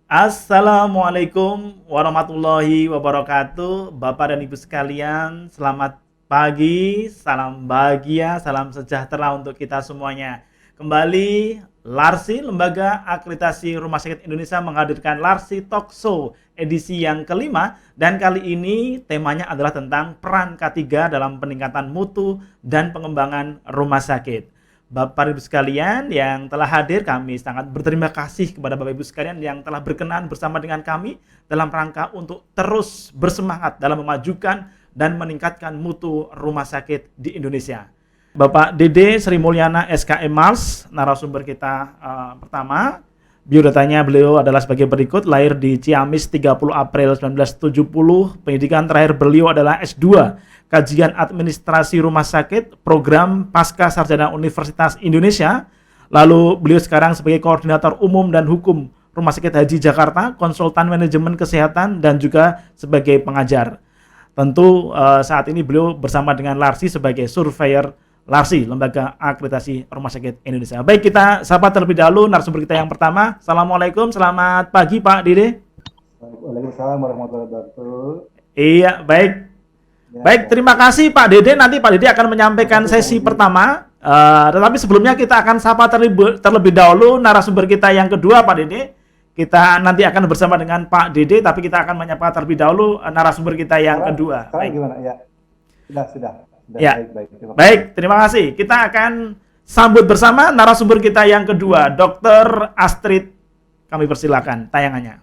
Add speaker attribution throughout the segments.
Speaker 1: Assalamualaikum warahmatullahi wabarakatuh. Bapak dan Ibu sekalian, selamat pagi, salam bahagia, salam sejahtera untuk kita semuanya. Kembali Larsi, Lembaga Akreditasi Rumah Sakit Indonesia menghadirkan Larsi Talk Show edisi yang kelima, dan kali ini temanya adalah tentang peran K3 dalam peningkatan mutu dan pengembangan rumah sakit. Bapak Ibu sekalian yang telah hadir, kami sangat berterima kasih kepada Bapak Ibu sekalian yang telah berkenan bersama dengan kami dalam rangka untuk terus bersemangat dalam memajukan dan meningkatkan mutu rumah sakit di Indonesia. Bapak Dede Sri Mulyana SKM Mars, narasumber kita pertama. Biodatanya beliau adalah sebagai berikut: lahir di Ciamis 30 April 1970, pendidikan terakhir beliau adalah S2 Kajian Administrasi Rumah Sakit, program Pasca Sarjana Universitas Indonesia. Lalu beliau sekarang sebagai Koordinator Umum dan Hukum Rumah Sakit Haji Jakarta, konsultan manajemen kesehatan, dan juga sebagai pengajar. Tentu saat ini beliau bersama dengan Larsi sebagai surveyor Larsi, Lembaga Akreditasi Rumah Sakit Indonesia. Baik, kita sapa terlebih dahulu narasumber kita yang pertama. Assalamualaikum, selamat pagi Pak Dede.
Speaker 2: Waalaikumsalam warahmatullahi wabarakatuh.
Speaker 1: Iya, baik.
Speaker 2: Ya,
Speaker 1: Baik, terima kasih Pak Dede. Nanti Pak Dede akan menyampaikan sesi pertama. Tetapi sebelumnya kita akan sapa terlebih dahulu narasumber kita yang kedua, Pak Dede. Kita nanti akan bersama dengan Pak Dede, tapi kita akan menyapa terlebih dahulu narasumber kita yang kedua.
Speaker 2: Sekarang
Speaker 1: Baik.
Speaker 2: gimana? Ya, sudah.
Speaker 1: Ya.
Speaker 2: Baik.
Speaker 1: Baik, terima kasih. Kita akan sambut bersama narasumber kita yang kedua, Dr. Astrid. Kami persilakan tayangannya.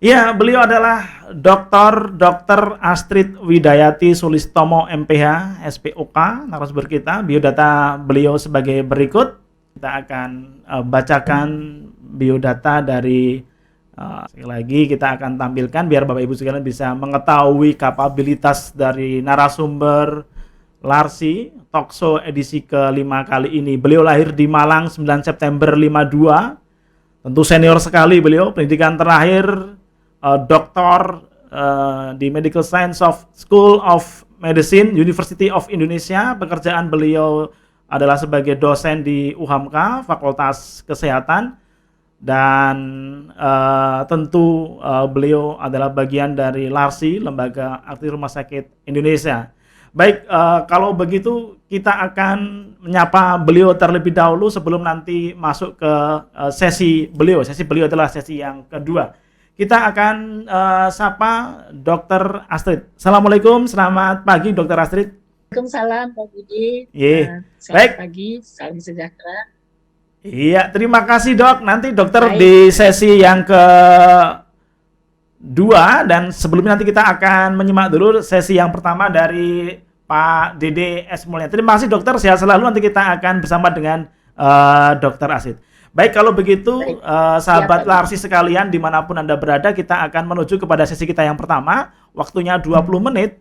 Speaker 1: Ya, beliau adalah Dr. Astrid Widayati Sulistomo MPH SPOK, narasumber kita. Biodata beliau sebagai berikut. Kita akan bacakan biodata dari sekali lagi kita akan tampilkan biar Bapak Ibu sekalian bisa mengetahui kapabilitas dari narasumber Larsi Talk Show edisi kelima kali ini. Beliau lahir di Malang 9 September 52. Tentu senior sekali beliau, pendidikan terakhir doktor di Medical Science of School of Medicine University of Indonesia. Pekerjaan beliau adalah sebagai dosen di UHAMKA Fakultas Kesehatan, dan tentu beliau adalah bagian dari Larsi, Lembaga Akreditasi Rumah Sakit Indonesia. Baik, kalau begitu kita akan menyapa beliau terlebih dahulu sebelum nanti masuk ke sesi beliau. Sesi beliau adalah sesi yang kedua. Kita akan sapa Dr. Astrid. Assalamualaikum, selamat pagi Dr. Astrid.
Speaker 3: Waalaikumsalam Pak Budi.
Speaker 1: Baik.
Speaker 3: Selamat pagi, salam sejahtera.
Speaker 1: Iya, terima kasih Dok. Nanti dokter di sesi yang kedua, dan sebelumnya nanti kita akan menyimak dulu sesi yang pertama dari Pak Dede S. Mulyana. Terima kasih dokter, sehat selalu. Nanti kita akan bersama dengan Dr. Astrid. Baik, kalau begitu sahabat Larsi sekalian dimanapun Anda berada, kita akan menuju kepada sesi kita yang pertama. Waktunya 20 menit.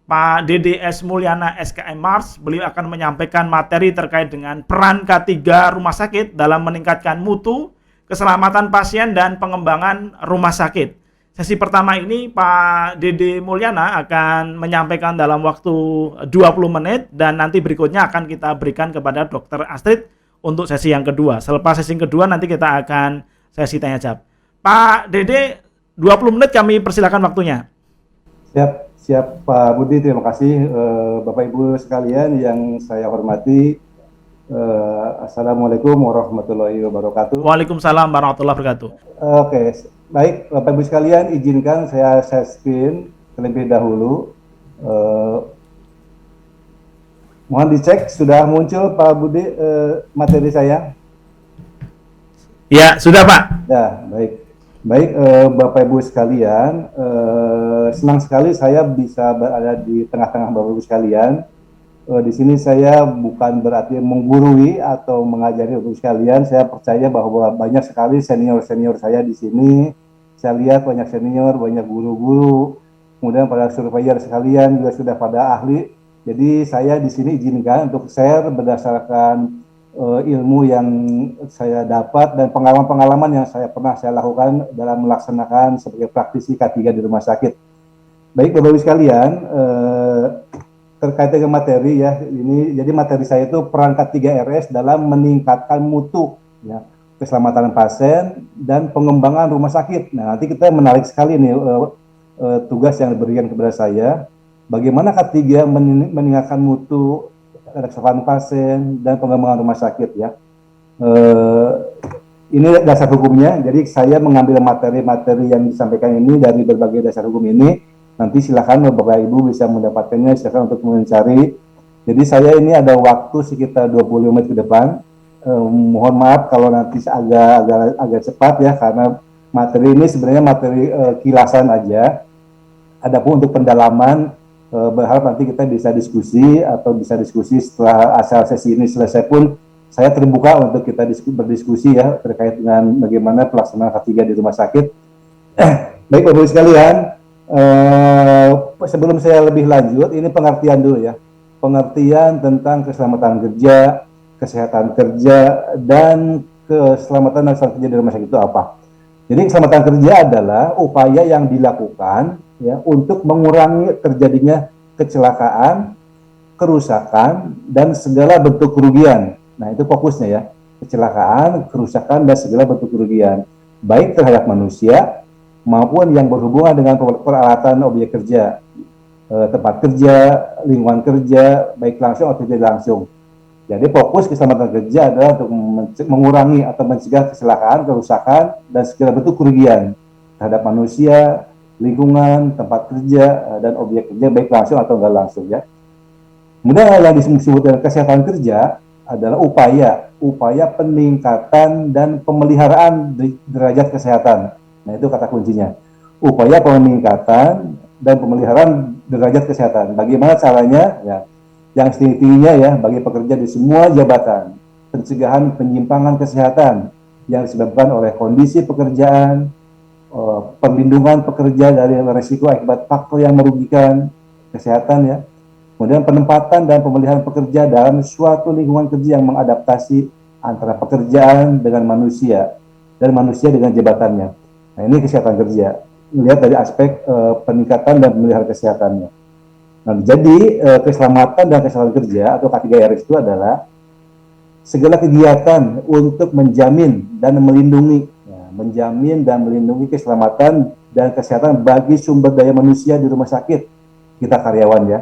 Speaker 1: Pak Dede S. Mulyana SKM Mars, beliau akan menyampaikan materi terkait dengan peran K3 rumah sakit dalam meningkatkan mutu, keselamatan pasien, dan pengembangan rumah sakit. Sesi pertama ini Pak Dede Mulyana akan menyampaikan dalam waktu 20 menit, dan nanti berikutnya akan kita berikan kepada Dr. Astrid untuk sesi yang kedua. Selepas sesi yang kedua nanti kita akan sesi tanya jawab. Pak Dede, 20 menit kami persilakan waktunya.
Speaker 2: Siap Pak Budi, terima kasih. Bapak Ibu sekalian yang saya hormati, Assalamualaikum warahmatullahi wabarakatuh.
Speaker 1: Waalaikumsalam warahmatullahi wabarakatuh.
Speaker 2: Oke, baik Bapak Ibu sekalian, izinkan saya share screen terlebih dahulu. Mohon dicek sudah muncul Pak Budi materi saya.
Speaker 1: Ya, sudah Pak.
Speaker 2: Ya, baik Bapak Ibu sekalian, senang sekali saya bisa berada di tengah-tengah Bapak Ibu sekalian. Di sini saya bukan berarti menggurui atau mengajari Bapak Ibu sekalian. Saya percaya bahwa banyak sekali senior-senior saya di sini. Saya lihat banyak senior, banyak guru-guru, kemudian para surveyor sekalian juga sudah pada ahli. Jadi saya di sini izinkan untuk share berdasarkan ilmu yang saya dapat dan pengalaman-pengalaman yang pernah saya lakukan dalam melaksanakan sebagai praktisi K3 di rumah sakit. Baik Bapak Ibu sekalian, terkait dengan materi ya, ini jadi materi saya itu peran K3RS dalam meningkatkan mutu ya, keselamatan pasien dan pengembangan rumah sakit. Nah, nanti kita menarik sekali nih tugas yang diberikan kepada saya, bagaimana K3 meningkatkan mutu keselamatan pasien dan pengembangan rumah sakit ya. Ini dasar hukumnya, jadi saya mengambil materi-materi yang disampaikan ini dari berbagai dasar hukum ini. Nanti silakan Bapak Ibu bisa mendapatkannya, silakan untuk mencari. Jadi saya ini ada waktu sekitar 20 menit ke depan. Mohon maaf kalau nanti agak cepat ya, karena materi ini sebenarnya materi kilasan aja. Adapun untuk pendalaman, berharap nanti kita bisa diskusi setelah asal sesi ini selesai pun saya terbuka untuk kita berdiskusi ya terkait dengan bagaimana pelaksanaan K3 di rumah sakit. Baik Bapak Ibu sekalian, sebelum saya lebih lanjut, ini pengertian dulu ya. Pengertian tentang keselamatan kerja, kesehatan kerja, dan keselamatan kerja di rumah sakit itu apa? Jadi keselamatan kerja adalah upaya yang dilakukan ya untuk mengurangi terjadinya kecelakaan, kerusakan, dan segala bentuk kerugian. Nah, itu fokusnya ya. Kecelakaan, kerusakan, dan segala bentuk kerugian. Baik terhadap manusia, maupun yang berhubungan dengan peralatan objek kerja, tempat kerja, lingkungan kerja, baik langsung atau tidak langsung. Jadi fokus keselamatan kerja adalah untuk mengurangi atau mencegah kecelakaan, kerusakan, dan segala bentuk kerugian terhadap manusia, lingkungan, tempat kerja, dan objek kerja, baik langsung atau enggak langsung ya. Kemudian yang disebut dengan kesehatan kerja adalah upaya peningkatan dan pemeliharaan derajat kesehatan. Nah, itu kata kuncinya. Upaya peningkatan dan pemeliharaan derajat kesehatan. Bagaimana caranya? Ya, yang setinggi-tingginya ya bagi pekerja di semua jabatan. Pencegahan penyimpangan kesehatan yang disebabkan oleh kondisi pekerjaan, perlindungan pekerja dari risiko akibat faktor yang merugikan kesehatan ya. Kemudian penempatan dan pemeliharaan pekerja dalam suatu lingkungan kerja yang mengadaptasi antara pekerjaan dengan manusia dan manusia dengan jabatannya. Nah, ini kesehatan kerja. Melihat dari aspek peningkatan dan pemeliharaan kesehatannya. Nah, jadi keselamatan dan kesehatan kerja atau K3RS itu adalah segala kegiatan untuk menjamin dan melindungi, keselamatan dan kesehatan bagi sumber daya manusia di rumah sakit, kita karyawan ya,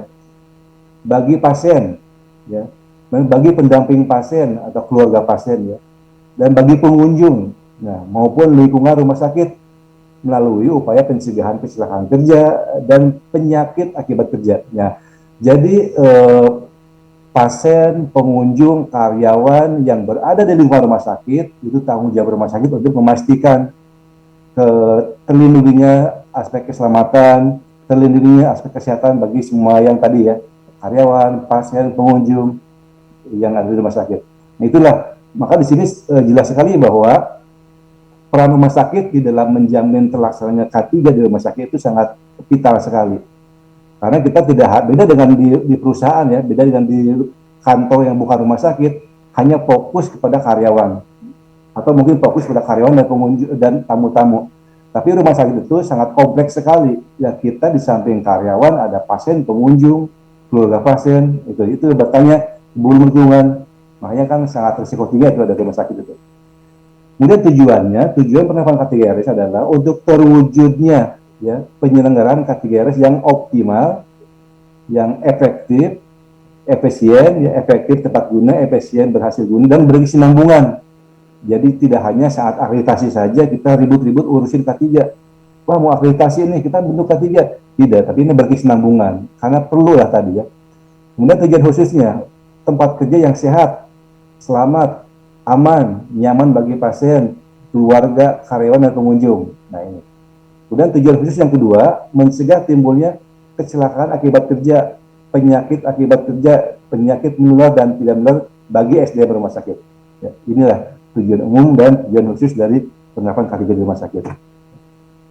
Speaker 2: bagi pasien, ya, bagi pendamping pasien atau keluarga pasien ya, dan bagi pengunjung, nah, maupun lingkungan rumah sakit melalui upaya pencegahan kecelakaan kerja dan penyakit akibat kerja. Ya, jadi pasien, pengunjung, karyawan yang berada di lingkungan rumah sakit itu tanggung jawab rumah sakit untuk memastikan terlindunginya aspek keselamatan, terlindunginya aspek kesehatan bagi semua yang tadi ya, karyawan, pasien, pengunjung yang ada di rumah sakit. Nah, itulah, maka di sini jelas sekali bahwa peran rumah sakit di dalam menjamin terlaksananya K3 di rumah sakit itu sangat vital sekali. Karena kita tidak beda dengan di perusahaan ya, beda dengan di kantor yang bukan rumah sakit, hanya fokus kepada karyawan atau mungkin fokus pada karyawan dan pengunjung dan tamu-tamu. Tapi rumah sakit itu sangat kompleks sekali. Ya, kita di samping karyawan ada pasien, pengunjung, keluarga pasien, itu bertanya belum lingkungan, makanya kan sangat risiko tinggi itu ada rumah sakit itu. Kemudian tujuan penerapan K3RS adalah untuk terwujudnya ya penyelenggaraan K3RS yang optimal, yang efektif, efisien, ya efektif tepat guna, efisien berhasil guna dan berkesinambungan. Jadi tidak hanya saat akreditasi saja kita ribut-ribut urusin K3. Wah, mau akreditasi nih, kita bentuk K3. Tidak, tapi ini berkesinambungan karena perlu lah tadi ya. Kemudian tujuan khususnya tempat kerja yang sehat, selamat, aman, nyaman bagi pasien, keluarga, karyawan, dan pengunjung. Nah, ini. Kemudian tujuan khusus yang kedua, mencegah timbulnya kecelakaan akibat kerja, penyakit akibat kerja, penyakit menular dan tidak menular bagi SDM rumah sakit. Ya, inilah tujuan umum dan tujuan khusus dari penerapan K3 di rumah sakit.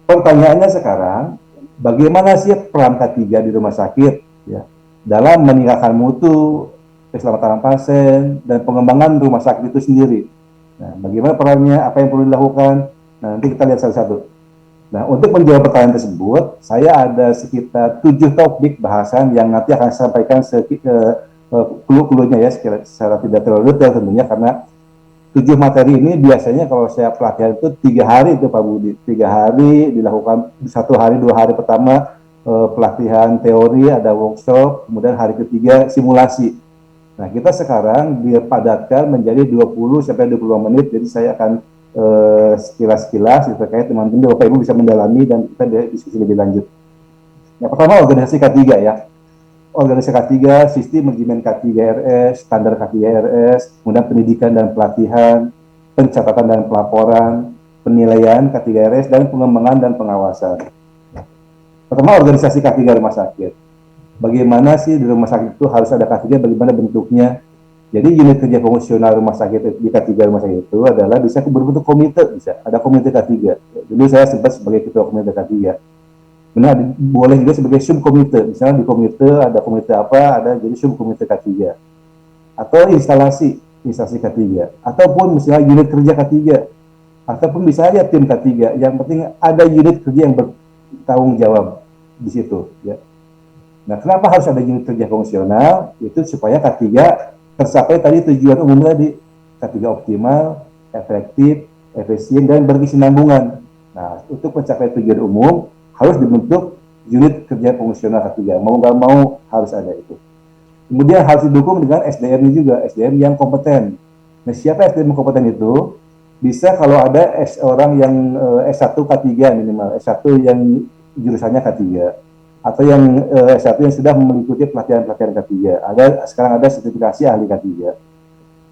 Speaker 2: Pertanyaannya sekarang, bagaimana sih peran K3 di rumah sakit ya, dalam meningkatkan mutu, keselamatan pasien, dan pengembangan rumah sakit itu sendiri. Nah, bagaimana perannya, apa yang perlu dilakukan? Nah, nanti kita lihat satu-satu. Nah, untuk menjawab pertanyaan tersebut, saya ada sekitar 7 topik bahasan yang nanti akan saya sampaikan clue-cluenya ya, secara tidak terlalu detail tentunya, karena 7 materi ini biasanya kalau saya pelatihan itu 3 hari itu Pak Budi. 3 hari dilakukan, 1 hari 2 hari pertama pelatihan teori, ada workshop, kemudian hari ketiga simulasi. Nah, kita sekarang dipadatkan menjadi 20 sampai 25 menit, jadi saya akan sekilas-sekilas terkait teman-teman Bapak Ibu bisa mendalami dan kita diskusi lebih lanjut. Yang pertama organisasi K3 ya. Organisasi K3, sistem manajemen K3RS, standar K3RS, kemudian pendidikan dan pelatihan, pencatatan dan pelaporan, penilaian K3RS, dan pengembangan dan pengawasan. Pertama, organisasi K3 rumah sakit. Bagaimana sih di rumah sakit itu harus ada K3, bagaimana bentuknya? Jadi unit kerja fungsional rumah sakit di K3 rumah sakit itu adalah bisa berbentuk komite, bisa ada komite K3. Dulu saya sempat sebagai ketua komite K3. Benar, boleh juga sebagai subkomite. Misalnya di komite ada komite apa, ada jadi subkomite K3. Atau instalasi K3. Ataupun misalnya unit kerja K3. Ataupun bisa aja tim K3. Yang penting ada unit kerja yang bertanggung jawab di situ. Ya. Nah, kenapa harus ada unit kerja fungsional? Itu supaya K3 tercapai tadi tujuan umum tadi. K3 optimal, efektif, efisien, dan berkesinambungan. Nah, untuk mencapai tujuan umum, harus dibentuk unit kerja fungsional K3. Mau nggak mau harus ada itu. Kemudian harus didukung dengan SDM-nya juga, SDM yang kompeten. Nah, siapa SDM kompeten itu? Bisa kalau ada orang yang S1 K3 minimal, S1 yang jurusannya K3. Atau yang S1 yang sudah mengikuti pelatihan-pelatihan K3. Sekarang ada sertifikasi ahli K3.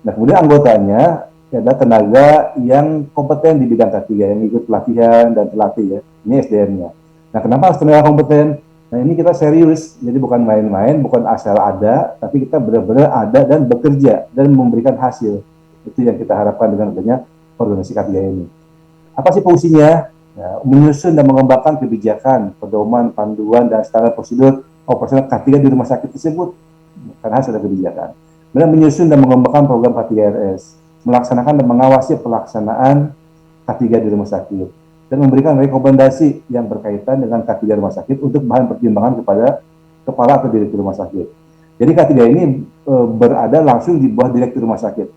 Speaker 2: Nah, kemudian anggotanya ada tenaga yang kompeten di bidang K3, yang ikut pelatihan dan terlatih ya. Ini SDM-nya. Nah, kenapa harus tenaga kompeten? Nah, ini kita serius, jadi bukan main-main, bukan asal ada, tapi kita benar-benar ada dan bekerja dan memberikan hasil. Itu yang kita harapkan dengan adanya organisasi K3 ini. Apa sih fungsinya? Ya, menyusun dan mengembangkan kebijakan, pedoman, panduan, dan standar prosedur operasional K3 di rumah sakit tersebut, karena harus ada kebijakan. Kemudian menyusun dan mengembangkan program K3RS, melaksanakan dan mengawasi pelaksanaan K3 di rumah sakit, dan memberikan rekomendasi yang berkaitan dengan K3 rumah sakit untuk bahan pertimbangan kepada kepala atau direktur rumah sakit. Jadi K3 ini berada langsung di bawah direktur rumah sakit.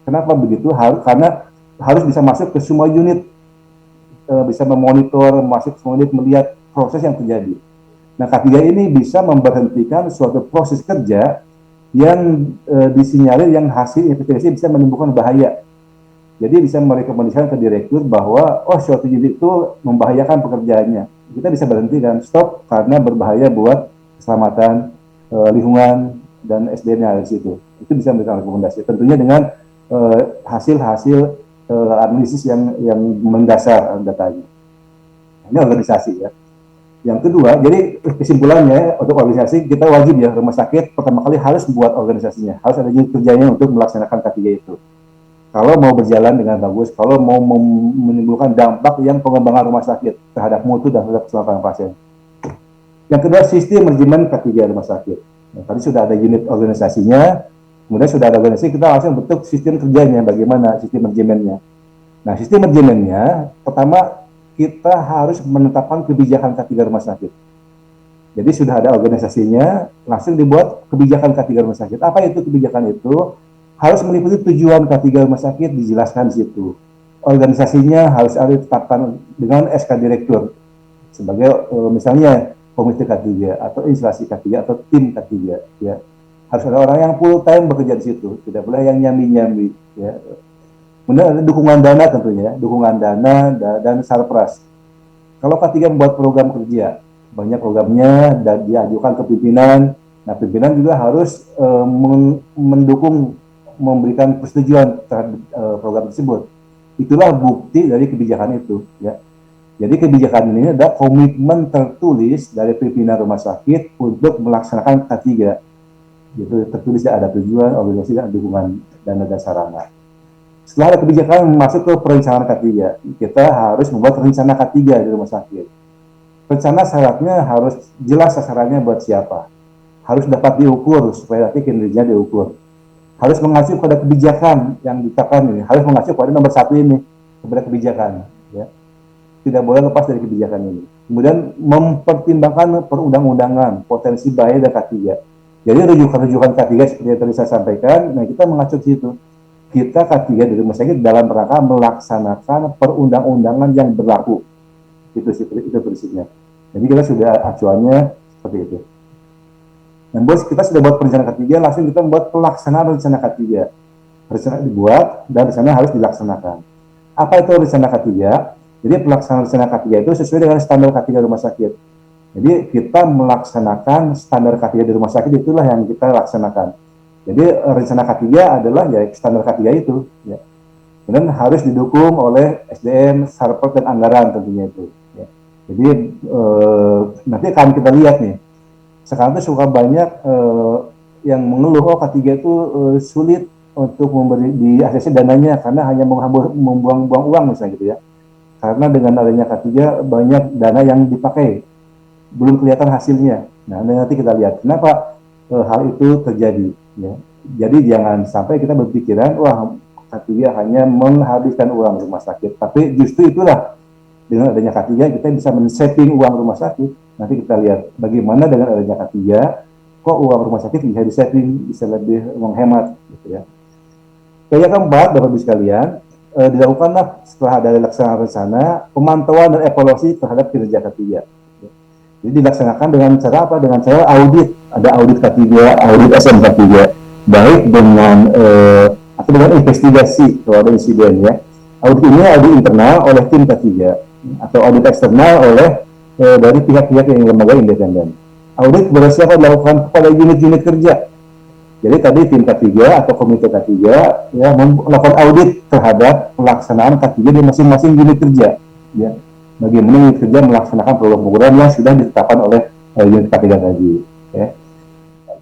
Speaker 2: Kenapa begitu? Karena harus bisa masuk ke semua unit, bisa memonitor, masuk ke semua unit, melihat proses yang terjadi. Nah, K3 ini bisa memberhentikan suatu proses kerja yang disinyalir yang hasil investigasi bisa menimbulkan bahaya. Jadi bisa merekomendasikan ke direktur bahwa suatu unit itu membahayakan pekerjaannya. Kita bisa berhenti dan stop karena berbahaya buat keselamatan lingkungan dan SDM-nya ada di situ. Itu bisa memberikan rekomendasi. Tentunya dengan hasil-hasil analisis yang mendasar datanya. Ini organisasi ya. Yang kedua, jadi kesimpulannya untuk organisasi kita wajib ya, rumah sakit pertama kali harus membuat organisasinya, harus ada unit kerjanya untuk melaksanakan K3 itu. Kalau mau berjalan dengan bagus, kalau mau menimbulkan dampak yang pengembangan rumah sakit terhadap mutu dan terhadap keselamatan pasien. Yang kedua, sistem manajemen K3 rumah sakit. Nah, tadi sudah ada unit organisasinya, kemudian sudah ada organisasi, kita langsung bentuk sistem kerjanya, bagaimana sistem manajemennya. Nah, sistem manajemennya, pertama kita harus menetapkan kebijakan K3 rumah sakit. Jadi sudah ada organisasinya, langsung dibuat kebijakan K3 rumah sakit. Apa itu kebijakan itu? Harus meliputi tujuan K3 rumah sakit, dijelaskan di situ. Organisasinya harus ada ditetapkan dengan SK direktur sebagai misalnya komite K3 atau instalasi K3 atau tim K3 ya. Harus ada orang yang full time bekerja di situ, tidak boleh yang nyambi-nyambi ya. Kemudian ada dukungan dana tentunya, dukungan dana dan sarpras. Kalau K3 membuat program kerja, banyak programnya dan diajukan ke pimpinan. Nah, pimpinan juga harus mendukung, memberikan persetujuan terhadap program tersebut. Itulah bukti dari kebijakan itu ya. Jadi kebijakan ini adalah komitmen tertulis dari pimpinan rumah sakit untuk melaksanakan K3. Gitu, tertulis ada tujuan, organisasi, dan dukungan dana dan sarana. Setelah ada kebijakan masuk ke perencanaan K3, kita harus membuat rencana K3 di rumah sakit. Rencana syaratnya harus jelas sasarannya buat siapa. Harus dapat diukur supaya nanti kinerjanya diukur. Harus mengacu pada kebijakan yang ditetapkan ini, harus mengacu pada nomor 1 ini, kepada kebijakan. Ya. tidak boleh lepas dari kebijakan ini. Kemudian mempertimbangkan perundang-undangan, potensi bahaya dan K3. Jadi rujukan-rujukan K3 seperti yang tadi saya sampaikan, nah kita mengacu di situ. Kita K3 di rumah sakit dalam rangka melaksanakan perundang-undangan yang berlaku. Itu prinsipnya. Jadi kita sudah acuannya seperti itu. Dan bos, kita sudah buat perencanaan K3, langsung kita membuat pelaksanaan rencana K3. Rencana dibuat dan rencana harus dilaksanakan. Apa itu rencana K3? Jadi pelaksanaan rencana K3 itu sesuai dengan standar K3 rumah sakit. Jadi kita melaksanakan standar K3 di rumah sakit, itulah yang kita laksanakan. Jadi rencana K3 adalah ya standar K3 itu. Ya. Dan harus didukung oleh SDM, sarper dan anggaran tentunya itu. Ya. Jadi nanti akan kita lihat nih. Sekarang tuh suka banyak yang mengeluh, oh K3 itu sulit untuk memberi di ACC dananya karena hanya membuang-buang uang misalnya gitu ya. Karena dengan adanya K3 banyak dana yang dipakai, belum kelihatan hasilnya. Nah, nanti kita lihat kenapa hal itu terjadi. Ya. Jadi jangan sampai kita berpikiran, wah K3 hanya menghabiskan uang rumah sakit. Tapi justru itulah, dengan adanya K3 kita bisa men-saving uang rumah sakit. Nanti kita lihat bagaimana dengan adanya K3, kok uang rumah sakit bisa di-saving, bisa lebih menghemat. Gitu ya. Yang keempat, Bapak Ibu sekalian, dilakukanlah setelah ada pelaksanaan rencana, pemantauan dan evaluasi terhadap kinerja K3. Jadi dilaksanakan dengan cara apa? Dengan cara audit. Ada audit K3, audit SMK3, baik dengan atau dengan investigasi kalau ada insiden ya. Audit ini audit internal oleh tim K3 atau audit eksternal oleh dari pihak-pihak yang lembaga independen. Audit bersiap dilakukan kepada unit-unit kerja. Jadi tadi tim K3 atau komite K3 ya melakukan audit terhadap pelaksanaan K3 di masing-masing unit kerja. Ya. Bagaimana unit kerja melaksanakan program-program yang sudah ditetapkan oleh unit K3 tadi. Ya.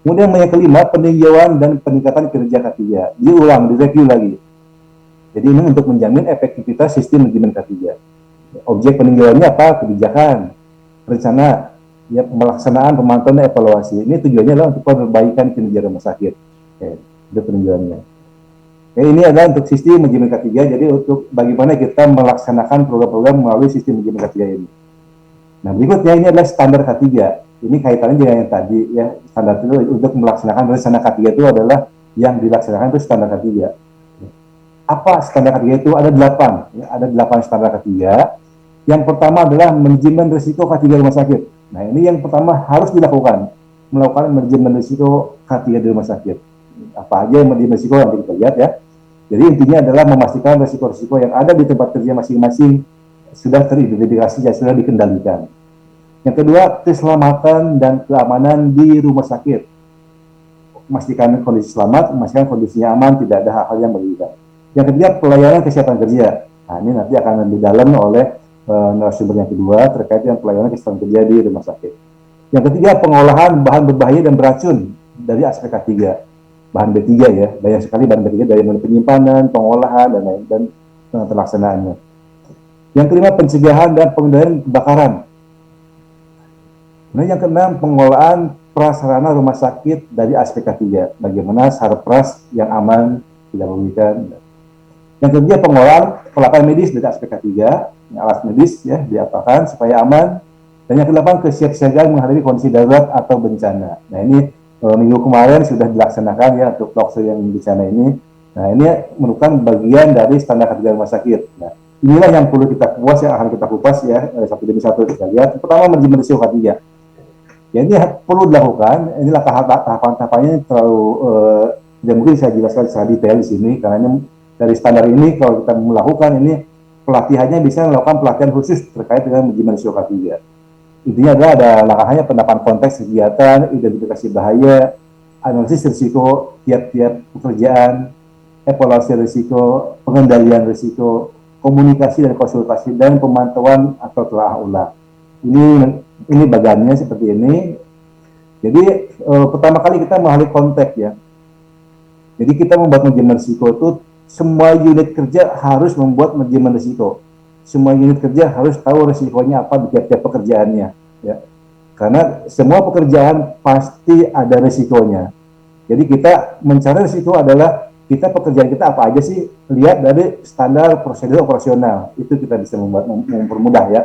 Speaker 2: Kemudian yang kelima, peninjauan dan peningkatan kinerja K3. Diulang, direview lagi. Jadi ini untuk menjamin efektivitas sistem manajemen K3. Objek peninjauannya apa? Kebijakan, rencana, ya, pelaksanaan, pemantauan, dan evaluasi. Ini tujuannya adalah untuk perbaikan kinerja rumah sakit. Itu peninjauannya. Ini adalah untuk sistem manajemen K3, jadi untuk bagaimana kita melaksanakan program-program melalui sistem manajemen K3 ini. Nah, berikutnya ini adalah standar K3. Ini kaitannya dengan yang tadi, ya, standar itu untuk melaksanakan rencana K3 itu adalah yang dilaksanakan itu standar K3. Apa standar K3 itu? Ada 8. Ya, ada 8 standar K3. Yang pertama adalah manajemen risiko K3 rumah sakit. Nah, ini yang pertama harus dilakukan, melakukan manajemen risiko K3 di rumah sakit. Apa aja yang manajemen risiko nanti kita lihat ya. Jadi intinya adalah memastikan risiko-risiko yang ada di tempat kerja masing-masing sudah teridentifikasi dan sudah dikendalikan. Yang kedua, keselamatan dan keamanan di rumah sakit. Memastikan kondisi selamat, memastikan kondisinya aman, tidak ada hal-hal yang merugikan. Yang ketiga, pelayanan kesehatan kerja. Nah, ini nanti akan lebih dalam oleh narasumber yang kedua terkait dengan pelayanan kesehatan kerja di rumah sakit. Yang ketiga, pengolahan bahan berbahaya dan beracun dari aspek K3. Bahan B3 ya, banyak sekali bahan B3 dari penyimpanan, pengolahan, dan lain dan terlaksanaannya. Yang kelima, pencegahan dan pengendalian kebakaran. Nah, yang keenam, pengolahan prasarana rumah sakit dari aspek K3. Bagaimana sarpras yang aman, tidak merugikan. Yang ketiga, pengolahan peralatan medis dari aspek K3, alat medis ya diapakan supaya aman. Dan yang kedelapan, kesiapsiagaan menghadapi kondisi darurat atau bencana. Nah, ini minggu kemarin sudah dilaksanakan ya untuk talkshow yang bencana ini. Nah, ini merupakan bagian dari standar K3 rumah sakit. Nah, inilah yang perlu kita kupas, yang akan kita kupas ya satu demi satu kita lihat. Pertama, manajemen risiko K3. Ya, ini perlu dilakukan. Inilah tahapan-tahapannya terlalu tidak mungkin saya jelaskan secara detail di sini karena ini dari standar ini kalau kita melakukan ini pelatihannya bisa melakukan pelatihan khusus terkait dengan manajemen risiko K3. Intinya adalah ada langkahnya penerapan konteks kegiatan, identifikasi bahaya, analisis risiko tiap-tiap pekerjaan, evaluasi risiko, pengendalian risiko, komunikasi dan konsultasi, dan pemantauan atau telah ulang. Ini bagiannya seperti ini. Jadi pertama kali kita melalui konteks ya. Jadi kita membuat manajemen risiko itu semua unit kerja harus membuat manajemen risiko. Semua unit kerja harus tahu risikonya apa di tiap-tiap pekerjaannya, ya. Karena semua pekerjaan pasti ada risikonya. Jadi kita mencari risiko adalah kita pekerjaan kita apa aja sih, lihat dari standar prosedur operasional, itu kita bisa mempermudah ya.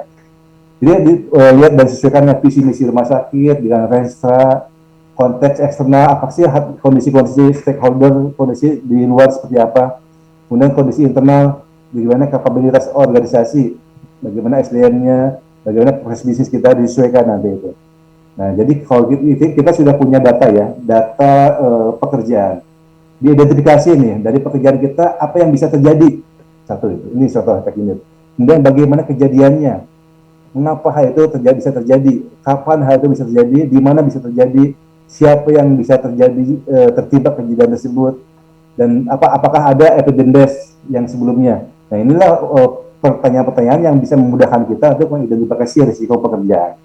Speaker 2: Jadi lihat dan sesuaikan dengan visi misi rumah sakit dengan restra, konteks eksternal apa sih, kondisi-kondisi stakeholder, kondisi di luar seperti apa, kemudian kondisi internal, bagaimana kapabilitas organisasi, bagaimana SDM-nya, bagaimana proses bisnis kita disesuaikan nanti itu. Nah, jadi kalau kita sudah punya data ya, data pekerjaan, diidentifikasi nih dari pekerjaan kita apa yang bisa terjadi. Satu itu, ini contoh teknik. Kemudian bagaimana kejadiannya, mengapa hal itu bisa terjadi, kapan hal itu bisa terjadi, di mana bisa terjadi, siapa yang bisa terjadi tertimpa kejadian tersebut, dan apakah ada evidence base yang sebelumnya. Nah, inilah pertanyaan-pertanyaan yang bisa memudahkan kita untuk mengidentifikasi risiko pekerjaan.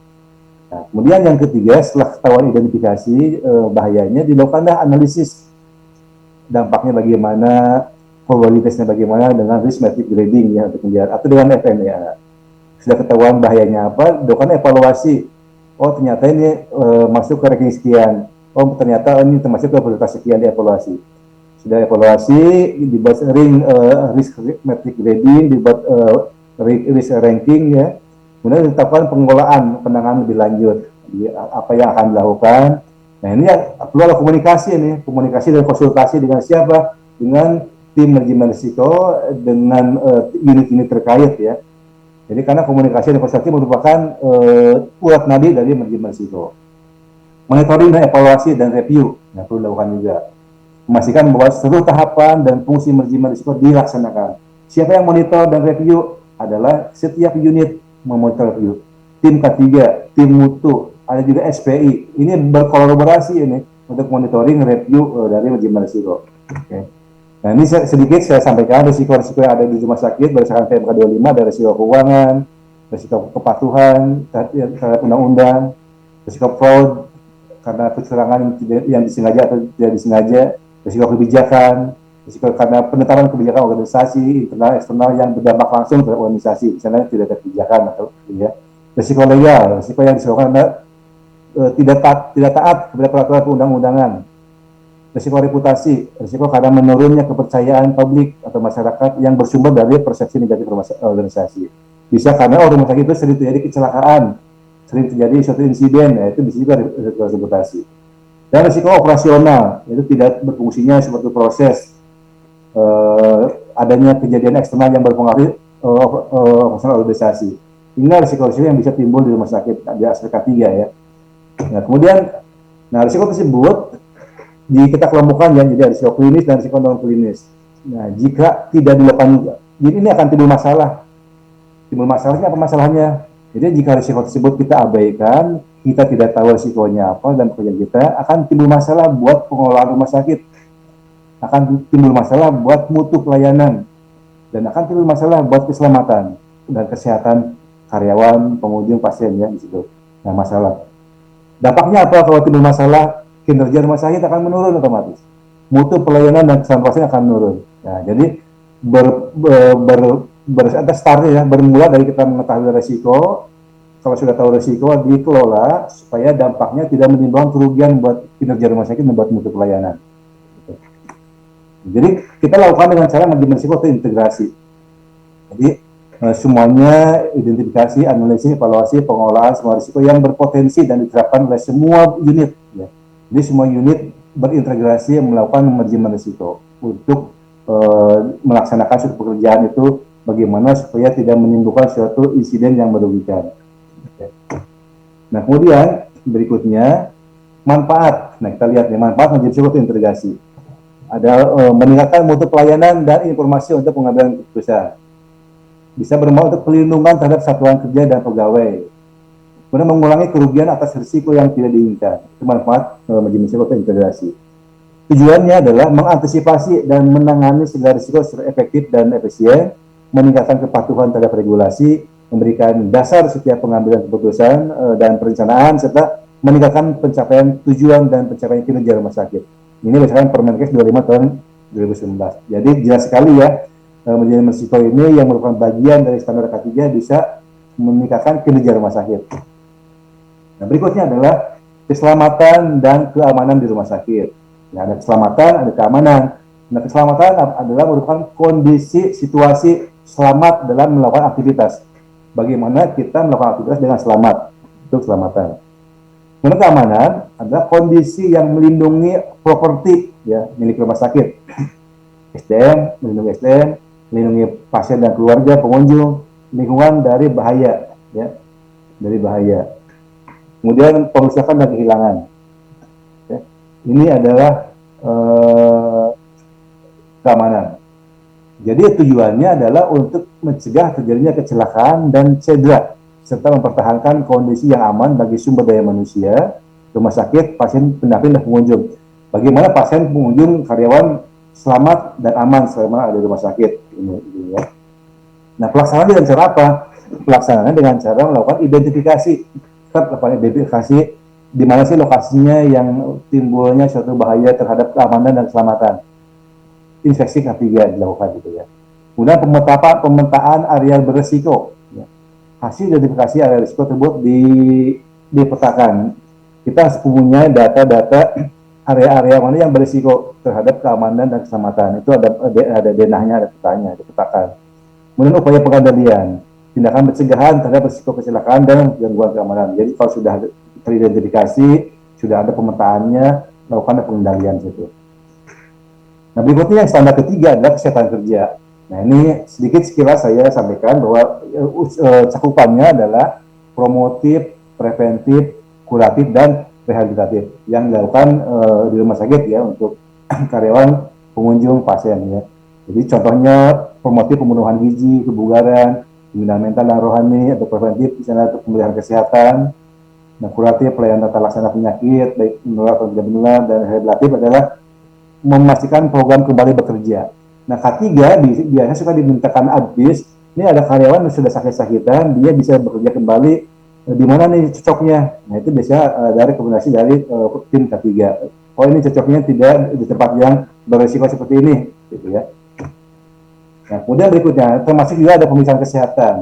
Speaker 2: Nah, kemudian yang ketiga, setelah ketahuan identifikasi bahayanya, dilakukanlah analisis dampaknya bagaimana, probabilitasnya bagaimana dengan risk matrix grading ya untuk menjadi, atau dengan FMEA. Sudah ketahuan bahayanya apa, dilakukan evaluasi. Oh, ternyata ini masuk ke ranking sekian. Oh, ternyata ini termasuk ke prioritas sekian, dievaluasi. Sudah evaluasi, dibuat risk matrix grading, dibuat risk ranking ya. Kemudian ditetapkan penanganan lebih lanjut. Jadi, apa yang akan dilakukan. Nah, ini perlu ada komunikasi dan konsultasi dengan siapa? Dengan tim manajemen risiko, dengan unit-unit terkait ya. Jadi karena komunikasi dan konsultasi merupakan urat nadi dari manajemen risiko. Monitoring dan evaluasi dan review yang perlu dilakukan juga. Memastikan bahwa seluruh tahapan dan fungsi manajemen risiko dilaksanakan. Siapa yang monitor dan review adalah setiap unit memonitor review. Tim K3, tim mutu, ada juga SPI. Ini berkolaborasi ini untuk monitoring review dari manajemen risiko. Okay. Nah, ini sedikit saya sampaikan risiko-risiko yang ada di rumah sakit berdasarkan PMK 25, ada risiko keuangan, risiko kepatuhan terhadap undang-undang, risiko fraud karena kecurangan yang disengaja atau tidak disengaja, risiko kebijakan, risiko karena penetapan kebijakan organisasi, internal, eksternal yang berdampak langsung terhadap organisasi, misalnya tidak ada kebijakan atau ya. Risiko legal, risiko yang disebabkan tidak taat kepada peraturan perundang-undangan. Risiko reputasi, risiko karena menurunnya kepercayaan publik atau masyarakat yang bersumber dari persepsi negatif organisasi. Bisa karena rumah sakit itu sering terjadi kecelakaan, sering terjadi suatu insiden, ya, itu bisa juga risiko reputasi. Dan risiko operasional, itu tidak berfungsinya suatu proses, adanya kejadian eksternal yang berpengaruh operasional organisasi. Inilah risiko-risiko yang bisa timbul di rumah sakit di aspek K3 ya. Nah, kemudian, risiko tersebut kita kelompokkan ya, jadi ada risiko klinis dan risiko non klinis. Nah, jika tidak dilakukan, jadi ini akan timbul masalah. Timbul masalahnya apa masalahnya? Jadi jika risiko tersebut kita abaikan, kita tidak tahu risikonya apa dan pekerjaan kita, akan timbul masalah buat pengelolaan rumah sakit, akan timbul masalah buat mutu pelayanan, dan akan timbul masalah buat keselamatan dan kesehatan karyawan, pengunjung, pasien ya di situ. Nah, masalah. Dampaknya apa kalau timbul masalah? Kinerja rumah sakit akan menurun otomatis. Mutu pelayanan dan keselamatan pasien akan menurun. Nah, jadi bermula dari kita mengetahui resiko. Kalau sudah tahu resiko, dikelola supaya dampaknya tidak menimbulkan kerugian buat kinerja rumah sakit dan buat mutu pelayanan. Jadi kita lakukan dengan cara manajemen risiko atau integrasi. Jadi semuanya identifikasi, analisis, evaluasi, pengelolaan semua risiko yang berpotensi dan diterapkan oleh semua unit. Ya. Jadi semua unit berintegrasi melakukan manajemen risiko untuk melaksanakan suatu pekerjaan itu bagaimana supaya tidak menimbulkan suatu insiden yang merugikan. Nah, kemudian berikutnya manfaat. Nah, kita lihat nih manfaat menjadi suatu integrasi. Ada meningkatkan mutu pelayanan dan informasi untuk pengambilan keputusan. Bisa bermanfaat untuk pelindungan terhadap satuan kerja dan pegawai. Kemudian mengurangi kerugian atas risiko yang tidak diinginkan. Itu manfaat manajemen risiko atau integrasi. Tujuannya adalah mengantisipasi dan menangani segala risiko secara efektif dan efisien, meningkatkan kepatuhan terhadap regulasi, memberikan dasar setiap pengambilan keputusan dan perencanaan, serta meningkatkan pencapaian tujuan dan pencapaian kinerja rumah sakit. Ini berdasarkan Permenkes 25 tahun 2019. Jadi jelas sekali ya, manajemen risiko ini yang merupakan bagian dari standar K3 bisa meningkatkan kinerja rumah sakit. Nah, berikutnya adalah keselamatan dan keamanan di rumah sakit. Nah, ada keselamatan, ada keamanan. Nah, keselamatan adalah merupakan kondisi situasi selamat dalam melakukan aktivitas. Bagaimana kita melakukan aktivitas dengan selamat, itu keselamatan. Kemudian keamanan adalah kondisi yang melindungi properti ya milik rumah sakit, SDM, melindungi SDM, melindungi pasien dan keluarga, pengunjung, lingkungan dari bahaya, ya, dari bahaya. Kemudian pengusahaan dan kehilangan. Ya. Ini adalah keamanan. Jadi tujuannya adalah untuk mencegah terjadinya kecelakaan dan cedera, serta mempertahankan kondisi yang aman bagi sumber daya manusia, rumah sakit, pasien, pendamping, dan pengunjung. Bagaimana pasien, pengunjung, karyawan selamat dan aman selama ada di rumah sakit. Ini, ya. Nah, pelaksanaan dengan cara apa? Pelaksanaan dengan cara melakukan identifikasi. Kita melakukan identifikasi di mana sih lokasinya yang timbulnya suatu bahaya terhadap keamanan dan keselamatan. Inspeksi K3 dilakukan gitu ya. Kemudian pemetaan area beresiko. Ya. Hasil identifikasi area beresiko tersebut dipetakan. Kita punya data-data area-area mana yang beresiko terhadap keamanan dan keselamatan. Itu ada denahnya, ada petanya, ada petakan. Kemudian upaya pengendalian, tindakan pencegahan terhadap risiko kecelakaan dan gangguan keamanan. Jadi kalau sudah teridentifikasi, sudah ada pemetaannya, lakukan pengendalian situ. Nah, berikutnya yang standar ketiga adalah kesehatan kerja. Nah, ini sedikit sekilas saya sampaikan bahwa cakupannya adalah promotif, preventif, kuratif, dan rehabilitatif yang dilakukan di rumah sakit ya untuk karyawan, pengunjung, pasien ya. Jadi contohnya promotif pembunuhan gizi, kebugaran, pembinaan mental dan rohani, atau preventif misalnya untuk pemeliharaan kesehatan. Nah, kuratif pelayanan tata laksana penyakit baik menular atau tidak menular, dan rehabilitatif adalah memastikan program kembali bekerja. Nah, K3 biasanya suka dimintakan advis. Ini ada karyawan yang sudah sakit-sakitan, dia bisa bekerja kembali. Di mana nih cocoknya? Nah, itu biasanya dari rekomendasi dari tim K3. Oh, ini cocoknya tidak di tempat yang berisiko seperti ini, gitu ya. Nah, kemudian berikutnya, termasuk juga ada pemeriksaan kesehatan.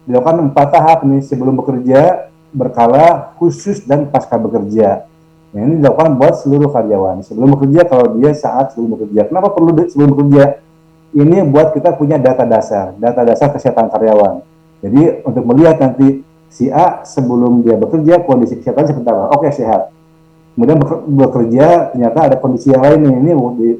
Speaker 2: Dilakukan 4 tahap nih sebelum bekerja, berkala, khusus, dan pasca bekerja. Nah, ini dilakukan buat seluruh karyawan. Sebelum bekerja, kalau dia saat sebelum bekerja. Kenapa perlu sebelum bekerja? Ini buat kita punya data dasar kesehatan karyawan. Jadi untuk melihat nanti si A sebelum dia bekerja, kondisi kesehatan seperti apa? Oke, sehat. Kemudian bekerja, ternyata ada kondisi yang lain nih, ini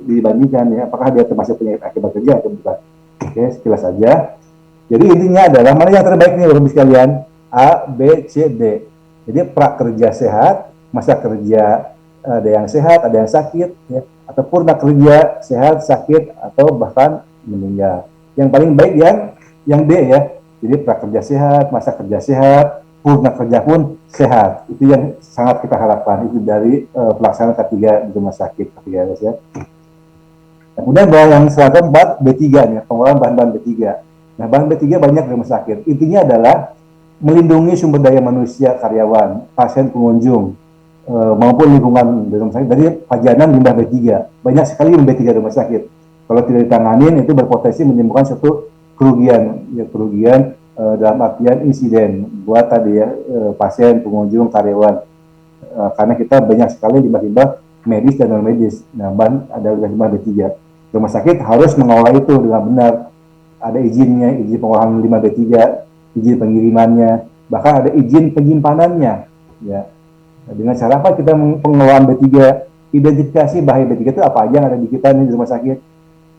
Speaker 2: dibandingkan ya, apakah dia termasuk penyakit akibat kerja atau bukan. Oke, sekilas saja. Jadi intinya adalah mana yang terbaik nih Bapak sekalian? A, B, C, D. Jadi prakerja sehat, masa kerja ada yang sehat, ada yang sakit, ya, ataupun kerja sehat, sakit, atau bahkan meninggal. Yang paling baik yang D ya. Jadi prakerja sehat, masa kerja sehat, purna kerja pun sehat. Itu yang sangat kita harapkan. Itu dari pelaksanaan K3 di rumah sakit K3 ya. Nah, kemudian yang selanjutnya B3 nih, pengelolaan bahan-bahan B3. Nah, bahan B3 banyak di rumah sakit. Intinya adalah melindungi sumber daya manusia, karyawan, pasien, pengunjung, maupun lingkungan di rumah sakit dari pajanan limbah B3. Banyak sekali limbah B3 di rumah sakit. Kalau tidak ditanganin, itu berpotensi menimbulkan suatu kerugian dalam artian insiden buat tadi ya pasien, pengunjung, karyawan. Karena kita banyak sekali limbah-limbah medis dan non medis. Nah, ada limbah B3. Rumah sakit harus mengolah itu dengan benar. Ada izinnya, izin pengolahan limbah B3, izin pengirimannya, bahkan ada izin penyimpanannya. Ya. Nah, dengan cara apa kita pengelolaan B3? Identifikasi bahaya B3 itu apa aja yang ada di kita nih di rumah sakit.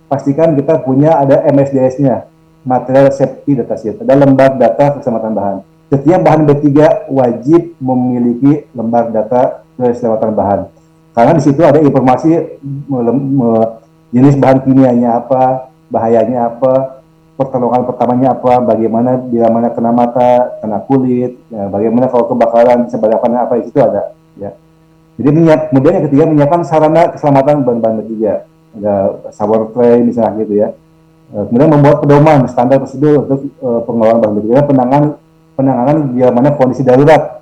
Speaker 2: Pastikan kita punya ada MSDS-nya, Material Safety Data Sheet, ada lembar data keselamatan bahan. Setiap bahan B3 wajib memiliki lembar data keselamatan bahan. Karena di situ ada informasi jenis bahan kimianya apa, bahayanya apa, pertolongan pertamanya apa, bagaimana bila mana kena mata, kena kulit, ya, bagaimana kalau kebakaran, sebagaimana apa, itu ada. Ya. Jadi kemudian yang ketiga menyiapkan sarana keselamatan bahan-bahan B3. Ada shower tray misalnya gitu ya. Kemudian membuat pedoman standar prosedur untuk pengelolaan bahan B3, penanganan bila mana kondisi darurat.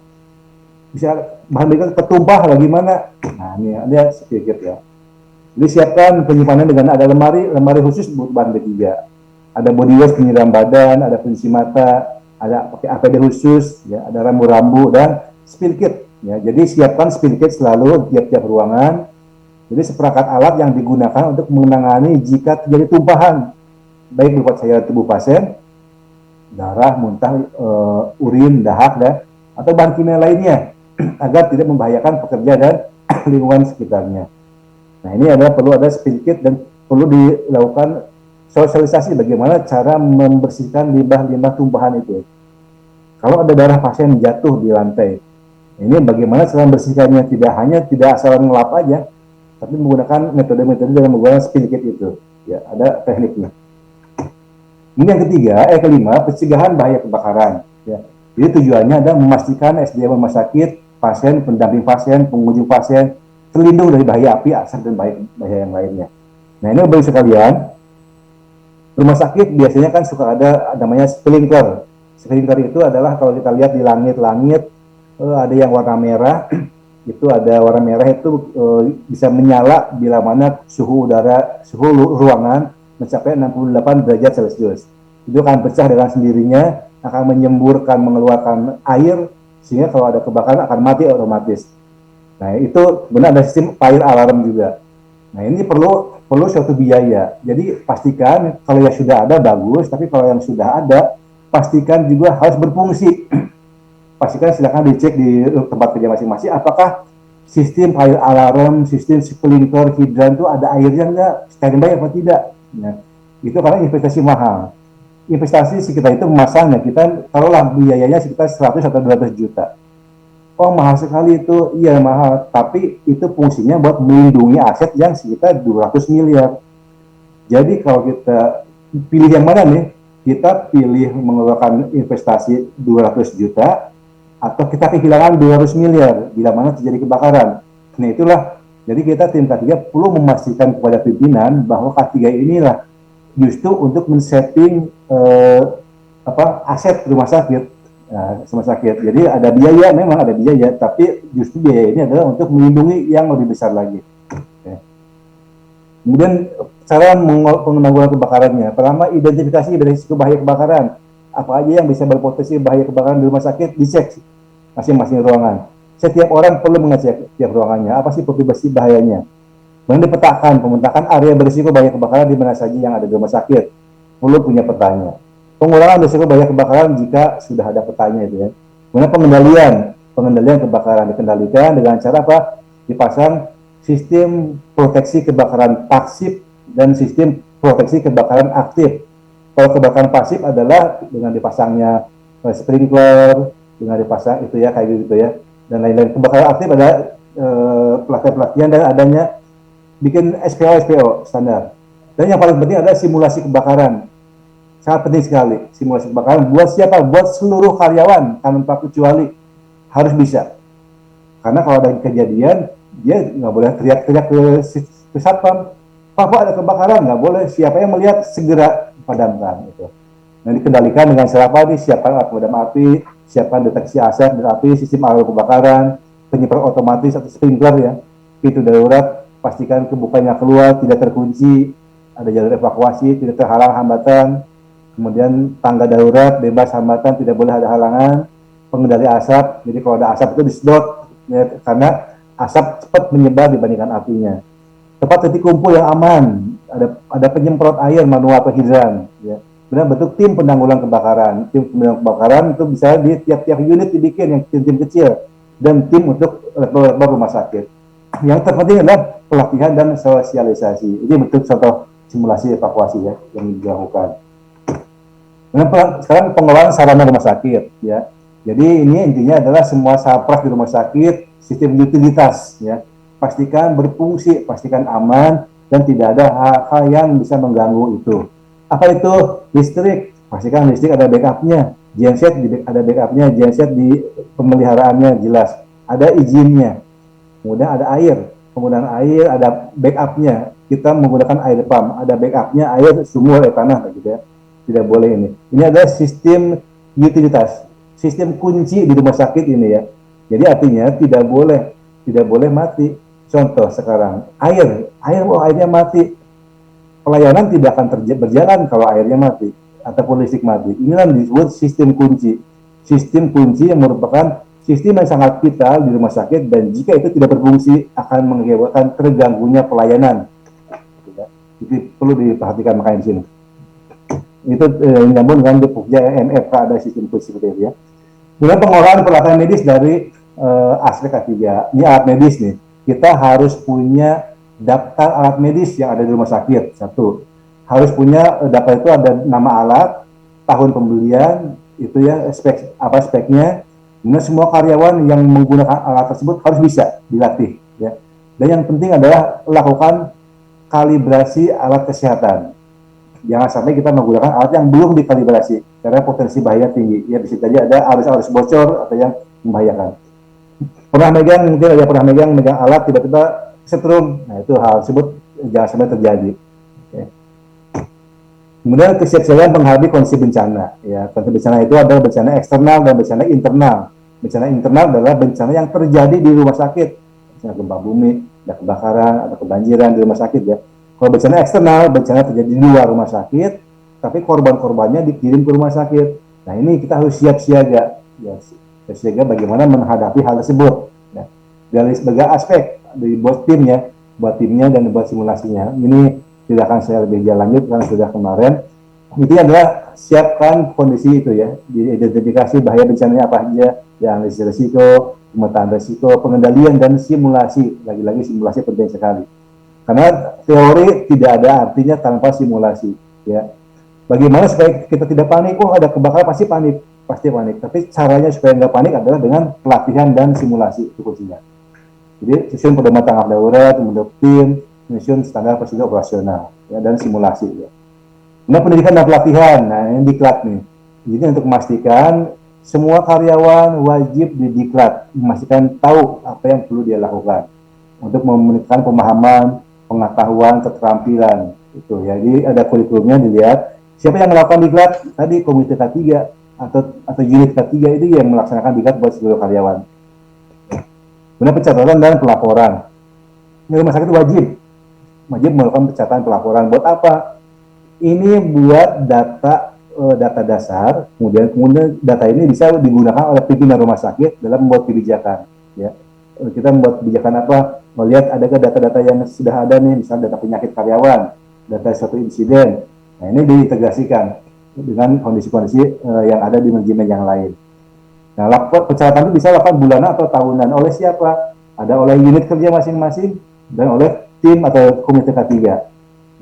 Speaker 2: Bisa bahan B3 tertumpah bagaimana? Nah, ini ada sedikit ya. Jadi siapkan penyimpanan dengan ada lemari khusus buat bahan B3. Ada body wash penyiram badan, ada pencuci mata, ada pakai APD khusus, ya, ada rambu-rambu dan spill kit. Ya. Jadi siapkan spill kit selalu tiap-tiap ruangan. Jadi seperangkat alat yang digunakan untuk menangani jika terjadi tumpahan, baik berupa cairan tubuh pasien, darah, muntah, urin, dahak, atau bahan kimia lainnya, agar tidak membahayakan pekerja dan lingkungan sekitarnya. Nah, ini perlu ada spill kit dan perlu dilakukan sosialisasi bagaimana cara membersihkan limbah-limbah tumpahan itu. Kalau ada darah pasien jatuh di lantai, ini bagaimana cara membersihkannya, tidak asal ngelap aja, tapi menggunakan metode-metode dalam menggunakan spill kit itu. Ya, ada tekniknya. Ini yang kelima, pencegahan bahaya kebakaran. Ya. Jadi tujuannya adalah memastikan SDM rumah sakit, pasien, pendamping pasien, pengunjung pasien terlindung dari bahaya api, asap, dan bahaya yang lainnya. Nah, ini Bapak sekalian, rumah sakit biasanya kan suka ada namanya sprinkler. Sprinkler itu adalah kalau kita lihat di langit-langit, ada yang warna merah, itu ada warna merah itu bisa menyala bila mana suhu ruangan mencapai 68 derajat Celcius. Itu akan pecah dengan sendirinya, akan menyemburkan, mengeluarkan air, sehingga kalau ada kebakaran akan mati otomatis. Nah, itu benar ada sistem fire alarm juga. Nah, ini perlu suatu biaya. Jadi pastikan kalau yang sudah ada bagus, tapi kalau yang sudah ada, pastikan juga harus berfungsi. Pastikan silakan dicek di tempat kerja masing-masing apakah sistem fire alarm, sistem sprinkler, hidran itu ada airnya nggak, standby apa tidak. Nah, itu karena investasi mahal. Investasi sekitar itu memasangnya, kita taruhlah biayanya sekitar 100 atau 200 juta. Oh, mahal sekali itu. Iya, mahal, tapi itu fungsinya buat melindungi aset yang sekitar 200 miliar. Jadi kalau kita pilih yang mana nih? Kita pilih mengeluarkan investasi 200 juta atau kita kehilangan 200 miliar bila mana terjadi kebakaran. Nah, itulah. Jadi kita tim K3 perlu memastikan kepada pimpinan bahwa K3 inilah justru untuk men-setting aset rumah sakit. Rumah sakit. Jadi ada biaya, memang ada biaya, tapi justru biaya ini adalah untuk melindungi yang lebih besar lagi. Ya. Kemudian cara penanggulangan kebakarannya. Pertama, identifikasi beresiko bahaya kebakaran. Apa aja yang bisa berpotensi bahaya kebakaran di rumah sakit, dicek masing-masing ruangan. Setiap orang perlu mengecek tiap ruangannya, apa sih potensi bahayanya. Kemudian pemetakan area berisiko bahaya kebakaran di mana saja yang ada di rumah sakit. Perlu punya petanya. Pengurangan risiko bahaya kebakaran jika sudah ada petanya itu ya. Kemudian pengendalian kebakaran dikendalikan dengan cara apa? Dipasang sistem proteksi kebakaran pasif dan sistem proteksi kebakaran aktif. Kalau kebakaran pasif adalah dengan dipasangnya sprinkler, dengan dipasang itu ya kayak gitu ya, dan lain-lain. Kebakaran aktif ada pelatihan dan adanya bikin SPO standar. Dan yang paling penting adalah simulasi kebakaran. Sangat penting sekali simulasi kebakaran. Buat siapa? Buat seluruh karyawan tanpa kecuali harus bisa. Karena kalau ada kejadian, dia nggak boleh teriak-teriak ke satpam. Pak, ada kebakaran, nggak boleh. Siapa yang melihat segera padamkan. Gitu. Nah, dikendalikan dengan siapa nih? Siapkan alat pemadam api, siapkan deteksi asap dan api, sistem alarm kebakaran, penyemprot otomatis atau sprinkler ya, pintu darurat, pastikan kebukanya keluar, tidak terkunci, ada jalur evakuasi, tidak terhalang hambatan. Kemudian tangga darurat, bebas hambatan, tidak boleh ada halangan. Pengendali asap, jadi kalau ada asap itu disedot, ya, karena asap cepat menyebar dibandingkan apinya. Tempat titik kumpul yang aman, ada penyemprot air manual atau hidran. Ya. Kemudian bentuk tim penanggulangan kebakaran. Tim penanggulangan kebakaran itu bisa di tiap-tiap unit dibikin yang tim-tim kecil dan tim untuk level rumah sakit. Yang terpenting adalah pelatihan dan sosialisasi. Ini bentuk contoh simulasi evakuasi ya yang dilakukan. Sekarang pengelolaan sarana rumah sakit ya. Jadi ini intinya adalah semua sapras di rumah sakit, sistem utilitas ya. Pastikan berfungsi, pastikan aman dan tidak ada hal-hal yang bisa mengganggu itu. Apa itu? Listrik. Pastikan listrik ada backupnya. Genset ada backupnya, genset di pemeliharaannya jelas. Ada izinnya. Kemudian ada air. Penggunaan air ada backupnya. Kita menggunakan air pump, ada backupnya air sumur tanah gitu ya. Tidak boleh ini. Ini adalah sistem utilitas, sistem kunci di rumah sakit ini ya. Jadi artinya tidak boleh mati. Contoh sekarang airnya mati, pelayanan tidak akan berjalan kalau airnya mati ataupun listrik mati. Inilah disebut sistem kunci. Sistem kunci yang merupakan sistem yang sangat vital di rumah sakit, dan jika itu tidak berfungsi akan mengakibatkan terganggunya pelayanan. Jadi perlu diperhatikan makanya di sini. Itu nyambung dengan di Pokja MFK ada sistem khusus seperti itu ya. Kemudian pengolahan peralatan medis dari aspek ketiga. Ini alat medis nih. Kita harus punya daftar alat medis yang ada di rumah sakit. Satu, harus punya daftar itu ada nama alat, tahun pembelian, itu ya speknya. Kemudian semua karyawan yang menggunakan alat tersebut harus bisa dilatih. Ya. Dan yang penting adalah lakukan kalibrasi alat kesehatan. Jangan sampai kita menggunakan alat yang belum dikalibrasi karena potensi bahaya tinggi. Ya bisa saja ada arus-arus bocor atau yang membahayakan. Mungkin ada pernah megang alat tiba-tiba setrum. Nah itu hal tersebut jangan sampai terjadi. Okay. Kemudian kesiapsiagaan menghadapi kondisi bencana. Ya, kondisi bencana itu adalah bencana eksternal dan bencana internal. Bencana internal adalah bencana yang terjadi di rumah sakit, misalnya gempa bumi, ada kebakaran, ada kebanjiran di rumah sakit ya. Kalau bencana eksternal, bencana terjadi di luar rumah sakit, tapi korban-korbannya dikirim ke rumah sakit. Nah ini kita harus siap siaga, ya, siap siaga bagaimana menghadapi hal tersebut. Ya. Dari sebagai aspek buat timnya dan buat simulasinya. Ini tidak akan saya lebih lanjut karena sudah kemarin. Itu adalah siapkan kondisi itu ya, diidentifikasi bahaya bencananya apa saja, yang risiko, pemetaan risiko, pengendalian dan simulasi. Lagi-lagi simulasi penting sekali. Karena teori tidak ada artinya tanpa simulasi. Ya, bagaimana supaya kita tidak panik? Oh ada kebakaran pasti panik. Tapi caranya supaya nggak panik adalah dengan pelatihan dan simulasi itu kuncinya. Jadi susun pedoman tanggap darurat, membentuk tim, menyusun standar prosedur operasional, ya, dan simulasi. Ya. Nah pendidikan dan pelatihan, nah ini diklat nih. Jadi untuk memastikan semua karyawan wajib didiklat, memastikan tahu apa yang perlu dia lakukan untuk meningkatkan pemahaman, pengetahuan, keterampilan itu. Jadi ada kurikulumnya dilihat. Siapa yang melakukan diklat? Tadi komite K3 atau unit K3 itu yang melaksanakan diklat buat seluruh karyawan. Kemudian pencatatan dan pelaporan. Ini rumah sakit wajib melakukan pencatatan pelaporan. Buat apa? Ini buat data dasar. Kemudian data ini bisa digunakan oleh pimpinan rumah sakit dalam membuat kebijakan. Ya. Kita membuat kebijakan apa? Melihat adakah data-data yang sudah ada nih, misalnya data penyakit karyawan, data suatu insiden. Nah ini diintegrasikan dengan kondisi-kondisi yang ada di manajemen yang lain. Nah, pencatatan itu bisa lakukan bulanan atau tahunan. Oleh siapa? Ada oleh unit kerja masing-masing dan oleh tim atau komite K3.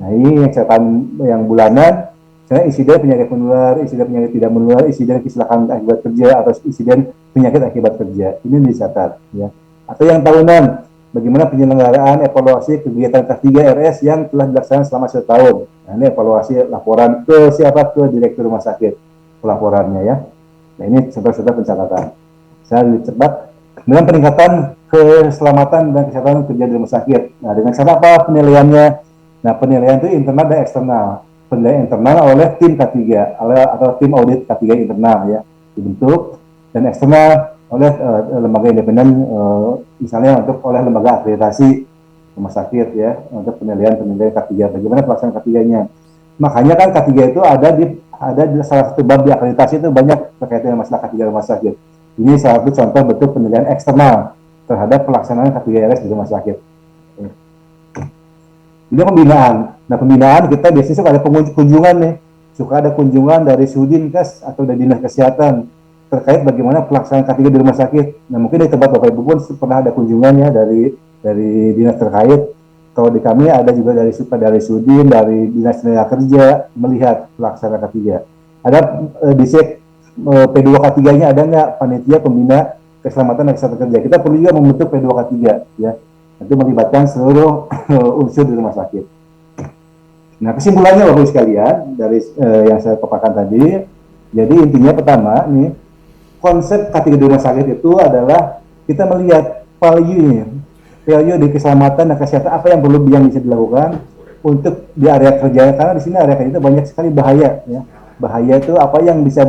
Speaker 2: Nah, ini yang catatan yang bulanan. Misalnya insiden penyakit menular, insiden penyakit tidak menular, insiden kecelakaan akibat kerja, atau insiden penyakit akibat kerja. Ini dicatat. Ya. Atau yang tahunan, bagaimana penyelenggaraan evaluasi kegiatan K3 RS yang telah dilaksanakan selama 1 tahun. Nah, ini evaluasi laporan ke siapa? Ke direktur rumah sakit pelaporannya ya. Nah ini contoh-contoh pencatatan. Saya lebih cepat. Kemudian peningkatan keselamatan dan kesehatan kerja di rumah sakit. Nah dengan cara apa penilaiannya? Nah penilaian itu internal dan eksternal. Penilaian internal oleh tim K3 atau tim audit K3 internal ya dibentuk, dan eksternal oleh lembaga independen, misalnya oleh lembaga akreditasi rumah sakit ya untuk penilaian K3. Bagaimana pelaksanaan K3-nya? Makanya kan K3 itu ada di salah satu bab di akreditasi itu banyak terkait dengan masalah K3 rumah sakit. Ini salah satu contoh bentuk penilaian eksternal terhadap pelaksanaan K3 RS di rumah sakit. Ini pembinaan. Nah pembinaan kita biasanya suka ada kunjungan nih, suka ada kunjungan dari Sudinkes atau dari Dinas Kesehatan terkait bagaimana pelaksanaan K3 di rumah sakit. Nah mungkin di tempat Bapak Ibu pun pernah ada kunjungannya dari dinas terkait. Kalau di kami ada juga dari Sudin, dari Dinas Tenaga Kerja melihat pelaksanaan K3. Ada disek P2K3-nya ada nggak panitia pembina keselamatan dan kesehatan kerja. Kita perlu juga membentuk P2K3 ya. Itu melibatkan seluruh unsur di rumah sakit. Nah kesimpulannya Bapak Ibu sekalian dari yang saya paparkan tadi, jadi intinya pertama nih konsep K3 di rumah sakit itu adalah kita melihat value di keselamatan dan kesehatan apa yang bisa dilakukan untuk di area kerja, karena di sini area kerja itu banyak sekali bahaya ya. Bahaya itu apa yang bisa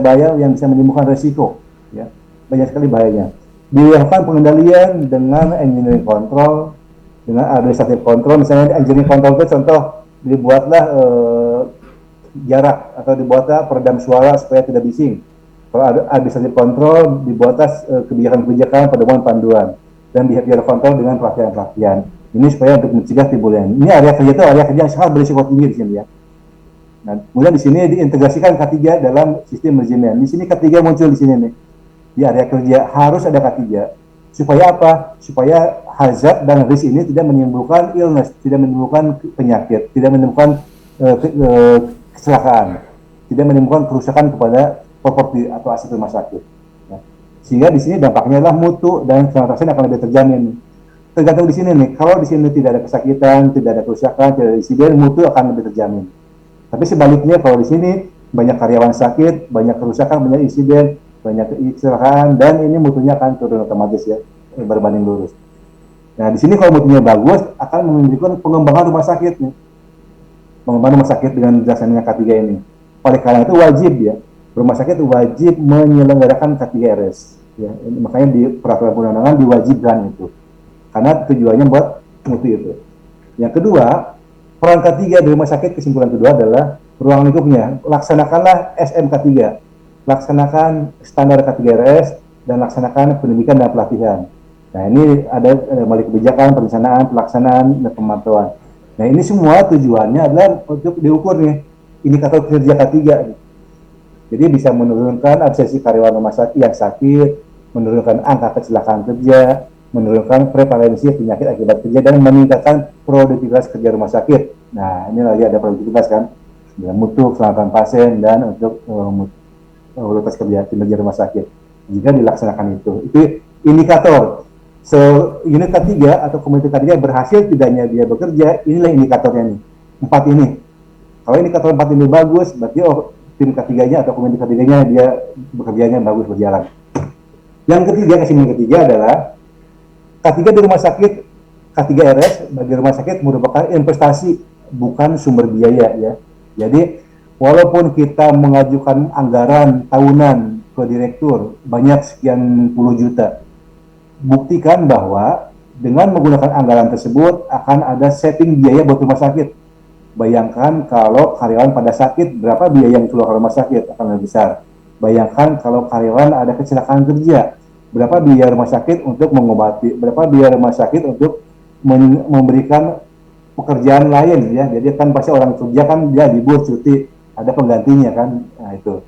Speaker 2: menimbulkan resiko ya. Banyak sekali bahayanya. Dilakukan pengendalian dengan engineering control, dengan administrative control. Misalnya engineering control itu contoh dibuatlah jarak atau dibuatlah peredam suara supaya tidak bising. Kalau ada administratif kontrol dibuat atas kebijakan-kebijakan, pedoman, panduan, dan behavior kontrol dengan pelatihan-pelatihan. Ini supaya untuk mencegah timbulnya. Ini area kerja itu area kerja yang sangat berisiko tinggi di sini ya. Nah, kemudian di sini diintegrasikan K3 dalam sistem manajemen. Di sini K3 muncul di sini nih. Di area kerja harus ada K3. Supaya apa? Supaya hazard dan risk ini tidak menimbulkan illness, tidak menimbulkan penyakit, tidak menimbulkan kecelakaan, tidak menimbulkan kerusakan kepada properti atau aset rumah sakit. Ya. Sehingga di sini dampaknya adalah mutu dan keselamatan akan lebih terjamin. Tergantung di sini nih, kalau di sini tidak ada kesakitan, tidak ada kerusakan, tidak ada insiden, mutu akan lebih terjamin. Tapi sebaliknya kalau di sini banyak karyawan sakit, banyak kerusakan, banyak insiden, banyak kecelakaan, dan ini mutunya akan turun otomatis ya, berbanding lurus. Nah di sini kalau mutunya bagus akan menunjukkan pengembangan rumah sakit nih, pengembangan rumah sakit dengan dasarnya K3 ini. Oleh karena itu wajib ya, rumah sakit wajib menyelenggarakan K3 RS. Ya, makanya di peraturan perundang-undangan diwajibkan itu, karena tujuannya buat mutu itu. Yang kedua, peran K3 di rumah sakit, kesimpulan kedua adalah ruang lingkupnya. Laksanakanlah SMK3, laksanakan standar K3 RS, dan laksanakan pendidikan dan pelatihan. Nah ini ada balik kebijakan, perencanaan, pelaksanaan, dan pemantauan. Nah ini semua tujuannya adalah untuk diukur nih indikator kinerja K3. Jadi bisa menurunkan absensi karyawan rumah sakit yang sakit, menurunkan angka kecelakaan kerja, menurunkan prevalensi penyakit akibat kerja, dan meningkatkan produktivitas kerja rumah sakit. Nah ini lagi ada produktivitas kan, mutu, keselamatan pasien, dan untuk produktivitas kerja kinerja rumah sakit. Jika dilaksanakan itu indikator. Unit K3 atau komunitas K3 berhasil tidaknya dia bekerja, inilah indikatornya nih, 4 ini. Kalau indikator 4 ini bagus, berarti tim K3-nya atau komunitas K3-nya dia bekerjanya bagus, berjalan. Yang ketiga, kesimpulan ketiga adalah K3 di rumah sakit, K3 RS bagi rumah sakit merupakan investasi, bukan sumber biaya ya. Jadi walaupun kita mengajukan anggaran tahunan ke direktur banyak sekian puluh juta, buktikan bahwa dengan menggunakan anggaran tersebut akan ada saving biaya buat rumah sakit. Bayangkan kalau karyawan pada sakit, berapa biaya yang keluar rumah sakit akan lebih besar. Bayangkan kalau karyawan ada kecelakaan kerja, berapa biaya rumah sakit untuk mengobati, berapa biaya rumah sakit untuk memberikan pekerjaan lain ya. Jadi kan pasti orang kerja kan dia libur, cuti, ada penggantinya kan. Nah itu.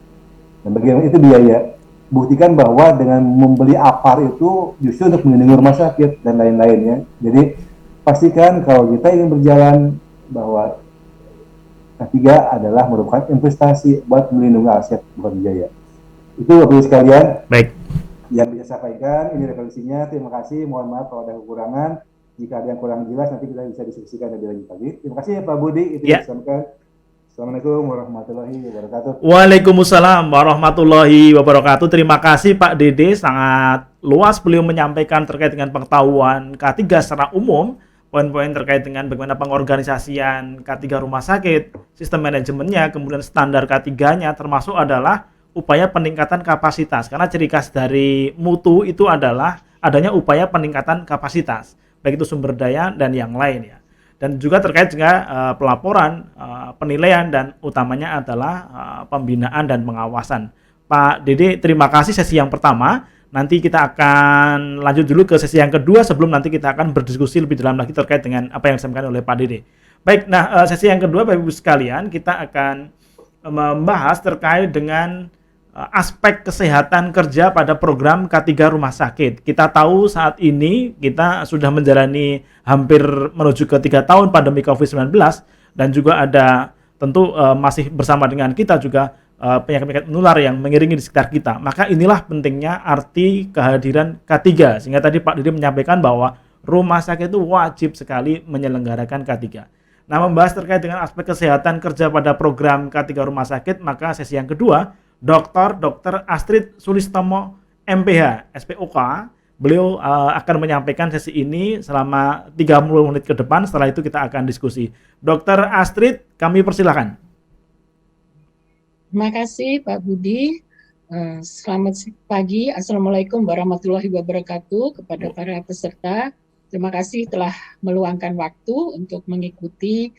Speaker 2: Dan bagaimana itu biaya. Buktikan bahwa dengan membeli APAR itu justru untuk melindungi rumah sakit dan lain-lainnya. Jadi pastikan kalau kita ingin berjalan bahwa K3 adalah merupakan investasi buat melindungi aset bukan biaya. Itu Bapak Ibu sekalian.
Speaker 1: Baik.
Speaker 2: Yang bisa sampaikan ini referensinya. Terima kasih. Mohon maaf kalau ada kekurangan. Jika ada yang kurang jelas nanti kita bisa diskusikan lebih lanjut lagi. Terima kasih Pak Budi. Itu yang disampaikan. Assalamualaikum warahmatullahi wabarakatuh.
Speaker 1: Waalaikumsalam warahmatullahi wabarakatuh. Terima kasih Pak Dede, sangat luas beliau menyampaikan terkait dengan pengetahuan K3 secara umum, poin-poin terkait dengan bagaimana pengorganisasian K3 rumah sakit, sistem manajemennya, kemudian standar K3-nya, termasuk adalah upaya peningkatan kapasitas. Karena ciri khas dari mutu itu adalah adanya upaya peningkatan kapasitas, baik itu sumber daya dan yang lain ya. Dan juga terkait dengan pelaporan, penilaian, dan utamanya adalah pembinaan dan pengawasan. Pak Dede, terima kasih sesi yang pertama. Nanti kita akan lanjut dulu ke sesi yang kedua sebelum nanti kita akan berdiskusi lebih dalam lagi terkait dengan apa yang disampaikan oleh Pak Dede. Baik, nah sesi yang kedua Bapak Ibu sekalian, kita akan membahas terkait dengan aspek kesehatan kerja pada program K3 rumah sakit. Kita tahu saat ini kita sudah menjalani hampir menuju ke 3 tahun pandemi COVID-19 dan juga ada tentu masih bersama dengan kita juga penyakit-penyakit menular yang mengiringi di sekitar kita. Maka inilah pentingnya arti kehadiran K3. Sehingga tadi Pak Didi menyampaikan bahwa rumah sakit itu wajib sekali menyelenggarakan K3. Nah, membahas terkait dengan aspek kesehatan kerja pada program K3 rumah sakit, maka sesi yang kedua Dr. Astrid Sulistomo MPH SPOK, beliau akan menyampaikan sesi ini selama 30 menit ke depan. Setelah itu kita akan diskusi. Dr. Astrid, kami persilakan.
Speaker 3: Terima kasih Pak Budi. Selamat pagi. Assalamualaikum warahmatullahi wabarakatuh kepada para peserta. Terima kasih telah meluangkan waktu untuk mengikuti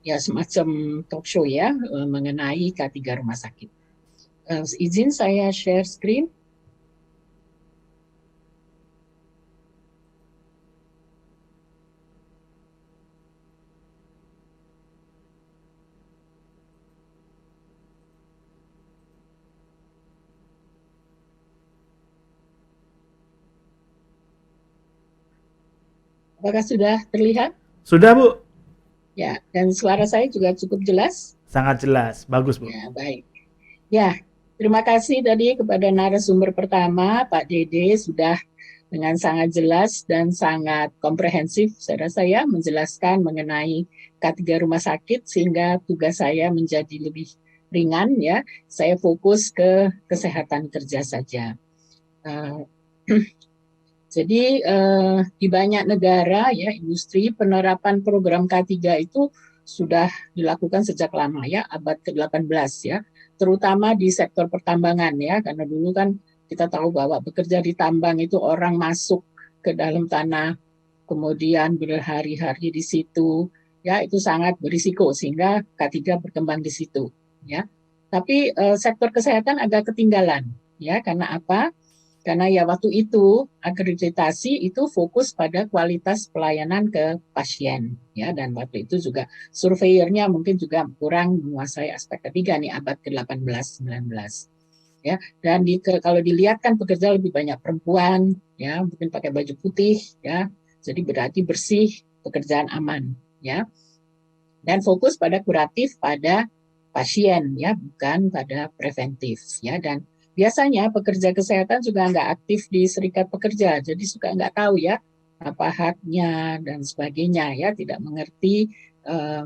Speaker 3: ya semacam talk show ya mengenai K3 rumah sakit. Izin saya share screen. Apakah sudah terlihat?
Speaker 1: Sudah, Bu?
Speaker 3: Ya, dan suara saya juga cukup jelas?
Speaker 1: Sangat jelas. Bagus, Bu.
Speaker 3: Ya, baik. Ya, terima kasih tadi kepada narasumber pertama, Pak Dede, sudah dengan sangat jelas dan sangat komprehensif, saya rasa ya, menjelaskan mengenai K3 rumah sakit, sehingga tugas saya menjadi lebih ringan ya. Saya fokus ke kesehatan kerja saja. Jadi di banyak negara ya industri penerapan program K3 itu sudah dilakukan sejak lama ya, abad ke-18 ya, terutama di sektor pertambangan ya, karena dulu kan kita tahu bahwa bekerja di tambang itu orang masuk ke dalam tanah, kemudian berhari-hari di situ ya, itu sangat berisiko sehingga K3 berkembang di situ ya. Tapi sektor kesehatan agak ketinggalan ya, karena apa? Karena ya waktu itu akreditasi itu fokus pada kualitas pelayanan ke pasien ya, dan waktu itu juga surveyornya mungkin juga kurang menguasai aspek ketiga nih, abad ke-18 19 ya. Dan kalau dilihat kan pekerja lebih banyak perempuan ya, mungkin pakai baju putih ya. Jadi berarti bersih, pekerjaan aman ya. Dan fokus pada kuratif pada pasien ya, bukan pada preventif ya. Dan biasanya pekerja kesehatan juga nggak aktif di serikat pekerja, jadi suka nggak tahu ya apa haknya dan sebagainya ya, tidak mengerti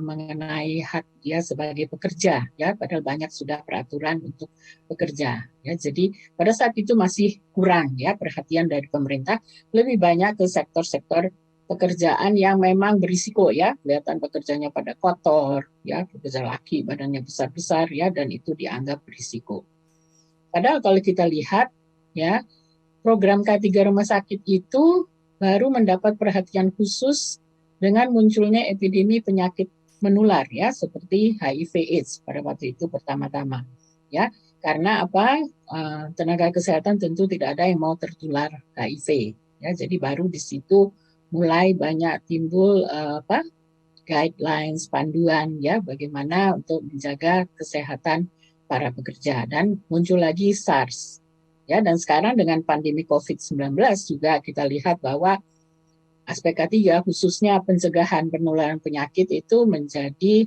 Speaker 3: mengenai hak dia sebagai pekerja ya, padahal banyak sudah peraturan untuk pekerja ya. Jadi pada saat itu masih kurang ya perhatian dari pemerintah, lebih banyak ke sektor-sektor pekerjaan yang memang berisiko ya, kelihatan pekerjanya pada kotor ya, pekerja laki badannya besar-besar ya, dan itu dianggap berisiko. Padahal kalau kita lihat ya, program K3 rumah sakit itu baru mendapat perhatian khusus dengan munculnya epidemi penyakit menular ya, seperti HIV/AIDS pada waktu itu pertama-tama ya. Karena apa? Tenaga kesehatan tentu tidak ada yang mau tertular HIV ya, jadi baru di situ mulai banyak timbul guidelines, panduan ya, bagaimana untuk menjaga kesehatan para pekerja, dan muncul lagi SARS ya. Dan sekarang dengan pandemi COVID-19 juga kita lihat bahwa aspek ketiga khususnya pencegahan penularan penyakit itu menjadi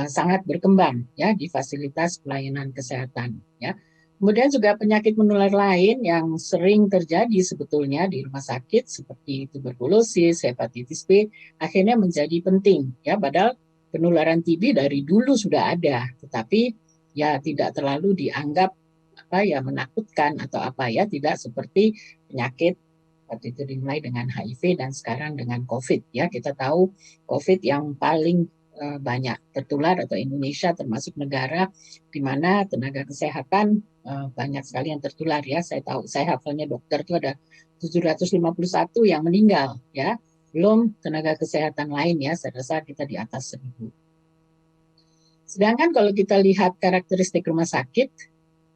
Speaker 3: sangat berkembang ya di fasilitas pelayanan kesehatan ya. Kemudian juga penyakit menular lain yang sering terjadi sebetulnya di rumah sakit seperti tuberkulosis, hepatitis B, akhirnya menjadi penting ya. Padahal penularan TB dari dulu sudah ada, tetapi ya tidak terlalu dianggap menakutkan atau tidak seperti penyakit waktu itu dimulai dengan HIV dan sekarang dengan COVID ya. Kita tahu COVID yang paling banyak tertular atau Indonesia termasuk negara di mana tenaga kesehatan banyak sekali yang tertular ya. Saya tahu, saya hafalnya dokter itu ada 751 yang meninggal ya. Belum tenaga kesehatan lain ya, saya rasa kita di atas 1.000. Sedangkan kalau kita lihat karakteristik rumah sakit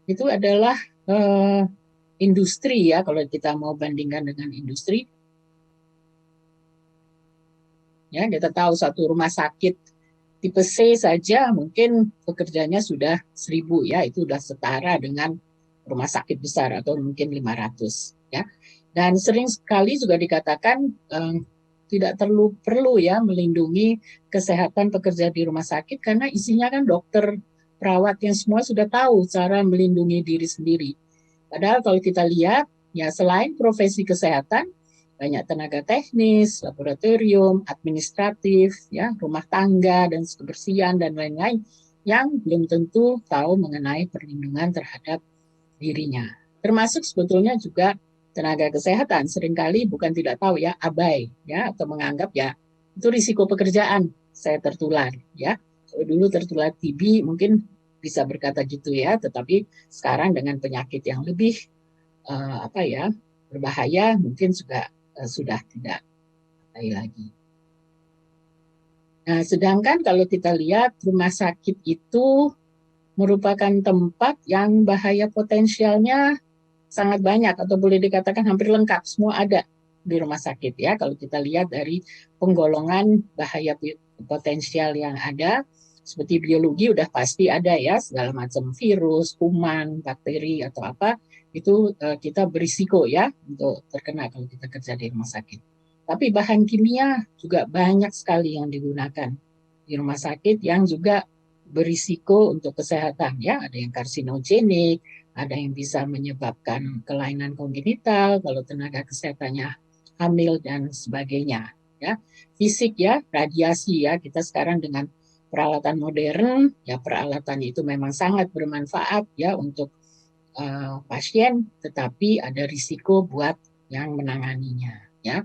Speaker 3: itu adalah industri ya, kalau kita mau bandingkan dengan industri. Ya, kita tahu satu rumah sakit tipe C saja mungkin pekerjanya sudah 1.000 ya, itu sudah setara dengan rumah sakit besar atau mungkin 500 ya. Dan sering sekali juga dikatakan tidak perlu ya melindungi kesehatan pekerja di rumah sakit karena isinya kan dokter, perawat yang semua sudah tahu cara melindungi diri sendiri. Padahal kalau kita lihat ya, selain profesi kesehatan, banyak tenaga teknis, laboratorium, administratif, ya, rumah tangga dan kebersihan dan lain-lain yang belum tentu tahu mengenai perlindungan terhadap dirinya. Termasuk sebetulnya juga tenaga kesehatan seringkali bukan tidak tahu ya, abai ya, atau menganggap ya itu risiko pekerjaan saya tertular ya. Kalau dulu tertular TB mungkin bisa berkata gitu ya, tetapi sekarang dengan penyakit yang lebih berbahaya mungkin juga sudah tidak lagi. Nah, sedangkan kalau kita lihat rumah sakit itu merupakan tempat yang bahaya potensialnya sangat banyak atau boleh dikatakan hampir lengkap, semua ada di rumah sakit ya. Kalau kita lihat dari penggolongan bahaya potensial yang ada, seperti biologi udah pasti ada ya, segala macam virus, kuman, bakteri atau apa, itu kita berisiko ya untuk terkena kalau kita kerja di rumah sakit. Tapi bahan kimia juga banyak sekali yang digunakan di rumah sakit yang juga berisiko untuk kesehatan ya, ada yang karsinogenik, ada yang bisa menyebabkan kelainan kongenital kalau tenaga kesehatannya hamil dan sebagainya ya. Fisik ya, radiasi ya, kita sekarang dengan peralatan modern ya, peralatan itu memang sangat bermanfaat ya untuk pasien, tetapi ada risiko buat yang menanganinya ya,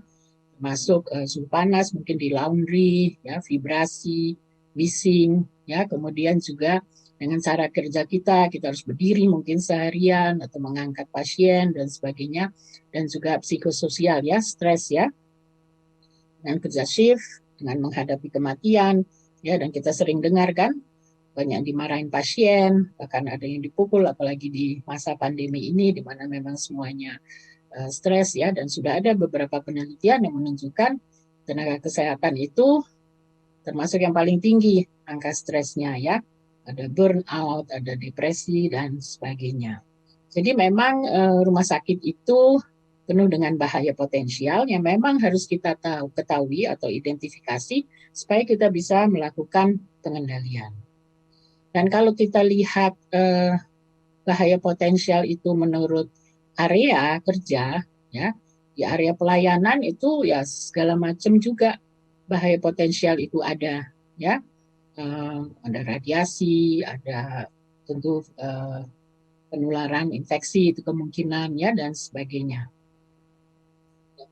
Speaker 3: masuk suhu panas mungkin di laundry ya, vibrasi, bising ya, kemudian juga dengan cara kerja kita harus berdiri mungkin seharian atau mengangkat pasien dan sebagainya, dan juga psikososial ya, stres ya, dengan kerja shift, dengan menghadapi kematian ya, dan kita sering dengar kan banyak dimarahin pasien, bahkan ada yang dipukul apalagi di masa pandemi ini di mana memang semuanya stres ya, dan sudah ada beberapa penelitian yang menunjukkan tenaga kesehatan itu termasuk yang paling tinggi angka stresnya ya, ada burnout, ada depresi dan sebagainya. Jadi memang rumah sakit itu penuh dengan bahaya potensial yang memang harus kita ketahui atau identifikasi supaya kita bisa melakukan pengendalian. Dan kalau kita lihat bahaya potensial itu menurut area kerja ya, di area pelayanan itu ya segala macam juga bahaya potensial itu ada ya, ada radiasi, ada tentu penularan infeksi itu kemungkinan ya, dan sebagainya.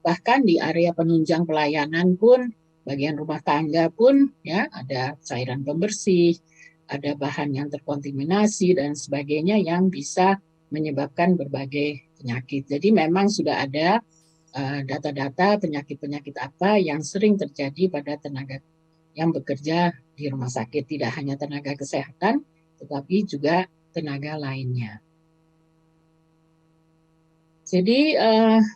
Speaker 3: Bahkan di area penunjang pelayanan pun, bagian rumah tangga pun ya, ada cairan pembersih, ada bahan yang terkontaminasi dan sebagainya yang bisa menyebabkan berbagai penyakit. Jadi memang sudah ada data-data penyakit-penyakit apa yang sering terjadi pada tenaga yang bekerja di rumah sakit, tidak hanya tenaga kesehatan, tetapi juga tenaga lainnya. Jadi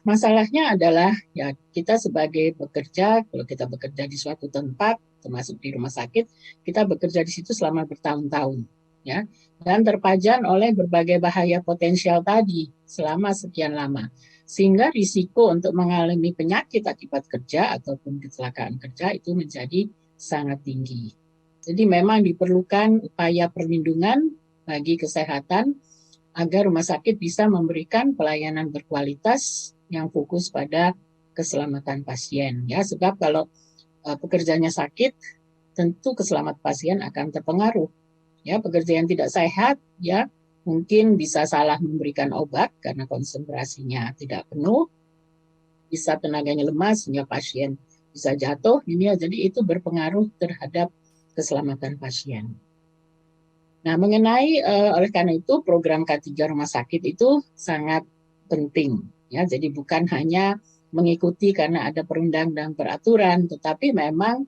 Speaker 3: masalahnya adalah ya, kita sebagai bekerja, kalau kita bekerja di suatu tempat, termasuk di rumah sakit, kita bekerja di situ selama bertahun-tahun, ya, dan terpajan oleh berbagai bahaya potensial tadi selama sekian lama, sehingga risiko untuk mengalami penyakit akibat kerja ataupun kecelakaan kerja itu menjadi sangat tinggi. Jadi memang diperlukan upaya perlindungan bagi kesehatan agar rumah sakit bisa memberikan pelayanan berkualitas yang fokus pada keselamatan pasien ya, sebab kalau pekerjanya sakit tentu keselamatan pasien akan terpengaruh ya. Pekerja yang tidak sehat ya mungkin bisa salah memberikan obat karena konsentrasinya tidak penuh, bisa tenaganya lemah sehingga pasien bisa jatuh ini ya, jadi itu berpengaruh terhadap keselamatan pasien. Nah, mengenai oleh karena itu program K3 rumah sakit itu sangat penting ya. Jadi bukan hanya mengikuti karena ada perundang dan peraturan, tetapi memang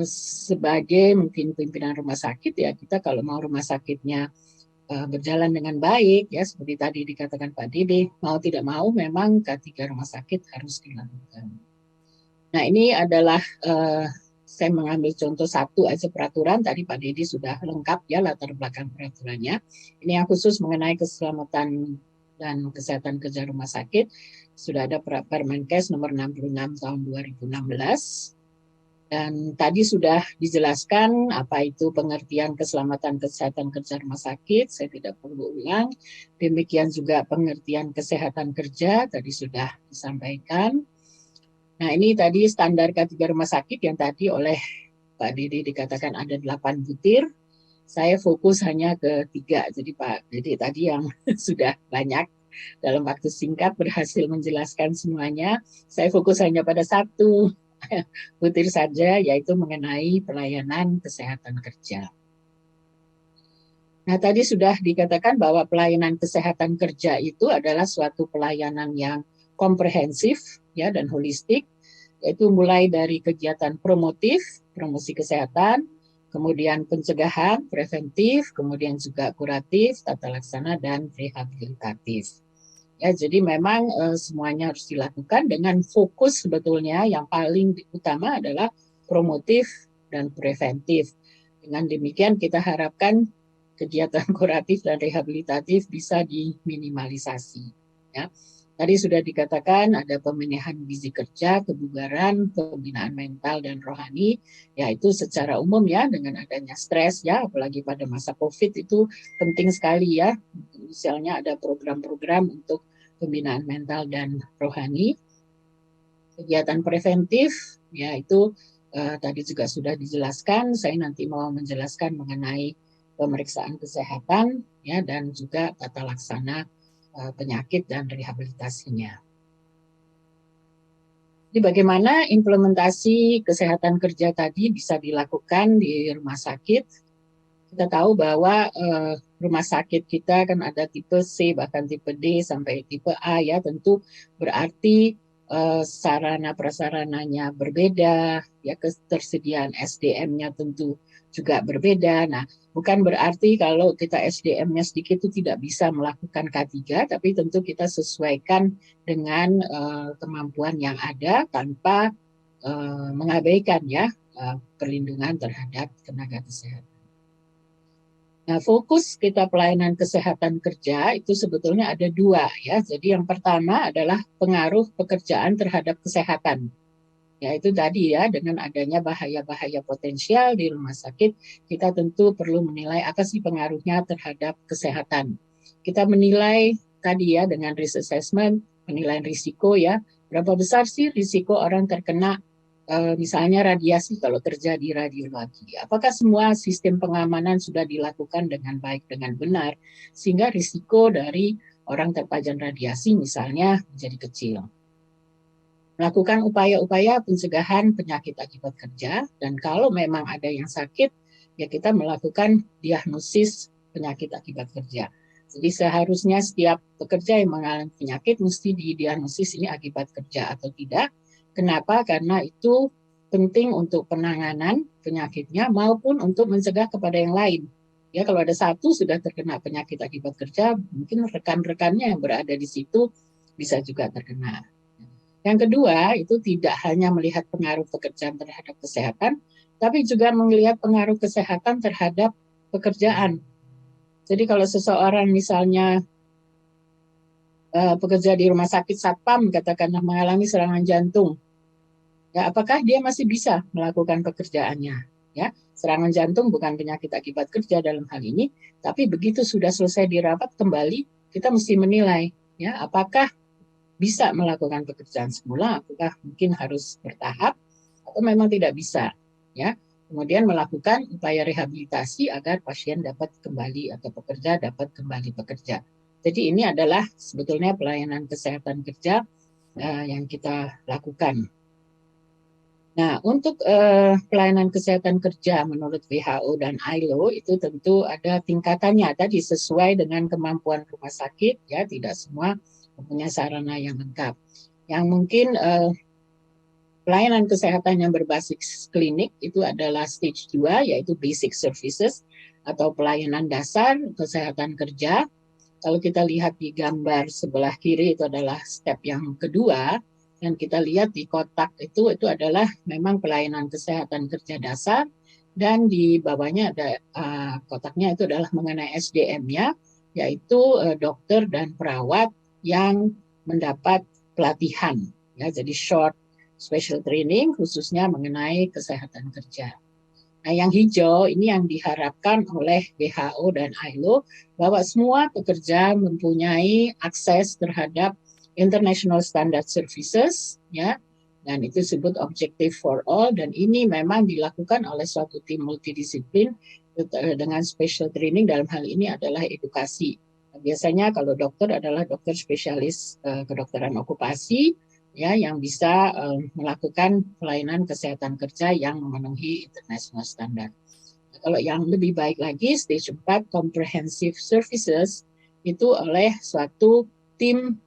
Speaker 3: sebagai mungkin pimpinan rumah sakit ya, kita kalau mau rumah sakitnya berjalan dengan baik ya, seperti tadi dikatakan Pak Dede, mau tidak mau memang K3 rumah sakit harus dilakukan. Nah, ini adalah saya mengambil contoh satu aja peraturan, tadi Pak Dede sudah lengkap ya latar belakang peraturannya. Ini yang khusus mengenai keselamatan dan kesehatan kerja rumah sakit. Sudah ada Permenkes nomor 66 tahun 2016. Dan tadi sudah dijelaskan apa itu pengertian keselamatan kesehatan kerja rumah sakit, saya tidak perlu ulang. Demikian juga pengertian kesehatan kerja, tadi sudah disampaikan. Nah, ini tadi standar K3 rumah sakit yang tadi oleh Pak Dede dikatakan ada 8 butir. Saya fokus hanya ke 3. Jadi Pak Dede tadi yang sudah banyak dalam waktu singkat berhasil menjelaskan semuanya. Saya fokus hanya pada 1 butir saja, yaitu mengenai pelayanan kesehatan kerja. Nah, tadi sudah dikatakan bahwa pelayanan kesehatan kerja itu adalah suatu pelayanan yang komprehensif ya dan holistik, yaitu mulai dari kegiatan promotif, promosi kesehatan, kemudian pencegahan, preventif, kemudian juga kuratif, tata laksana, dan rehabilitatif. Ya, jadi memang semuanya harus dilakukan dengan fokus sebetulnya yang paling utama adalah promotif dan preventif. Dengan demikian kita harapkan kegiatan kuratif dan rehabilitatif bisa diminimalisasi. Ya. Tadi sudah dikatakan ada pembenahan gizi kerja, kebugaran, pembinaan mental dan rohani, yaitu secara umum ya dengan adanya stres ya, apalagi pada masa COVID itu penting sekali ya. Misalnya ada program-program untuk pembinaan mental dan rohani. Kegiatan preventif yaitu tadi juga sudah dijelaskan, saya nanti mau menjelaskan mengenai pemeriksaan kesehatan ya dan juga tata laksana penyakit dan rehabilitasinya. Jadi bagaimana implementasi kesehatan kerja tadi bisa dilakukan di rumah sakit? Kita tahu bahwa rumah sakit kita kan ada tipe C bahkan tipe D sampai tipe A ya, tentu berarti sarana prasarananya berbeda, ya ketersediaan SDM-nya tentu juga berbeda. Nah, bukan berarti kalau kita SDM-nya sedikit itu tidak bisa melakukan K3, tapi tentu kita sesuaikan dengan kemampuan yang ada tanpa mengabaikan ya perlindungan terhadap tenaga kesehatan. Nah, fokus kita pelayanan kesehatan kerja itu sebetulnya ada dua ya. Jadi yang pertama adalah pengaruh pekerjaan terhadap kesehatan. Yaitu tadi ya, dengan adanya bahaya-bahaya potensial di rumah sakit, kita tentu perlu menilai apa sih pengaruhnya terhadap kesehatan. Kita menilai tadi ya dengan risk assessment, penilaian risiko ya, berapa besar sih risiko orang terkena misalnya radiasi kalau terjadi radiologi. Apakah semua sistem pengamanan sudah dilakukan dengan baik, dengan benar, sehingga risiko dari orang terpajan radiasi misalnya menjadi kecil. Melakukan upaya-upaya pencegahan penyakit akibat kerja, dan kalau memang ada yang sakit, ya kita melakukan diagnosis penyakit akibat kerja. Jadi seharusnya setiap pekerja yang mengalami penyakit mesti didiagnosis ini akibat kerja atau tidak. Kenapa? Karena itu penting untuk penanganan penyakitnya maupun untuk mencegah kepada yang lain. Ya, kalau ada satu sudah terkena penyakit akibat kerja, mungkin rekan-rekannya yang berada di situ bisa juga terkena. Yang kedua, itu tidak hanya melihat pengaruh pekerjaan terhadap kesehatan, tapi juga melihat pengaruh kesehatan terhadap pekerjaan. Jadi kalau seseorang misalnya pekerja di rumah sakit satpam, katakanlah mengalami serangan jantung, ya, apakah dia masih bisa melakukan pekerjaannya? Ya, serangan jantung bukan penyakit akibat kerja dalam hal ini, tapi begitu sudah selesai dirawat kembali, kita mesti menilai, ya, apakah bisa melakukan pekerjaan semula, apakah mungkin harus bertahap, atau memang tidak bisa, ya. Kemudian melakukan upaya rehabilitasi agar pasien dapat kembali atau pekerja dapat kembali bekerja. Jadi ini adalah sebetulnya pelayanan kesehatan kerja yang kita lakukan. Nah, untuk pelayanan kesehatan kerja menurut WHO dan ILO itu tentu ada tingkatannya tadi sesuai dengan kemampuan rumah sakit, ya tidak semua mempunyai sarana yang lengkap. Yang mungkin pelayanan kesehatan yang berbasis klinik itu adalah stage 2, yaitu basic services atau pelayanan dasar kesehatan kerja. Kalau kita lihat di gambar sebelah kiri itu adalah step yang kedua, dan kita lihat di kotak itu adalah memang pelayanan kesehatan kerja dasar, dan di bawahnya ada kotaknya itu adalah mengenai SDM-nya, yaitu dokter dan perawat yang mendapat pelatihan, ya, jadi short special training khususnya mengenai kesehatan kerja. Nah, yang hijau ini yang diharapkan oleh WHO dan ILO bahwa semua pekerja mempunyai akses terhadap International Standard Services, ya, dan itu disebut Objective for All, dan ini memang dilakukan oleh suatu tim multidisiplin dengan special training. Dalam hal ini adalah edukasi. Biasanya kalau dokter adalah dokter spesialis kedokteran okupasi, ya, yang bisa melakukan pelayanan kesehatan kerja yang memenuhi international standard. Kalau yang lebih baik lagi, stage 4 comprehensive services itu oleh suatu tim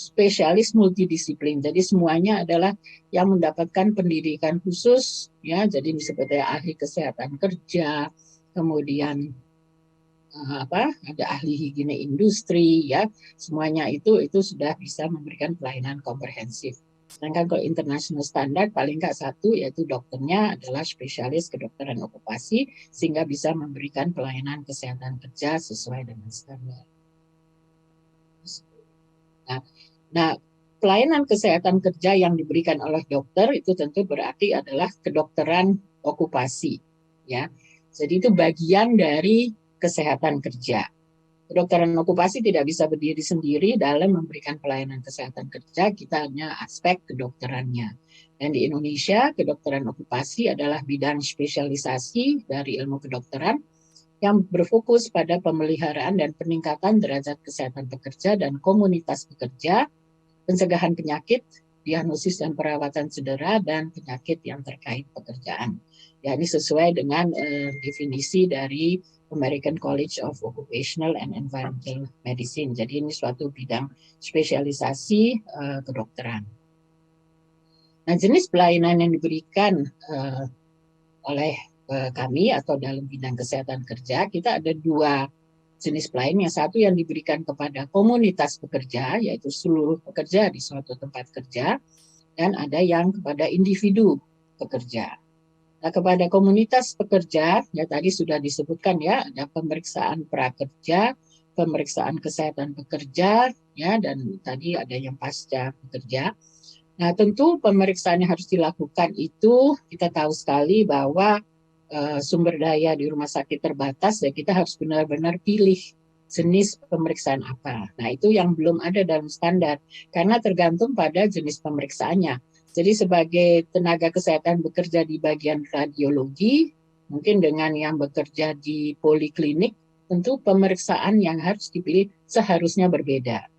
Speaker 3: spesialis multidisiplin. Jadi semuanya adalah yang mendapatkan pendidikan khusus, ya. Jadi seperti ahli kesehatan kerja, kemudian ada ahli higiene industri, ya. Semuanya itu sudah bisa memberikan pelayanan komprehensif. Sedangkan kalau international standard paling nggak satu, yaitu dokternya adalah spesialis kedokteran okupasi, sehingga bisa memberikan pelayanan kesehatan kerja sesuai dengan standar. Nah, pelayanan kesehatan kerja yang diberikan oleh dokter itu tentu berarti adalah kedokteran okupasi, ya. Jadi itu bagian dari kesehatan kerja. Kedokteran okupasi tidak bisa berdiri sendiri dalam memberikan pelayanan kesehatan kerja, kita hanya aspek kedokterannya. Dan di Indonesia, kedokteran okupasi adalah bidang spesialisasi dari ilmu kedokteran yang berfokus pada pemeliharaan dan peningkatan derajat kesehatan pekerja dan komunitas pekerja, pencegahan penyakit, diagnosis dan perawatan cedera, dan penyakit yang terkait pekerjaan. Ya, ini sesuai dengan definisi dari American College of Occupational and Environmental Medicine. Jadi ini suatu bidang spesialisasi kedokteran. Nah, jenis pelayanan yang diberikan oleh kami atau dalam bidang kesehatan kerja, kita ada dua jenis pelayanan. Yang satu yang diberikan kepada komunitas pekerja, yaitu seluruh pekerja di suatu tempat kerja, dan ada yang kepada individu pekerja. Nah, kepada komunitas pekerja, ya tadi sudah disebutkan ya, ada pemeriksaan prakerja, pemeriksaan kesehatan pekerja, ya, dan tadi ada yang pasca pekerja. Nah, tentu pemeriksaan yang harus dilakukan itu, kita tahu sekali bahwa sumber daya di rumah sakit terbatas, ya kita harus benar-benar pilih jenis pemeriksaan apa. Nah, itu yang belum ada dalam standar, karena tergantung pada jenis pemeriksaannya. Jadi sebagai tenaga kesehatan bekerja di bagian radiologi, mungkin dengan yang bekerja di poliklinik, tentu pemeriksaan yang harus dipilih seharusnya berbeda.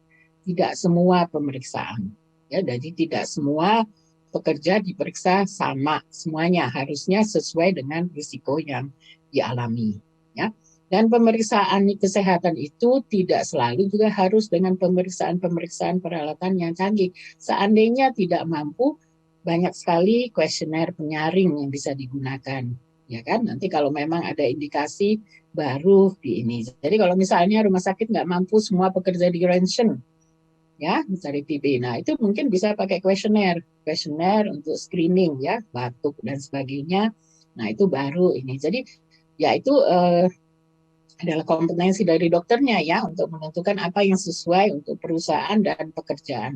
Speaker 3: Tidak semua pemeriksaan, ya, jadi tidak semua pekerja diperiksa sama semuanya, harusnya sesuai dengan risiko yang dialami, ya. Dan pemeriksaan kesehatan itu tidak selalu juga harus dengan pemeriksaan peralatan yang canggih. Seandainya tidak mampu, banyak sekali kuesioner penyaring yang bisa digunakan, ya kan? Nanti kalau memang ada indikasi baru di ini. Jadi kalau misalnya rumah sakit nggak mampu semua pekerja di ronsen, ya, mencari TB. Nah, itu mungkin bisa pakai kuesioner untuk screening, ya, batuk dan sebagainya. Nah, itu baru ini. Jadi ya itu adalah kompetensi dari dokternya, ya, untuk menentukan apa yang sesuai untuk perusahaan dan pekerja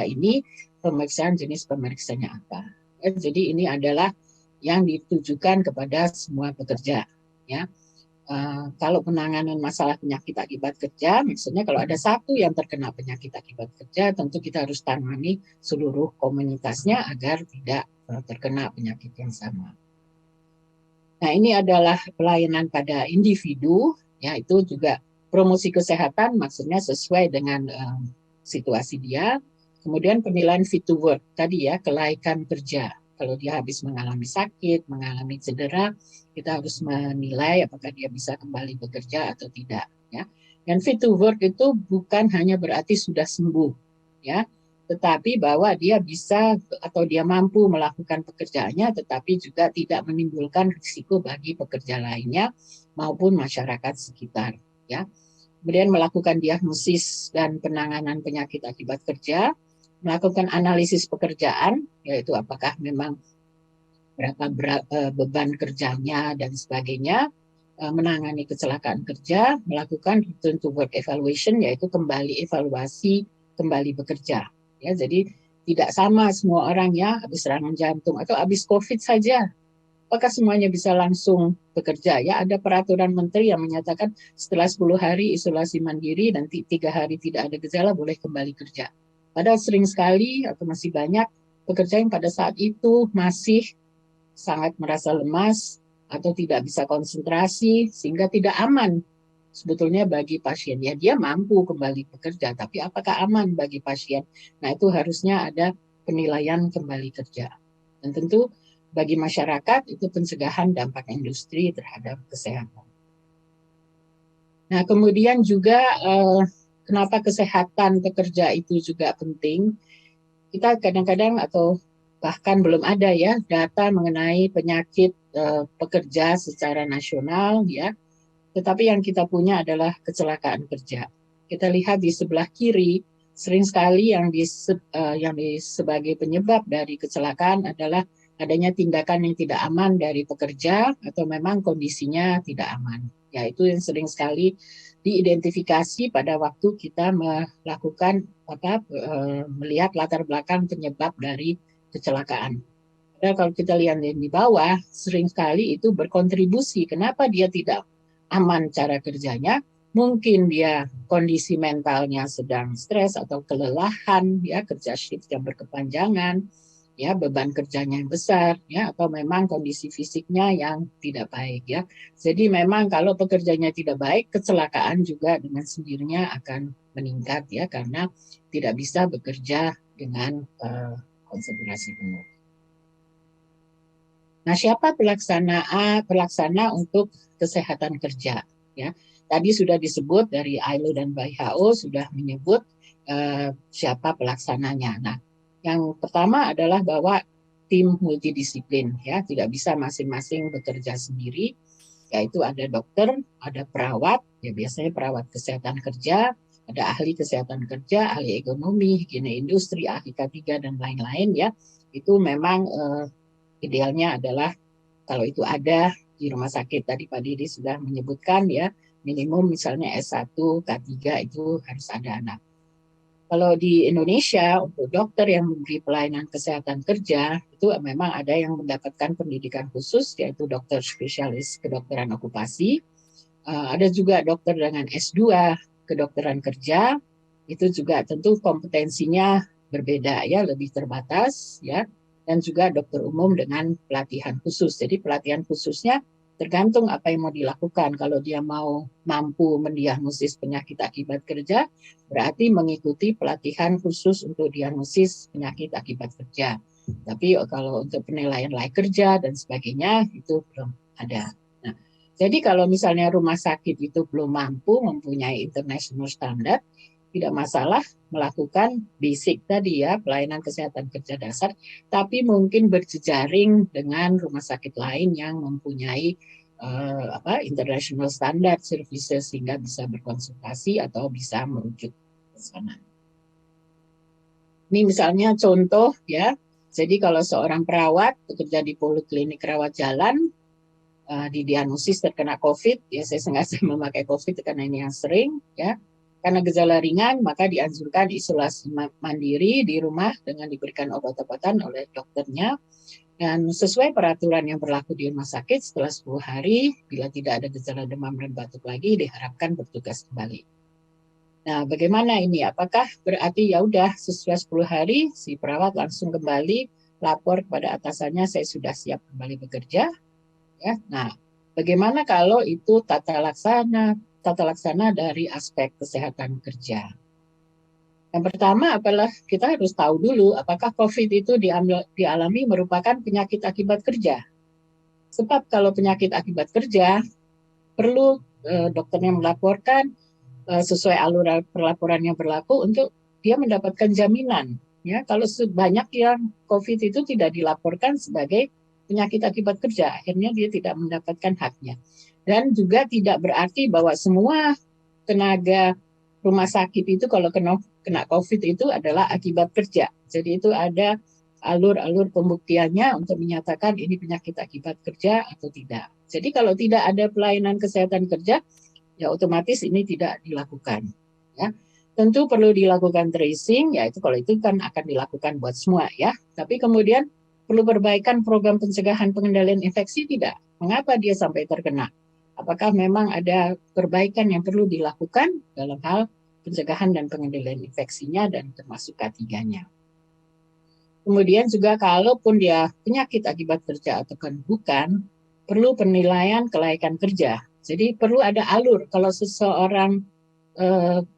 Speaker 3: ini, pemeriksaan jenis pemeriksaannya apa. Ya, jadi ini adalah yang ditujukan kepada semua pekerja, ya. Kalau penanganan masalah penyakit akibat kerja, maksudnya kalau ada satu yang terkena penyakit akibat kerja, tentu kita harus tangani seluruh komunitasnya agar tidak terkena penyakit yang sama. Nah, ini adalah pelayanan pada individu, ya, itu juga promosi kesehatan, maksudnya sesuai dengan situasi dia. Kemudian penilaian fit to work, tadi ya, kelaikan kerja. Kalau dia habis mengalami sakit, mengalami cedera, kita harus menilai apakah dia bisa kembali bekerja atau tidak, ya. Dan fit to work itu bukan hanya berarti sudah sembuh, ya, tetapi bahwa dia bisa atau dia mampu melakukan pekerjaannya, tetapi juga tidak menimbulkan risiko bagi pekerja lainnya maupun masyarakat sekitar, ya. Kemudian melakukan diagnosis dan penanganan penyakit akibat kerja, melakukan analisis pekerjaan, yaitu apakah memang berapa beban kerjanya dan sebagainya, menangani kecelakaan kerja, melakukan return to work evaluation, yaitu evaluasi kembali bekerja. Ya, jadi tidak sama semua orang, ya, habis serangan jantung atau habis COVID saja. Apakah semuanya bisa langsung bekerja? Ya, ada peraturan menteri yang menyatakan setelah 10 hari isolasi mandiri dan 3 hari tidak ada gejala boleh kembali kerja. Padahal sering sekali atau masih banyak pekerja yang pada saat itu masih sangat merasa lemas atau tidak bisa konsentrasi sehingga tidak aman sebetulnya bagi pasien. Ya, dia mampu kembali bekerja, tapi apakah aman bagi pasien? Nah, itu harusnya ada penilaian kembali kerja. Dan tentu bagi masyarakat itu pencegahan dampak industri terhadap kesehatan. Nah, kemudian juga kenapa kesehatan pekerja itu juga penting. Kita kadang-kadang atau bahkan belum ada ya data mengenai penyakit pekerja secara nasional ya. Tetapi yang kita punya adalah kecelakaan kerja. Kita lihat di sebelah kiri, sering sekali yang sebagai penyebab dari kecelakaan adalah adanya tindakan yang tidak aman dari pekerja atau memang kondisinya tidak aman. Ya, itu yang sering sekali diidentifikasi pada waktu kita melakukan melihat latar belakang penyebab dari kecelakaan. Nah, kalau kita lihat di bawah, sering sekali itu berkontribusi. Kenapa dia tidak aman cara kerjanya? Mungkin dia kondisi mentalnya sedang stres atau kelelahan, ya kerja shift yang berkepanjangan, ya beban kerjanya yang besar, ya atau memang kondisi fisiknya yang tidak baik, ya. Jadi memang kalau pekerjaannya tidak baik, kecelakaan juga dengan sendirinya akan meningkat, ya karena tidak bisa bekerja dengan konsentrasi penuh. Nah, siapa pelaksana untuk kesehatan kerja? Ya, tadi sudah disebut dari ILO dan WHO sudah menyebut siapa pelaksananya. Nah, yang pertama adalah bahwa tim multidisiplin, ya tidak bisa masing-masing bekerja sendiri. Yaitu ada dokter, ada perawat, ya biasanya perawat kesehatan kerja, ada ahli kesehatan kerja, ahli ekonomi, higiene industri, ahli K3 dan lain-lain ya. Itu memang idealnya adalah kalau itu ada di rumah sakit. Tadi Pak Didi sudah menyebutkan ya, minimum misalnya S1, K3 itu harus ada. Nah, kalau di Indonesia untuk dokter yang memberi pelayanan kesehatan kerja itu memang ada yang mendapatkan pendidikan khusus yaitu dokter spesialis kedokteran okupasi. Ada juga dokter dengan S2 kedokteran kerja. Itu juga tentu kompetensinya berbeda ya, lebih terbatas ya. Dan juga dokter umum dengan pelatihan khusus. Jadi pelatihan khususnya tergantung apa yang mau dilakukan. Kalau dia mau mampu mendiagnosis penyakit akibat kerja, berarti mengikuti pelatihan khusus untuk diagnosis penyakit akibat kerja. Tapi kalau untuk penilaian layak kerja dan sebagainya itu belum ada. Nah, jadi kalau misalnya rumah sakit itu belum mampu mempunyai international standard, tidak masalah melakukan basic tadi ya, pelayanan kesehatan kerja dasar, tapi mungkin berjejaring dengan rumah sakit lain yang mempunyai international standard services sehingga bisa berkonsultasi atau bisa merujuk ke sana. Ini misalnya contoh ya, jadi kalau seorang perawat bekerja di poliklinik rawat jalan, didiagnosis terkena COVID, ya saya sengaja memakai COVID karena ini yang sering ya. Karena gejala ringan, maka dianjurkan isolasi mandiri di rumah dengan diberikan obat-obatan oleh dokternya. Dan sesuai peraturan yang berlaku di rumah sakit, setelah 10 hari, bila tidak ada gejala demam dan batuk lagi, diharapkan bertugas kembali. Nah, bagaimana ini? Apakah berarti ya udah sesuai 10 hari, si perawat langsung kembali, lapor kepada atasannya, saya sudah siap kembali bekerja? Ya, nah, bagaimana kalau itu tata laksana dari aspek kesehatan kerja? Yang pertama adalah kita harus tahu dulu apakah COVID itu dialami merupakan penyakit akibat kerja. Sebab kalau penyakit akibat kerja, perlu dokternya melaporkan sesuai alur perlaporan yang berlaku untuk dia mendapatkan jaminan. Ya, kalau sebanyak yang COVID itu tidak dilaporkan sebagai penyakit akibat kerja, akhirnya dia tidak mendapatkan haknya. Dan juga tidak berarti bahwa semua tenaga rumah sakit itu kalau kena COVID itu adalah akibat kerja. Jadi itu ada alur-alur pembuktiannya untuk menyatakan ini penyakit akibat kerja atau tidak. Jadi kalau tidak ada pelayanan kesehatan kerja, ya otomatis ini tidak dilakukan. Ya. Tentu perlu dilakukan tracing, yaitu kalau itu kan akan dilakukan buat semua ya. Tapi kemudian perlu perbaikan program pencegahan pengendalian infeksi tidak? Mengapa dia sampai terkena? Apakah memang ada perbaikan yang perlu dilakukan dalam hal pencegahan dan pengendalian infeksinya dan termasuk K3-nya. Kemudian juga kalaupun dia penyakit akibat kerja atau bukan, perlu penilaian kelayakan kerja. Jadi perlu ada alur kalau seseorang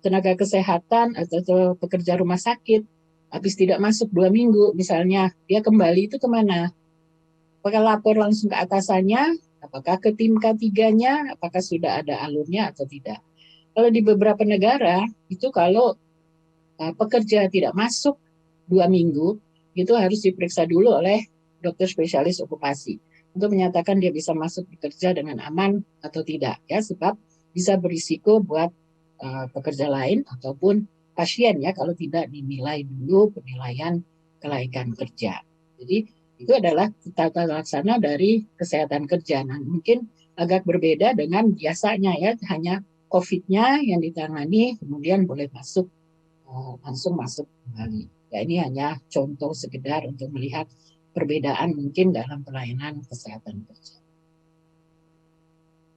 Speaker 3: tenaga kesehatan atau pekerja rumah sakit habis tidak masuk 2 minggu misalnya, dia kembali itu kemana? Apakah lapor langsung ke atasannya? Apakah ke tim K3-nya? Apakah sudah ada alurnya atau tidak? Kalau di beberapa negara itu kalau pekerja tidak masuk 2 minggu, itu harus diperiksa dulu oleh dokter spesialis okupasi untuk menyatakan dia bisa masuk bekerja dengan aman atau tidak, ya, sebab bisa berisiko buat pekerja lain ataupun pasien, ya, kalau tidak dinilai dulu penilaian kelaikan kerja. Jadi itu adalah tata laksana dari kesehatan kerja. Nah, mungkin agak berbeda dengan biasanya, ya, hanya COVID-nya yang ditangani kemudian boleh masuk, langsung masuk kembali. Ya, ini hanya contoh sekedar untuk melihat perbedaan mungkin dalam pelayanan kesehatan kerja.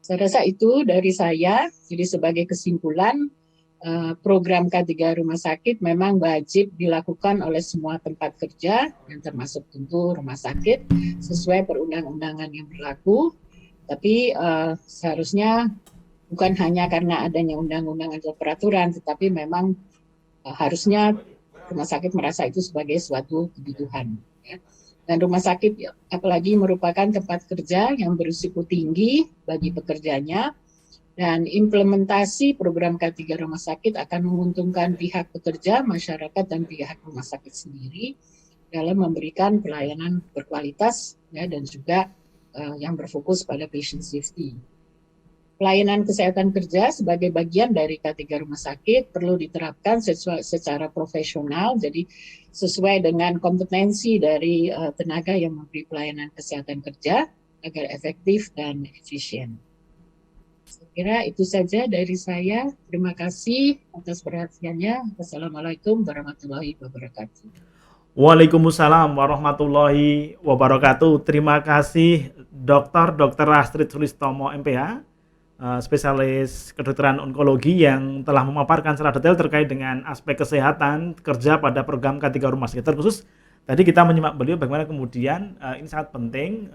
Speaker 3: Saya rasa itu dari saya. Jadi sebagai kesimpulan, program K3 rumah sakit memang wajib dilakukan oleh semua tempat kerja, yang termasuk tentu rumah sakit, sesuai perundang-undangan yang berlaku. Tapi seharusnya bukan hanya karena adanya undang-undang atau peraturan, tetapi memang harusnya rumah sakit merasa itu sebagai suatu kebutuhan. Ya. Dan rumah sakit apalagi merupakan tempat kerja yang berisiko tinggi bagi pekerjanya, dan implementasi program K3 rumah sakit akan menguntungkan pihak pekerja, masyarakat, dan pihak rumah sakit sendiri dalam memberikan pelayanan berkualitas, ya, dan juga yang berfokus pada patient safety. Pelayanan kesehatan kerja sebagai bagian dari K3 rumah sakit perlu diterapkan secara profesional, jadi sesuai dengan kompetensi dari tenaga yang memberi pelayanan kesehatan kerja agar efektif dan efisien. Saya kira itu saja dari saya. Terima kasih atas perhatiannya. Wassalamualaikum warahmatullahi wabarakatuh.
Speaker 1: Waalaikumsalam warahmatullahi wabarakatuh. Terima kasih Dr. Astrid Sulistomo MPH, spesialis kedokteran onkologi yang telah memaparkan secara detail terkait dengan aspek kesehatan kerja pada program K3 rumah sakit. Terkhusus tadi kita menyimak beliau bagaimana kemudian ini sangat penting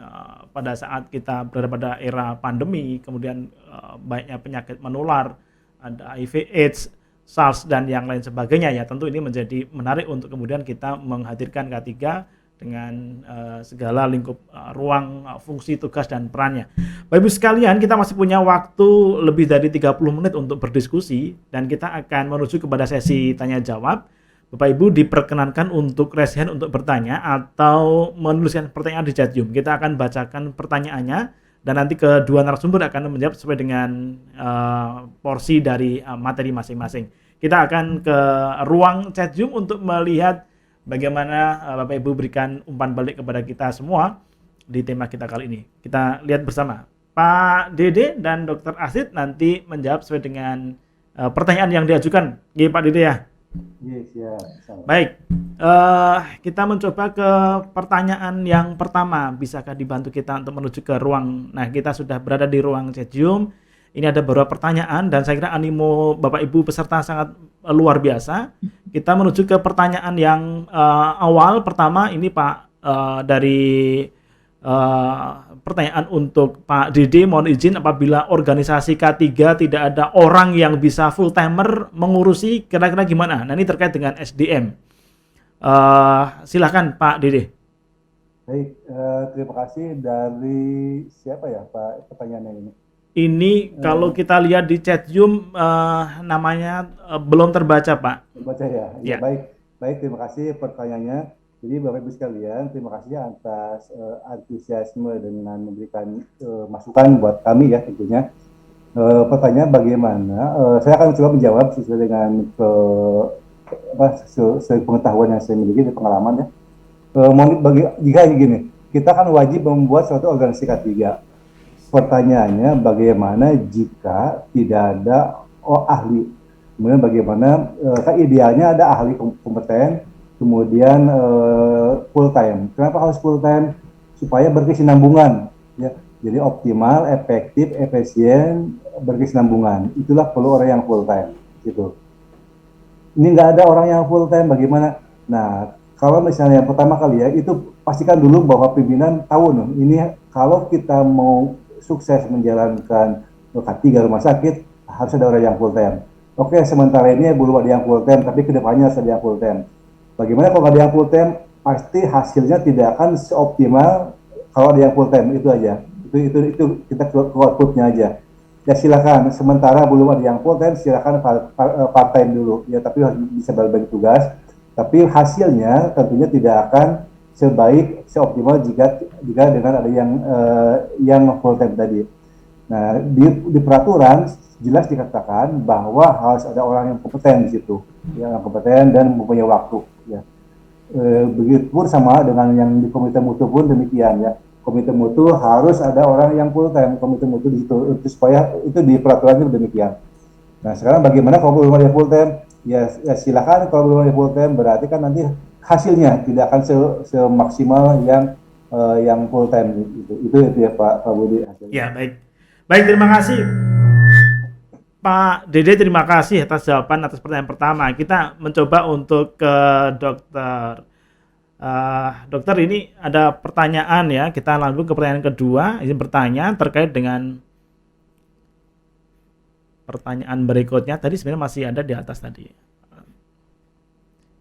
Speaker 1: pada saat kita berada pada era pandemi, kemudian banyaknya penyakit menular, ada HIV, AIDS, SARS, dan yang lain sebagainya, ya. Tentu ini menjadi menarik untuk kemudian kita menghadirkan K3 dengan segala lingkup ruang, fungsi, tugas, dan perannya. Bapak Ibu sekalian, kita masih punya waktu lebih dari 30 menit untuk berdiskusi, dan kita akan menuju kepada sesi tanya-jawab. Bapak Ibu diperkenankan untuk raise hand untuk bertanya atau menuliskan pertanyaan di chat Zoom. Kita akan bacakan pertanyaannya, dan nanti kedua narasumber akan menjawab sesuai dengan porsi dari materi masing-masing. Kita akan ke ruang chat Zoom untuk melihat bagaimana Bapak Ibu berikan umpan balik kepada kita semua di tema kita kali ini. Kita lihat bersama. Pak Dede dan Dr. Astrid nanti menjawab sesuai dengan pertanyaan yang diajukan. Iya Pak Dede ya?
Speaker 2: Yes, ya.
Speaker 1: Baik, kita mencoba ke pertanyaan yang pertama. Bisakah dibantu kita untuk menuju ke ruang? Nah, kita sudah berada di ruang chat Zoom. Ini ada beberapa pertanyaan dan saya kira animo Bapak Ibu peserta sangat luar biasa. Kita menuju ke pertanyaan yang awal. Pertama ini Pak, dari pertanyaan untuk Pak Dede, mohon izin apabila organisasi K3 tidak ada orang yang bisa full timer mengurusi, kira-kira gimana? Nah, ini terkait dengan SDM. Silakan Pak Dede.
Speaker 2: Baik, terima kasih. Dari siapa ya Pak pertanyaannya ini?
Speaker 1: Ini kalau kita lihat di chat Zoom namanya belum terbaca Pak.
Speaker 2: Baca ya?
Speaker 1: Ya.
Speaker 2: Baik, terima kasih pertanyaannya. Jadi Bapak Ibu sekalian, terima kasih atas antusiasme dengan memberikan masukan buat kami, ya, tentunya. Pertanyaan bagaimana? Saya akan coba menjawab sesuai dengan pengetahuan yang saya miliki, pengalaman, ya. Jika gini, kita kan wajib membuat suatu organisasi K3. Pertanyaannya bagaimana jika tidak ada ahli? Kemudian bagaimana kan idealnya ada ahli kompeten, kemudian full time. Kenapa harus full time? Supaya berkesinambungan, ya. Jadi optimal, efektif, efisien, berkesinambungan. Itulah perlu orang yang full time, gitu. Ini nggak ada orang yang full time, bagaimana? Nah, kalau misalnya pertama kali, ya, itu pastikan dulu bahwa pimpinan tahu nih, ini kalau kita mau sukses menjalankan K3 rumah sakit, harus ada orang yang full time. Oke, sementara ini belum ada yang full time, tapi kedepannya harus ada yang full time. Bagaimana kalau ada yang full time? Pasti hasilnya tidak akan seoptimal kalau ada yang full time, itu aja. Itu kita keluar putnya aja. ya silakan. Sementara belum ada yang full time, silakan part time dulu. Ya, tapi harus bisa berbagi tugas. Tapi hasilnya tentunya tidak akan sebaik, seoptimal jika dengan ada yang full time tadi. Nah, di peraturan jelas dikatakan bahwa harus ada orang yang kompeten di situ, yang kompeten dan mempunyai waktu. Ya. Begitupun sama dengan yang di komite mutu pun demikian ya. Komite mutu harus ada orang yang full time komite mutu di situ, supaya itu di peraturan itu demikian. Nah, sekarang bagaimana kalau belum ada full time? Ya silakan, kalau belum ada full time berarti kan nanti hasilnya tidak akan semaksimal yang full time itu ya Pak Budi hasilnya.
Speaker 1: Ya, baik. Baik, terima kasih Pak Dede, terima kasih atas jawaban atas pertanyaan pertama. Kita mencoba untuk ke dokter. Dokter, ini ada pertanyaan ya. Kita langsung ke pertanyaan kedua. Izin bertanya terkait dengan pertanyaan berikutnya. Tadi sebenarnya masih ada di atas tadi.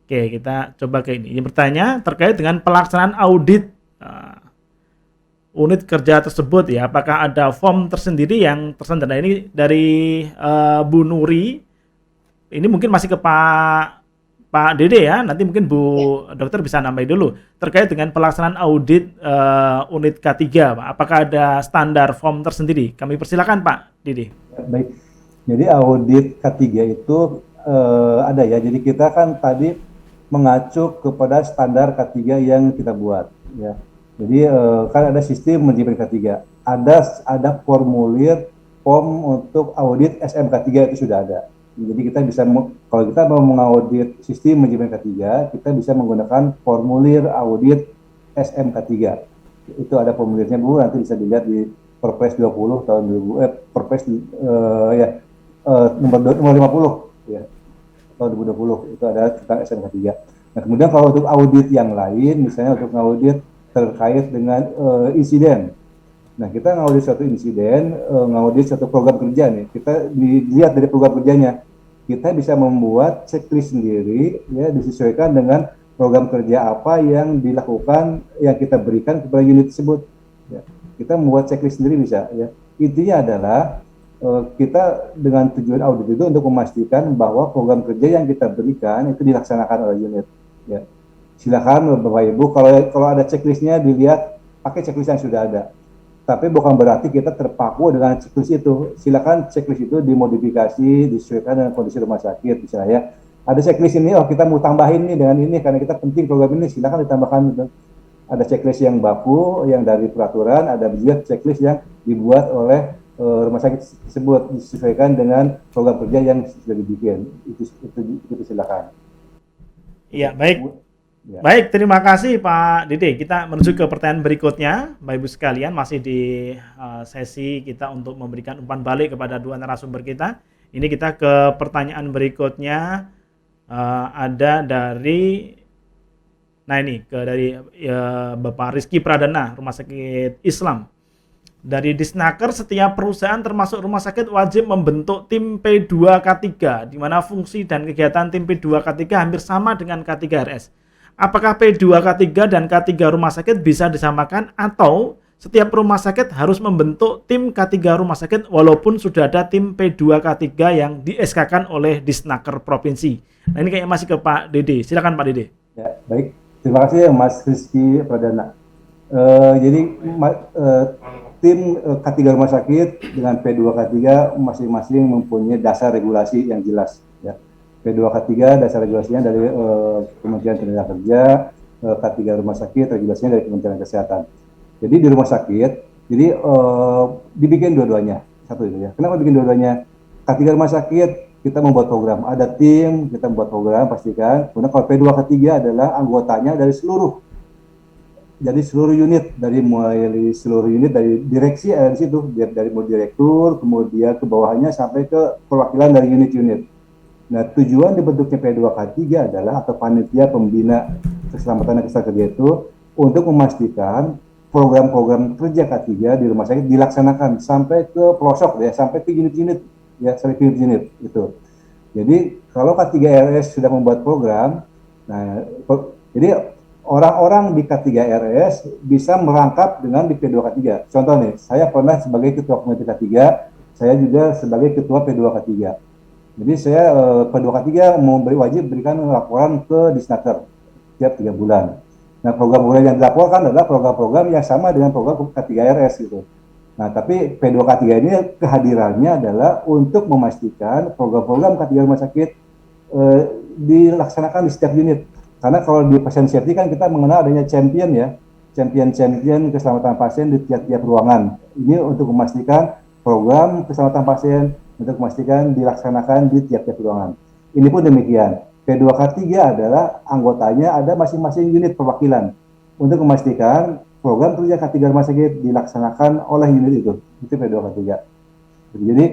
Speaker 1: Oke, kita coba ke ini. Izin bertanya terkait dengan pelaksanaan audit unit kerja tersebut ya, apakah ada form tersendiri yang tersendiri? Nah, ini dari Bu Nuri, ini mungkin masih ke Pak Dede ya, nanti mungkin Bu Dokter bisa nambahin dulu terkait dengan pelaksanaan audit unit K3, Pak. Apakah ada standar form tersendiri? Kami persilakan Pak Dede.
Speaker 2: Baik, jadi audit K3 itu ada ya, jadi kita kan tadi mengacu kepada standar K3 yang kita buat ya. Jadi kan ada sistem manajemen K3, ada formulir form untuk audit SMK3 itu sudah ada. Jadi kita bisa, kalau kita mau mengaudit sistem manajemen K3, kita bisa menggunakan formulir audit SMK3. Itu ada formulirnya Bu, nanti bisa dilihat di Perpres 20 tahun 2000, Perpres nomor 50 ya tahun 2020 itu ada tentang SMK3. Nah kemudian kalau untuk audit yang lain, misalnya untuk audit terkait dengan insiden. Nah, kita ngaudit suatu insiden, ngaudit suatu program kerja nih. Kita dilihat dari program kerjanya. Kita bisa membuat checklist sendiri, ya, disesuaikan dengan program kerja apa yang dilakukan, yang kita berikan kepada unit tersebut. Ya. Kita membuat checklist sendiri bisa. Ya. Intinya adalah kita dengan tujuan audit itu untuk memastikan bahwa program kerja yang kita berikan itu dilaksanakan oleh unit. Ya. Silakan Bapak Ibu, kalau ada checklistnya dilihat, pakai checklist yang sudah ada. Tapi bukan berarti kita terpaku dengan checklist itu. Silakan checklist itu dimodifikasi, disesuaikan dengan kondisi rumah sakit. Misalnya ada checklist ini, oh kita mau tambahin nih dengan ini karena kita penting program ini, silakan ditambahkan. Ada checklist yang baku, yang dari peraturan, ada juga checklist yang dibuat oleh rumah sakit tersebut, disesuaikan dengan program kerja yang sudah dibikin. Itu silakan.
Speaker 1: Iya, baik. Ya. Baik, terima kasih Pak Dede. Kita menuju ke pertanyaan berikutnya. Bapak Ibu sekalian, masih di sesi kita untuk memberikan umpan balik kepada dua narasumber kita. Ini kita ke pertanyaan berikutnya. Ada dari Bapak Rizky Pradana, Rumah Sakit Islam. Dari Disnaker, setiap perusahaan termasuk rumah sakit wajib membentuk tim P2K3, di mana fungsi dan kegiatan tim P2K3 hampir sama dengan K3RS. Apakah P2K3 dan K3 rumah sakit bisa disamakan atau setiap rumah sakit harus membentuk tim K3 rumah sakit walaupun sudah ada tim P2K3 yang di SK-kan oleh Disnaker Provinsi? Nah, ini kayaknya masih ke Pak Dede. Silakan Pak Dede.
Speaker 2: Ya, baik. Terima kasih Mas Rizky Pradana. Jadi tim K3 rumah sakit dengan P2K3 masing-masing mempunyai dasar regulasi yang jelas ya. P2K3 dasar regulasinya dari Kementerian Tenaga Kerja, K3 rumah sakit regulasinya dari Kementerian Kesehatan. Jadi di rumah sakit, dibikin dua-duanya satu itu ya. Kenapa bikin dua-duanya? K3 rumah sakit kita membuat program, ada tim kita membuat program pastikan. Kemudian kalau P2K3 adalah anggotanya dari seluruh unit, dari seluruh unit, dari direksi ada di situ, dari direktur, kemudian ke bawahnya sampai ke perwakilan dari unit-unit. Nah, tujuan dibentuknya P2K3 adalah atau panitia pembina keselamatan dan kesehatan kerja itu untuk memastikan program-program kerja K3 di rumah sakit dilaksanakan sampai ke pelosok ya, sampai ke unit-unit ya, sampai ke unit itu. Jadi kalau K3RS sudah membuat program, nah jadi orang-orang di K3RS bisa merangkap dengan di P2K3. Contoh nih, saya pernah sebagai ketua komite K3, saya juga sebagai ketua P2K3. Jadi saya P2K3 wajib berikan laporan ke Disnaker tiap 3 bulan. Nah, program-program yang dilaporkan adalah program-program yang sama dengan program K3RS gitu. Nah, tapi P2K3 ini kehadirannya adalah untuk memastikan program-program K3 rumah sakit dilaksanakan di setiap unit. Karena kalau di pasien safety kan kita mengenal adanya champion ya, champion keselamatan pasien di tiap-tiap ruangan. Ini untuk memastikan program keselamatan pasien untuk memastikan dilaksanakan di tiap-tiap ruangan. Ini pun demikian. P2K3 adalah anggotanya ada masing-masing unit perwakilan untuk memastikan program kerja K3 rumah sakit dilaksanakan oleh unit itu. Itu P2K3. Jadi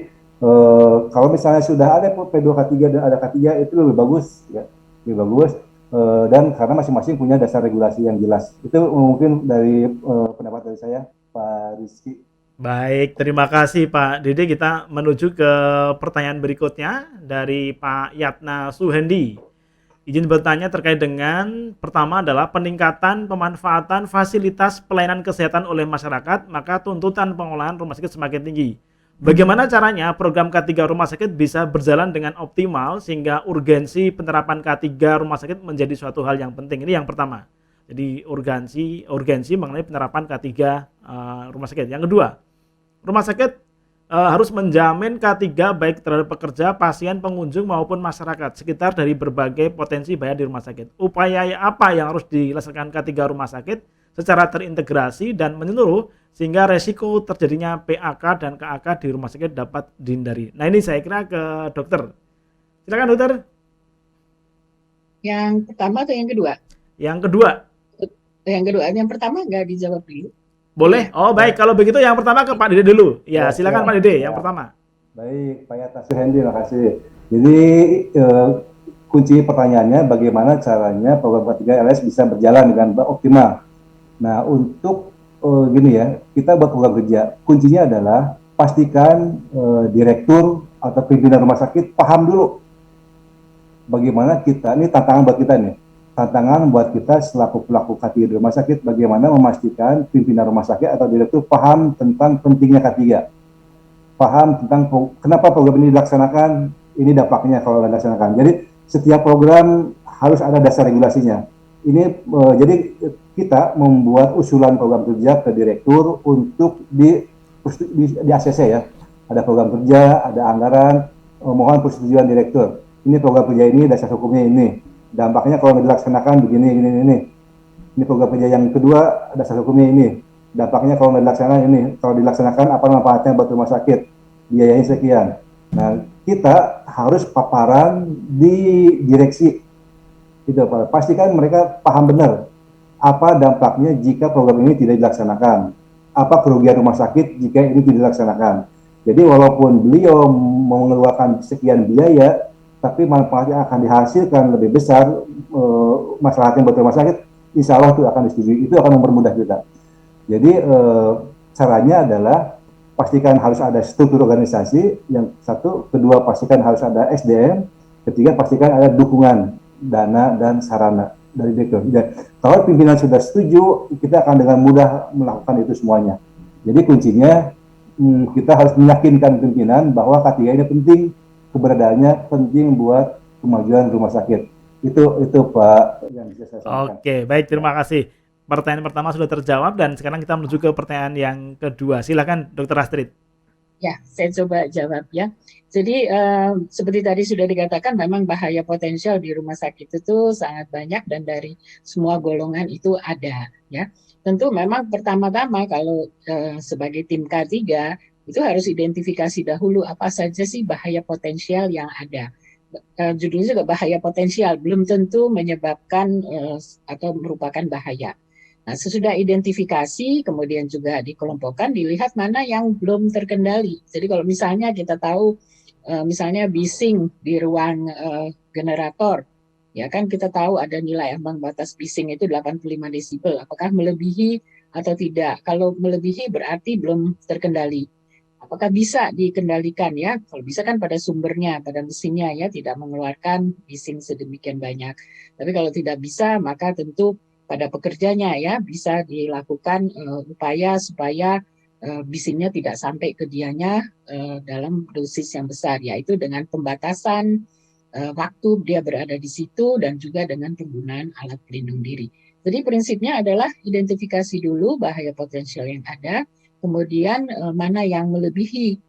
Speaker 2: kalau misalnya sudah ada P2K3 dan ada K3 itu lebih bagus ya, lebih bagus. Dan karena masing-masing punya dasar regulasi yang jelas. Itu mungkin dari pendapat dari saya, Pak Rizky.
Speaker 1: Baik, terima kasih Pak Dede. Kita menuju ke pertanyaan berikutnya dari Pak Yatna Suhendi. Izin bertanya terkait dengan pertama adalah peningkatan pemanfaatan fasilitas pelayanan kesehatan oleh masyarakat, maka tuntutan pengolahan rumah sakit semakin tinggi. Bagaimana caranya program K3 rumah sakit bisa berjalan dengan optimal sehingga urgensi penerapan K3 rumah sakit menjadi suatu hal yang penting. Ini yang pertama. Jadi urgensi mengenai penerapan K3 rumah sakit. Yang kedua, rumah sakit harus menjamin K3 baik terhadap pekerja, pasien, pengunjung maupun masyarakat sekitar dari berbagai potensi bahaya di rumah sakit. Upaya apa yang harus dilaksanakan K3 rumah sakit secara terintegrasi dan menyeluruh sehingga resiko terjadinya PAK dan KAK di rumah sakit dapat dihindari. Nah, ini saya kira ke dokter. Silakan dokter.
Speaker 3: Yang pertama atau yang kedua?
Speaker 1: Yang kedua.
Speaker 3: Yang kedua, yang pertama nggak dijawab dulu.
Speaker 1: Boleh? Oh baik, kalau begitu yang pertama ke Pak Dede dulu. Ya, silakan Pak Dede, yang pertama.
Speaker 2: Baik, Pak Yatna Suhendi, terima kasih. Jadi kunci pertanyaannya bagaimana caranya program K3RS bisa berjalan dengan optimal. Nah, untuk gini ya, kita buat program kerja. Kuncinya adalah pastikan direktur atau pimpinan rumah sakit paham dulu bagaimana kita, ini tantangan buat kita nih. Tantangan buat kita selaku pelaku K3 di rumah sakit, bagaimana memastikan pimpinan rumah sakit atau direktur paham tentang pentingnya K3, paham tentang kenapa program ini dilaksanakan, ini dampaknya kalau dilaksanakan. Jadi setiap program harus ada dasar regulasinya. Ini jadi kita membuat usulan program kerja ke direktur untuk di ACC ya. Ada program kerja, ada anggaran, mohon persetujuan direktur. Ini program kerja ini, dasar hukumnya ini. Dampaknya kalau dilaksanakan begini. Ini program kerja yang kedua, dasar hukumnya ini. Dampaknya kalau dilaksanakan ini. Kalau dilaksanakan apa manfaatnya buat rumah sakit? Biayanya sekian. Nah, kita harus paparan di direksi. Itu, pastikan mereka paham benar apa dampaknya jika program ini tidak dilaksanakan. Apa kerugian rumah sakit jika ini tidak dilaksanakan. Jadi walaupun beliau mengeluarkan sekian biaya, tapi manfaatnya akan dihasilkan lebih besar, masalahnya buat rumah sakit, insya Allah itu akan disetujui. Itu akan mempermudah kita. Jadi caranya adalah pastikan harus ada struktur organisasi, yang satu, kedua pastikan harus ada SDM, ketiga pastikan ada dukungan dana dan sarana dari direktur. Dan kalau pimpinan sudah setuju, kita akan dengan mudah melakukan itu semuanya. Jadi kuncinya kita harus meyakinkan pimpinan bahwa K3 ini penting, keberadaannya penting buat kemajuan rumah sakit. Itu Pak yang bisa saya sampaikan.
Speaker 1: Oke, baik, terima kasih. Pertanyaan pertama sudah terjawab dan sekarang kita menuju ke pertanyaan yang kedua. Silakan Dr. Astrid.
Speaker 3: Ya, saya coba jawab ya. Jadi seperti tadi sudah dikatakan, memang bahaya potensial di rumah sakit itu sangat banyak dan dari semua golongan itu ada ya. Tentu memang pertama-tama kalau sebagai tim K3 itu harus identifikasi dahulu apa saja sih bahaya potensial yang ada. Judulnya juga bahaya potensial, belum tentu menyebabkan atau merupakan bahaya. Nah, sesudah identifikasi, kemudian juga dikelompokkan, dilihat mana yang belum terkendali. Jadi kalau misalnya kita tahu, misalnya bising di ruang generator, ya kan kita tahu ada nilai ambang batas bising itu 85 desibel. Apakah melebihi atau tidak? Kalau melebihi berarti belum terkendali. Apakah bisa dikendalikan ya? Kalau bisa kan pada sumbernya, pada mesinnya ya, tidak mengeluarkan bising sedemikian banyak. Tapi kalau tidak bisa, maka tentu pada pekerjanya ya bisa dilakukan upaya supaya bisingnya tidak sampai ke dianya dalam dosis yang besar, yaitu dengan pembatasan waktu dia berada di situ dan juga dengan penggunaan alat pelindung diri. Jadi prinsipnya adalah identifikasi dulu bahaya potensial yang ada, kemudian mana yang melebihi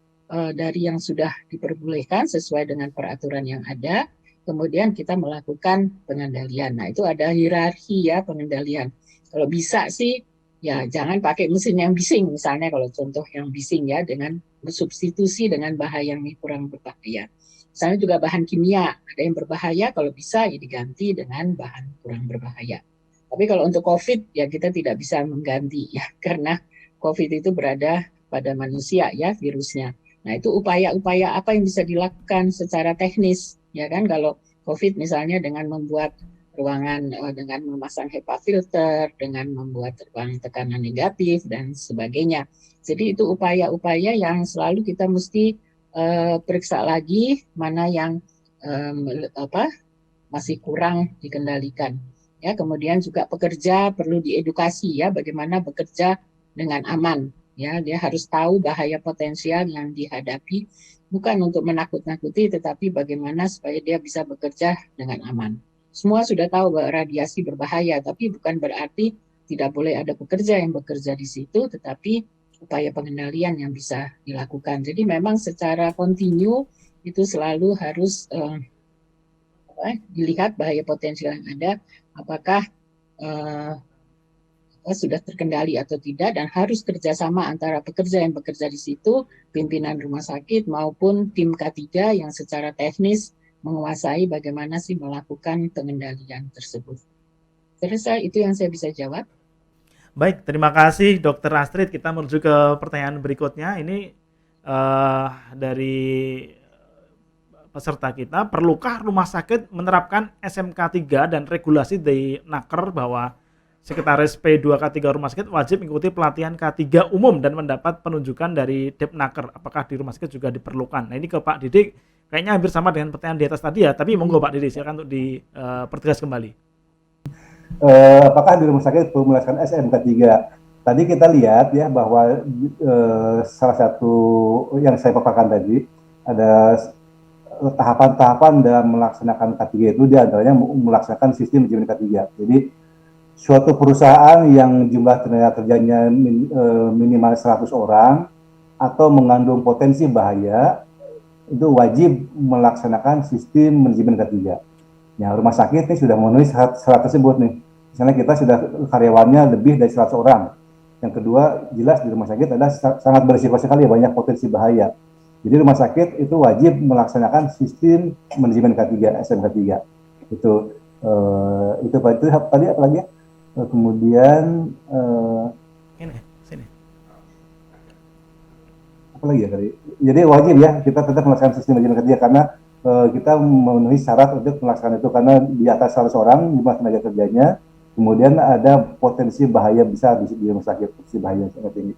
Speaker 3: dari yang sudah diperbolehkan sesuai dengan peraturan yang ada, kemudian kita melakukan pengendalian. Nah, itu ada hierarki ya pengendalian. Kalau bisa sih ya jangan pakai mesin yang bising, misalnya kalau contoh yang bising ya, dengan substitusi dengan bahan yang kurang berbahaya. Misalnya juga bahan kimia, ada yang berbahaya, kalau bisa ya diganti dengan bahan kurang berbahaya. Tapi kalau untuk COVID ya kita tidak bisa mengganti ya, karena COVID itu berada pada manusia ya virusnya. Nah, itu upaya-upaya apa yang bisa dilakukan secara teknis ya kan, kalau COVID misalnya dengan membuat ruangan dengan memasang HEPA filter, dengan membuat ruang tekanan negatif dan sebagainya. Jadi itu upaya-upaya yang selalu kita mesti periksa lagi mana yang masih kurang dikendalikan. Ya, kemudian juga pekerja perlu diedukasi ya bagaimana bekerja dengan aman. Ya, dia harus tahu bahaya potensial yang dihadapi, bukan untuk menakut-nakuti, tetapi bagaimana supaya dia bisa bekerja dengan aman. Semua sudah tahu bahwa radiasi berbahaya, tapi bukan berarti tidak boleh ada pekerja yang bekerja di situ, tetapi upaya pengendalian yang bisa dilakukan. Jadi memang secara kontinu itu selalu harus dilihat bahaya potensial yang ada, apakah sudah terkendali atau tidak, dan harus kerjasama antara pekerja yang bekerja di situ, pimpinan rumah sakit maupun tim K3 yang secara teknis menguasai bagaimana sih melakukan pengendalian tersebut. Terus itu yang saya bisa jawab.
Speaker 1: Baik, terima kasih Dokter Astrid. Kita menuju ke pertanyaan berikutnya. Ini dari peserta kita, perlukah rumah sakit menerapkan SMK 3 dan regulasi dari Naker bahwa Sekretaris P2K3 rumah sakit wajib mengikuti pelatihan K3 umum dan mendapat penunjukan dari Depnaker? Apakah di rumah sakit juga diperlukan? Nah, ini ke Pak Didik kayaknya hampir sama dengan pertanyaan di atas tadi ya, tapi monggo Pak Didik silakan untuk dipertegas kembali.
Speaker 2: Apakah di rumah sakit perlu melaksanakan SMK 3? Tadi kita lihat ya bahwa salah satu yang saya paparkan tadi ada tahapan-tahapan dalam melaksanakan K3 itu diantaranya melaksanakan sistem manajemen K3. Jadi suatu perusahaan yang jumlah tenaga kerjanya minimal 100 orang atau mengandung potensi bahaya itu wajib melaksanakan sistem manajemen K3. Ya, rumah sakit ini sudah memenuhi syarat tersebut nih. Misalnya kita sudah karyawannya lebih dari 100 orang. Yang kedua, jelas di rumah sakit ada sangat berisiko sekali, banyak potensi bahaya. Jadi rumah sakit itu wajib melaksanakan sistem manajemen K3, SMK 3. Itu tadi apa lagi ya? Kemudian
Speaker 1: sini.
Speaker 2: Apa lagi ya tadi? Jadi wajib ya kita tetap melaksanakan sistem manajemen K3 karena kita memenuhi syarat untuk melaksanakan itu, karena di atas 100 orang jumlah tenaga kerjanya, kemudian ada potensi bahaya besar di rumah sakit, potensi bahaya sangat tinggi.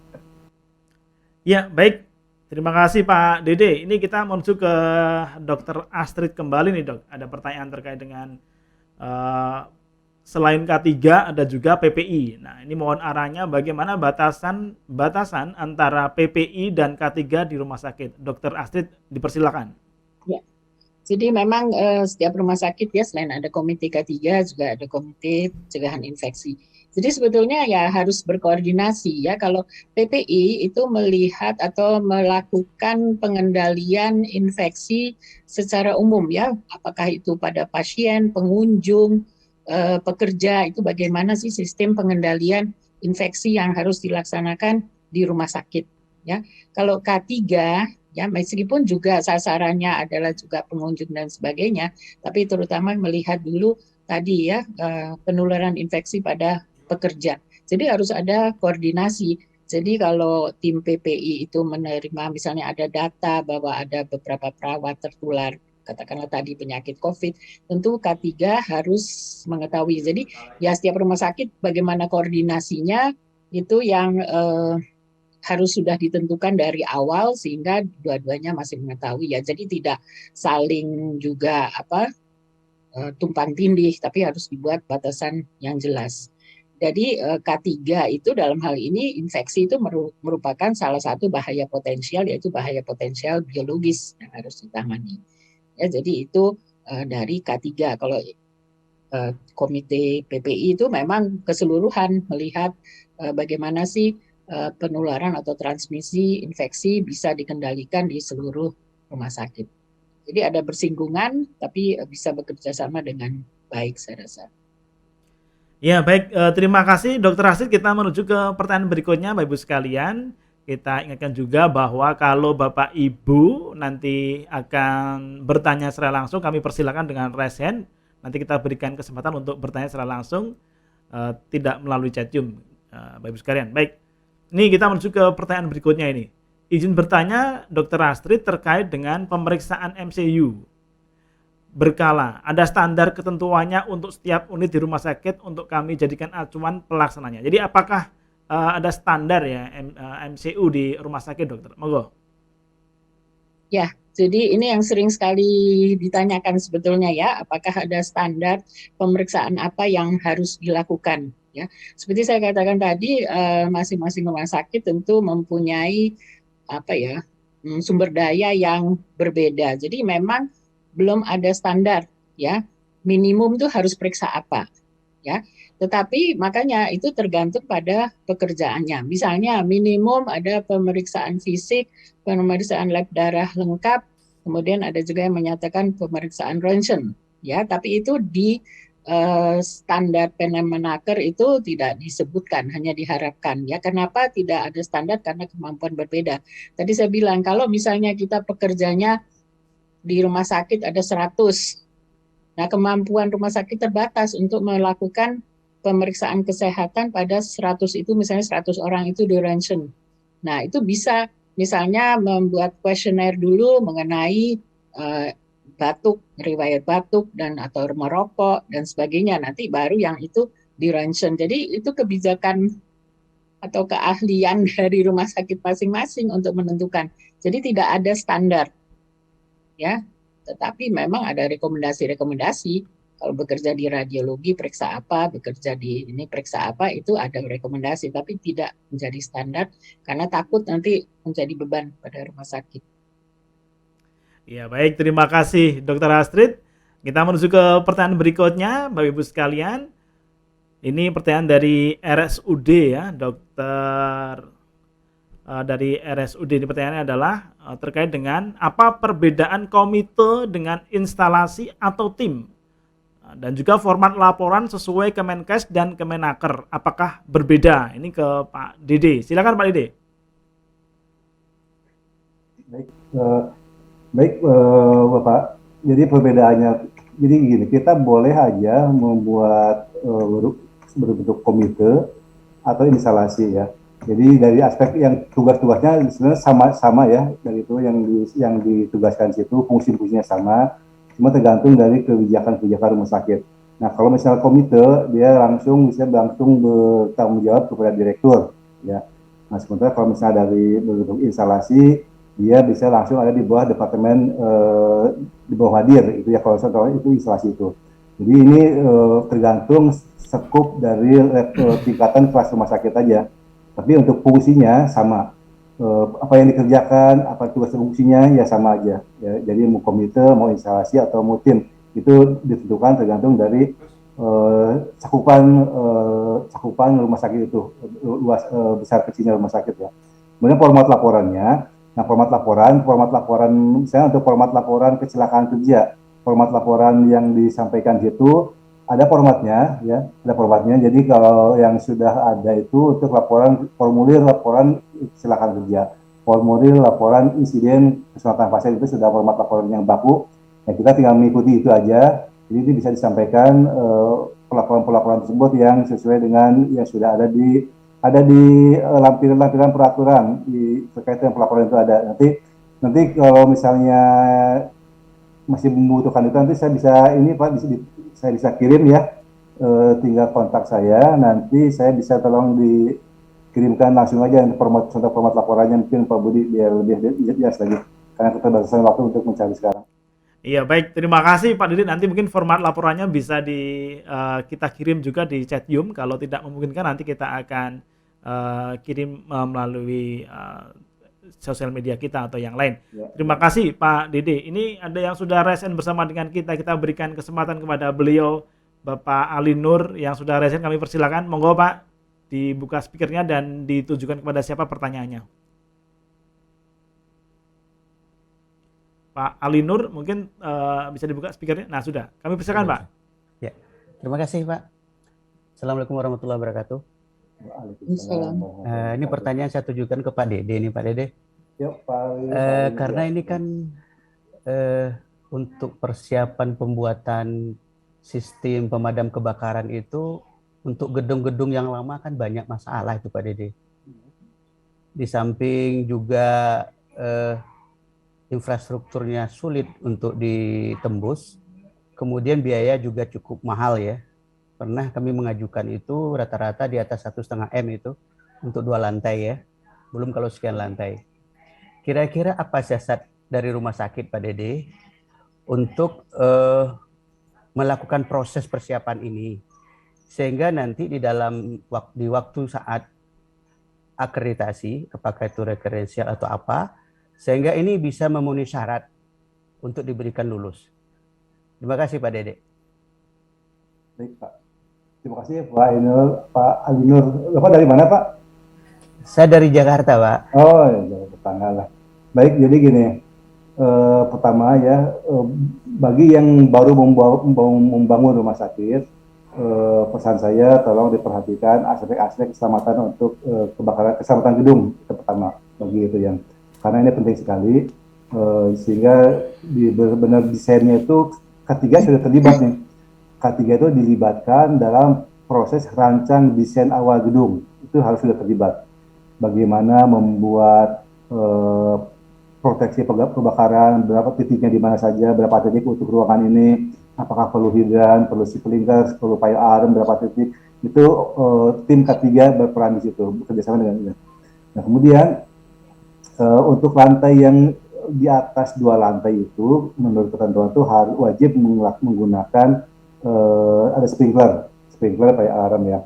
Speaker 1: Ya, baik. Terima kasih Pak Dede. Ini kita menuju ke Dokter Astrid kembali nih Dok. Ada pertanyaan terkait dengan selain K3 ada juga PPI. Nah, ini mohon arahnya bagaimana batasan antara PPI dan K3 di rumah sakit. Dokter Astrid dipersilakan.
Speaker 3: Ya. Jadi memang setiap rumah sakit ya selain ada komite K3 juga ada komite pencegahan infeksi. Jadi sebetulnya ya harus berkoordinasi ya. Kalau PPI itu melihat atau melakukan pengendalian infeksi secara umum ya, apakah itu pada pasien, pengunjung, pekerja, itu bagaimana sih sistem pengendalian infeksi yang harus dilaksanakan di rumah sakit ya. Kalau K3 ya, meskipun juga sasarannya adalah juga pengunjung dan sebagainya, tapi terutama melihat dulu tadi ya penularan infeksi pada pekerja. Jadi harus ada koordinasi. Jadi kalau tim PPI itu menerima misalnya ada data bahwa ada beberapa perawat tertular, katakanlah tadi penyakit COVID, tentu K3 harus mengetahui. Jadi ya setiap rumah sakit bagaimana koordinasinya itu yang harus sudah ditentukan dari awal sehingga dua-duanya masih mengetahui ya. Jadi tidak saling juga tumpang tindih, tapi harus dibuat batasan yang jelas. Jadi K3 itu dalam hal ini infeksi itu merupakan salah satu bahaya potensial, yaitu bahaya potensial biologis yang harus ditangani. Ya, jadi itu dari K3. Kalau Komite PPI itu memang keseluruhan melihat bagaimana sih penularan atau transmisi infeksi bisa dikendalikan di seluruh rumah sakit. Jadi ada bersinggungan, tapi bisa bekerja sama dengan baik, saya rasa.
Speaker 1: Ya, baik, terima kasih Dokter Astrid. Kita menuju ke pertanyaan berikutnya, Bapak Ibu sekalian. Kita ingatkan juga bahwa kalau Bapak Ibu nanti akan bertanya secara langsung, kami persilakan dengan raise hand. Nanti kita berikan kesempatan untuk bertanya secara langsung, tidak melalui chat Zoom, Bapak Ibu sekalian. Baik, ini kita menuju ke pertanyaan berikutnya ini. Izin bertanya, Dokter Astrid, terkait dengan pemeriksaan MCU berkala. Ada standar ketentuannya untuk setiap unit di rumah sakit untuk kami jadikan acuan pelaksananya. Jadi apakah ada standar ya MCU di rumah sakit, dokter? Monggo.
Speaker 3: Ya, jadi ini yang sering sekali ditanyakan sebetulnya ya, apakah ada standar pemeriksaan apa yang harus dilakukan? Ya, seperti saya katakan tadi, masing-masing rumah sakit tentu mempunyai apa ya sumber daya yang berbeda. Jadi memang belum ada standar ya, minimum tuh harus periksa apa ya. Tetapi makanya itu tergantung pada pekerjaannya. Misalnya minimum ada pemeriksaan fisik, pemeriksaan lab darah lengkap, kemudian ada juga yang menyatakan pemeriksaan ronsen ya, tapi itu di standar Permenaker itu tidak disebutkan, hanya diharapkan ya. Kenapa tidak ada standar? Karena kemampuan berbeda. Tadi saya bilang kalau misalnya kita pekerjanya di rumah sakit ada 100, nah kemampuan rumah sakit terbatas untuk melakukan pemeriksaan kesehatan pada 100 itu, misalnya 100 orang itu di ronsen. Nah itu bisa misalnya membuat kuesioner dulu mengenai batuk, riwayat batuk dan atau merokok dan sebagainya. Nanti baru yang itu di ronsen. Jadi itu kebijakan atau keahlian dari rumah sakit masing-masing untuk menentukan. Jadi tidak ada standar, ya. Tetapi memang ada rekomendasi-rekomendasi. Kalau bekerja di radiologi periksa apa, bekerja di ini periksa apa, itu ada rekomendasi, tapi tidak menjadi standar karena takut nanti menjadi beban pada rumah sakit.
Speaker 1: Ya, baik, terima kasih Dokter Astrid. Kita menuju ke pertanyaan berikutnya, Bapak Ibu sekalian. Ini pertanyaan dari RSUD ya, Dokter dari RSUD. Ini pertanyaannya adalah terkait dengan apa perbedaan komite dengan instalasi atau tim, dan juga format laporan sesuai Kemenkes dan Kemenaker. Apakah berbeda? Ini ke Pak Dede. Silakan Pak Dede.
Speaker 2: Baik, Bapak. Jadi perbedaannya, jadi gini, kita boleh aja membuat berbentuk komite atau instalasi ya. Jadi dari aspek yang tugas-tugasnya sebenarnya sama ya, dari itu yang ditugaskan situ fungsi-fungsinya sama, cuma tergantung dari kebijakan rumah sakit. Nah kalau misalnya komite dia bisa langsung bertanggung jawab kepada direktur ya. Nah sementara kalau misalnya dari bentuk instalasi dia bisa langsung ada di bawah departemen di bawah hadir itu ya, kalau itu instalasi itu. Jadi ini tergantung skup dari tingkatan kelas rumah sakit aja. Tapi untuk fungsinya sama. Apa yang dikerjakan, apa tugas fungsinya ya sama aja. Ya, jadi mau komite, mau instalasi atau mau tim itu ditentukan tergantung dari cakupan rumah sakit itu, luas besar kecilnya rumah sakit ya. Kemudian format laporannya. Nah, format laporan misalnya untuk format laporan kecelakaan kerja, format laporan yang disampaikan situ ada formatnya ya, ada formatnya. Jadi kalau yang sudah ada itu untuk formulir laporan kecelakaan kerja, formulir laporan insiden keselamatan pasien itu sudah format laporan yang baku. Ya kita tinggal mengikuti itu aja. Jadi ini bisa disampaikan pelaporan tersebut yang sesuai dengan yang sudah ada di lampiran-lampiran peraturan terkait dengan pelaporan itu ada. Nanti kalau misalnya masih membutuhkan itu, nanti saya bisa ini Pak, saya bisa kirim ya, tinggal kontak saya, nanti saya bisa tolong dikirimkan langsung aja contoh format laporannya, mungkin Pak Budi biar lebih jelas lagi, karena keterbatasan waktu untuk mencari sekarang.
Speaker 1: Iya, baik. Terima kasih Pak Didi. Nanti mungkin format laporannya bisa kita kirim juga di Chatium. Kalau tidak memungkinkan nanti kita akan kirim melalui sosial media kita atau yang lain.
Speaker 2: Ya,
Speaker 1: Terima kasih Pak Didi. Ini ada yang sudah resen bersama dengan kita. Kita berikan kesempatan kepada beliau, Bapak Ali Nur yang sudah resen. Kami persilakan. Monggo Pak, dibuka speakernya dan ditujukan kepada siapa pertanyaannya. Pak Ali Nur, mungkin bisa dibuka speakernya. Nah, sudah. Kami persilakan, Pak.
Speaker 4: Ya, terima kasih, Pak. Assalamualaikum warahmatullahi wabarakatuh.
Speaker 2: Waalaikumsalam.
Speaker 4: Ini pertanyaan saya tujukan ke Pak Dede nih, Pak Dede.
Speaker 2: Ya,
Speaker 4: Karena ini kan untuk persiapan pembuatan sistem pemadam kebakaran itu untuk gedung-gedung yang lama kan banyak masalah itu, Pak Dede. Di samping juga infrastrukturnya sulit untuk ditembus, kemudian biaya juga cukup mahal ya. Pernah kami mengajukan itu rata-rata di atas 1,5 M itu untuk 2 lantai ya, belum kalau sekian lantai. Kira-kira apa siasat dari rumah sakit Pak Dede untuk melakukan proses persiapan ini, sehingga nanti di waktu saat akreditasi, apakah itu referensial atau apa, sehingga ini bisa memenuhi syarat untuk diberikan lulus. Terima kasih Pak Dede.
Speaker 2: Baik Pak. Terima kasih Pak Ainul, Pak Ali Nur. Bapak dari mana Pak?
Speaker 4: Saya dari Jakarta Pak.
Speaker 2: Oh, ya, tetangga lah. Baik, jadi gini. Pertama ya, bagi yang baru membangun rumah sakit, pesan saya tolong diperhatikan aspek-aspek keselamatan untuk kebakaran, keselamatan gedung itu pertama bagi itu yang, karena ini penting sekali, sehingga benar-benar desainnya itu K3 sudah terlibat nih. K3 itu dilibatkan dalam proses rancang desain awal gedung, itu harus sudah terlibat. Bagaimana membuat proteksi kebakaran, berapa titiknya di mana saja, berapa titik untuk ruangan ini, apakah perlu hidran, perlu sprinkler, perlu fire alarm, berapa titik, itu tim K3 berperan di situ, bekerjasama dengan. Nah kemudian untuk lantai yang di atas 2 lantai itu, menurut ketentuan itu harus wajib menggunakan ada sprinkler fire alarm ya.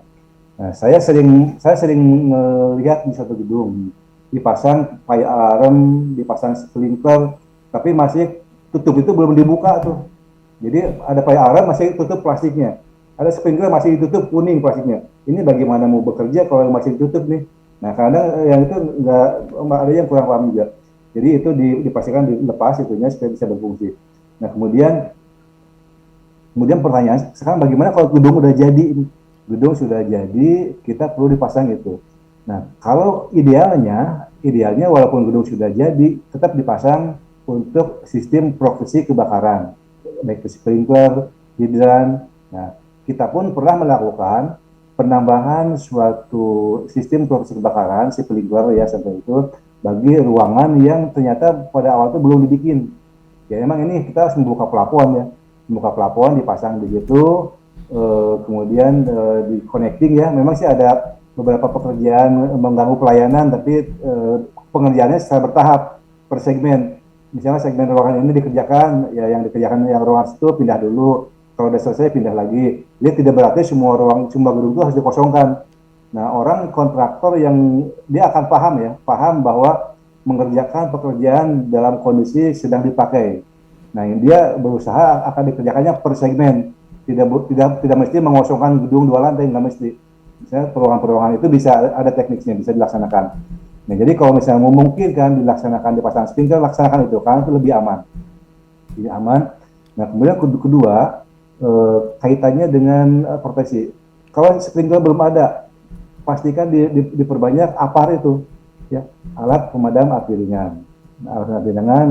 Speaker 2: Nah, saya sering melihat di satu gedung dipasang fire alarm, dipasang sprinkler, tapi masih tutup itu belum dibuka tuh. Jadi ada fire alarm masih tutup plastiknya, ada sprinkler masih ditutup kuning plastiknya. Ini bagaimana mau bekerja kalau masih ditutup nih? Nah kadang yang itu nggak, ada yang kurang paham juga. Jadi itu dipastikan dilepas itunya supaya bisa berfungsi. Nah kemudian pertanyaan sekarang bagaimana kalau gedung udah jadi? Gedung sudah jadi, kita perlu dipasang itu. Nah, kalau idealnya walaupun gedung sudah jadi, tetap dipasang untuk sistem proteksi kebakaran, baik sprinkler, hidran. Nah, kita pun pernah melakukan penambahan suatu sistem proteksi kebakaran, sprinkler ya sampai itu, bagi ruangan yang ternyata pada awal itu belum dibikin. Ya, memang ini kita harus membuka plafon, dipasang di situ, kemudian di connecting ya. Memang sih ada beberapa pekerjaan mengganggu pelayanan, tapi pengerjaannya secara bertahap per segmen. Misalnya segmen ruangan ini dikerjakan, ya yang dikerjakan yang ruangan itu pindah dulu. Kalau udah selesai pindah lagi. Ini tidak berarti semua gedung itu harus dikosongkan. Nah, orang kontraktor yang dia akan paham bahwa mengerjakan pekerjaan dalam kondisi sedang dipakai. Nah, dia berusaha akan dikerjakannya per segmen. Tidak mesti mengosongkan gedung 2 lantai, nggak mesti. Misalnya peruangan-peruangan itu bisa ada tekniknya, bisa dilaksanakan. Nah, jadi kalau misalnya memungkinkan dilaksanakan dipasang sprinkler, laksanakan itu, karena itu lebih aman. Nah, kemudian kedua, kaitannya dengan proteksi. Kalau sprinkler belum ada, pastikan diperbanyak APAR itu, ya, alat pemadam api ringan. Alat api ringan,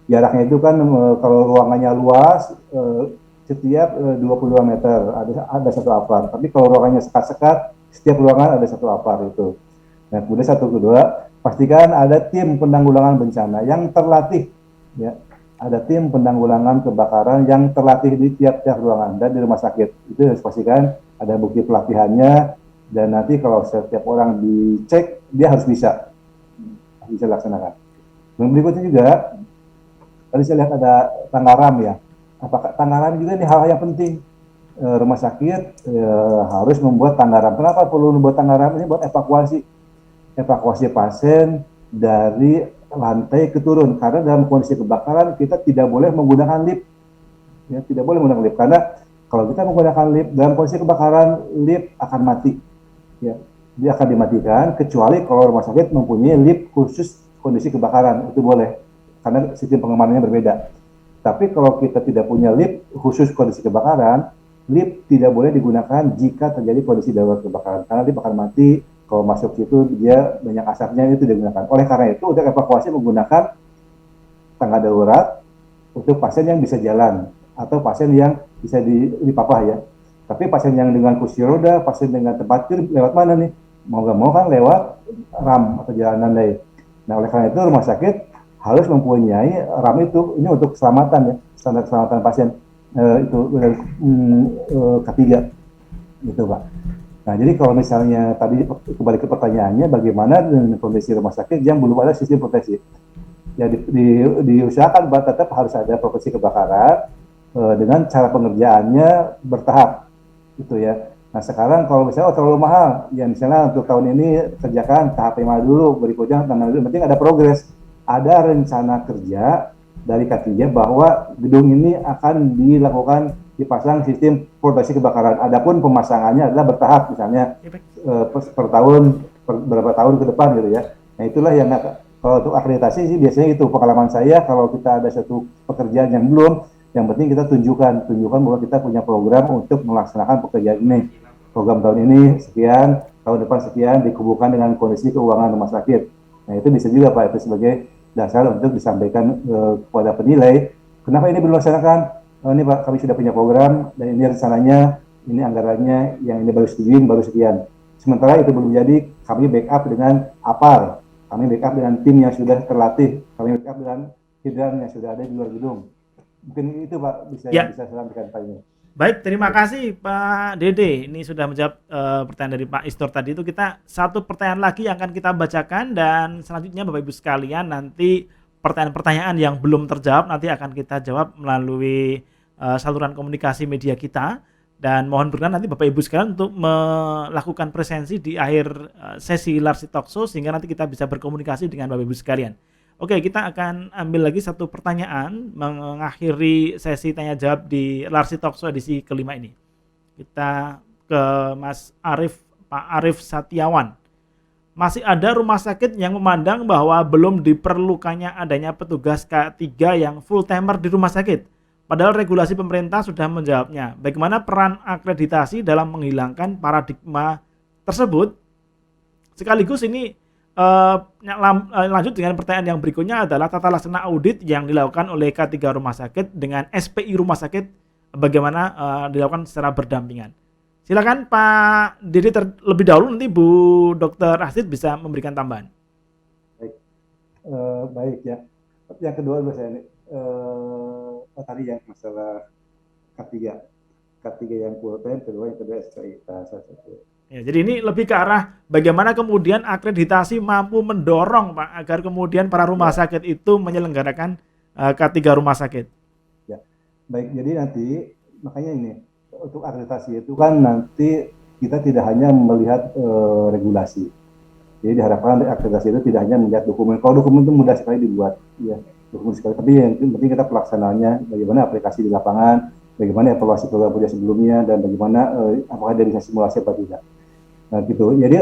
Speaker 2: jaraknya itu kan kalau ruangannya luas, setiap 22 meter ada satu APAR. Tapi kalau ruangannya sekat-sekat, setiap ruangan ada satu APAR itu. Nah, kemudian kedua, pastikan ada tim penanggulangan bencana yang terlatih, ya. Ada tim penanggulangan kebakaran yang terlatih di tiap-tiap ruangan dan di rumah sakit. Itu harus pastikan ada bukti pelatihannya, dan nanti kalau setiap orang dicek, dia harus bisa laksanakan. Dan berikutnya juga, Tadi saya lihat ada tangga RAM ya. Apakah tangga RAM juga ini hal yang penting? Rumah sakit harus membuat tangga RAM. Kenapa perlu membuat tangga RAM? Ini buat evakuasi pasien dari lantai ke turun. Karena dalam kondisi kebakaran kita tidak boleh menggunakan lift. Ya, tidak boleh menggunakan lift karena kalau kita menggunakan lift dalam kondisi kebakaran, lift akan mati. Ya, dia akan dimatikan kecuali kalau rumah sakit mempunyai lift khusus kondisi kebakaran, itu boleh karena sistem pengamanannya berbeda. Tapi kalau kita tidak punya lift khusus kondisi kebakaran, lift tidak boleh digunakan jika terjadi kondisi darurat kebakaran karena lift akan mati. Kalau masuk situ dia banyak asapnya, itu digunakan. Oleh karena itu untuk evakuasi menggunakan tangga darurat untuk pasien yang bisa jalan atau pasien yang bisa dipapah ya. Tapi pasien yang dengan kursi roda, pasien dengan tempat tidur lewat mana nih? Mau nggak mau kan lewat RAM atau jalanan lain. Nah oleh karena itu rumah sakit harus mempunyai RAM itu, ini untuk keselamatan ya, standar keselamatan pasien itu K3 gitu Pak. Nah jadi kalau misalnya tadi kembali ke pertanyaannya, bagaimana dengan kondisi rumah sakit yang belum ada sistem proteksi? Ya diusahakan Pak, tetap harus ada proteksi kebakaran dengan cara pengerjaannya bertahap gitu ya. Nah sekarang kalau misalnya terlalu mahal, ya misalnya untuk tahun ini kerjakan tahap 5 dulu, berikutnya tahap 6 penting ada progres, ada rencana kerja dari K3 bahwa gedung ini akan dipasang sistem proteksi kebakaran. Adapun pemasangannya adalah bertahap, misalnya per tahun, berapa tahun ke depan gitu ya. Nah itulah yang kalau untuk akreditasi sih biasanya itu pengalaman saya, kalau kita ada satu pekerjaan yang belum, yang penting kita tunjukkan bahwa kita punya program untuk melaksanakan pekerjaan ini. Program tahun ini sekian, tahun depan sekian, dihubungkan dengan kondisi keuangan rumah sakit. Nah itu bisa juga Pak, itu sebagai dasar untuk disampaikan kepada penilai. Kenapa ini belum dilaksanakan? Ini Pak, kami sudah punya program, dan ini rencananya, ini anggarannya, yang ini baru sekian. Sementara itu belum jadi, kami backup dengan APAR, kami backup dengan tim yang sudah terlatih, kami backup dengan hidran yang sudah ada di luar gedung. Mungkin itu Pak bisa saya sampaikan Pak ini.
Speaker 1: Baik, terima kasih Pak Dede. Ini sudah menjawab pertanyaan dari Pak Istor tadi itu. Kita satu pertanyaan lagi yang akan kita bacakan, dan selanjutnya Bapak Ibu sekalian nanti pertanyaan-pertanyaan yang belum terjawab nanti akan kita jawab melalui saluran komunikasi media kita, dan mohon berkenan nanti Bapak Ibu sekalian untuk melakukan presensi di akhir sesi Larsi Talk Show sehingga nanti kita bisa berkomunikasi dengan Bapak Ibu sekalian. Oke, kita akan ambil lagi satu pertanyaan mengakhiri sesi tanya jawab di Larsi Talk Show edisi kelima ini. Kita ke Mas Arif, Pak Arif Satiawan. Masih ada rumah sakit yang memandang bahwa belum diperlukannya adanya petugas K3 yang full timer di rumah sakit. Padahal regulasi pemerintah sudah menjawabnya. Bagaimana peran akreditasi dalam menghilangkan paradigma tersebut? Sekaligus ini lanjut dengan pertanyaan yang berikutnya adalah tata laksana audit yang dilakukan oleh K3 rumah sakit dengan SPI rumah sakit bagaimana dilakukan secara berdampingan. Silakan Pak Dede terlebih dahulu, nanti Bu Dr. Asid bisa memberikan tambahan.
Speaker 2: Baik, baik ya. Yang kedua saya ini tadi yang masalah K3 yang full time, kedua SPI.
Speaker 1: Ya, jadi ini lebih ke arah bagaimana kemudian akreditasi mampu mendorong Pak agar kemudian para rumah sakit itu menyelenggarakan K3 rumah sakit.
Speaker 2: Ya, baik. Jadi nanti makanya ini untuk akreditasi itu kan nanti kita tidak hanya melihat regulasi. Jadi diharapkan akreditasi itu tidak hanya melihat dokumen. Kalau dokumen itu mudah sekali dibuat, ya dokumen sekali. Tapi yang penting kita pelaksanaannya, bagaimana aplikasi di lapangan, bagaimana evaluasi program kerja sebelumnya, dan bagaimana apakah dia bisa simulasi atau tidak. Nah gitu. Jadi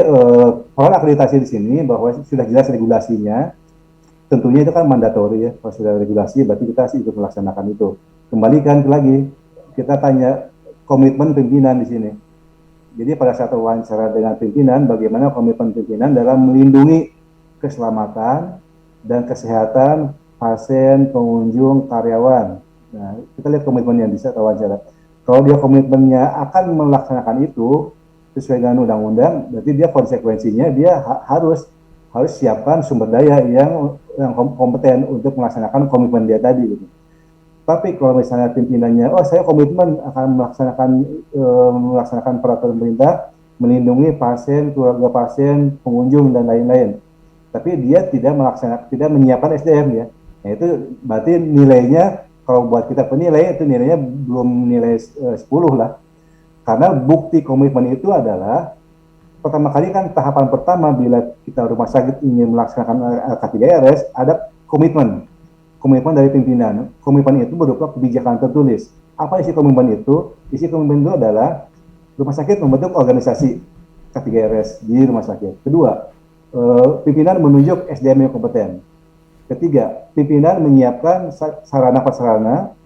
Speaker 2: peran akreditasi di sini bahwa sudah jelas regulasinya, tentunya itu kan mandatori ya. Kalau sudah regulasi berarti kita ikut melaksanakan itu. Kembalikan lagi, kita tanya komitmen pimpinan di sini. Jadi pada saat wawancara dengan pimpinan, bagaimana komitmen pimpinan dalam melindungi keselamatan dan kesehatan pasien, pengunjung, karyawan. Nah, kita lihat komitmen yang bisa wawancara. Kalau dia komitmennya akan melaksanakan itu sesuai dengan undang-undang, berarti dia konsekuensinya dia harus siapkan sumber daya yang kompeten untuk melaksanakan komitmen dia tadi. Gitu. Tapi kalau misalnya pimpinannya, saya komitmen akan melaksanakan peraturan pemerintah, melindungi pasien, keluarga pasien, pengunjung dan lain-lain. Tapi dia tidak menyiapkan SDM ya. Nah, itu berarti nilainya kalau buat kita penilai itu nilainya belum nilai 10 lah. Karena bukti komitmen itu adalah pertama kali kan tahapan pertama bila kita rumah sakit ingin melaksanakan K3RS ada komitmen. Komitmen dari pimpinan. Komitmen itu berupa kebijakan tertulis. Apa isi komitmen itu? Isi komitmen itu adalah rumah sakit membentuk organisasi K3RS di rumah sakit. Kedua, pimpinan menunjuk SDM yang kompeten. Ketiga, pimpinan menyiapkan sarana-prasarana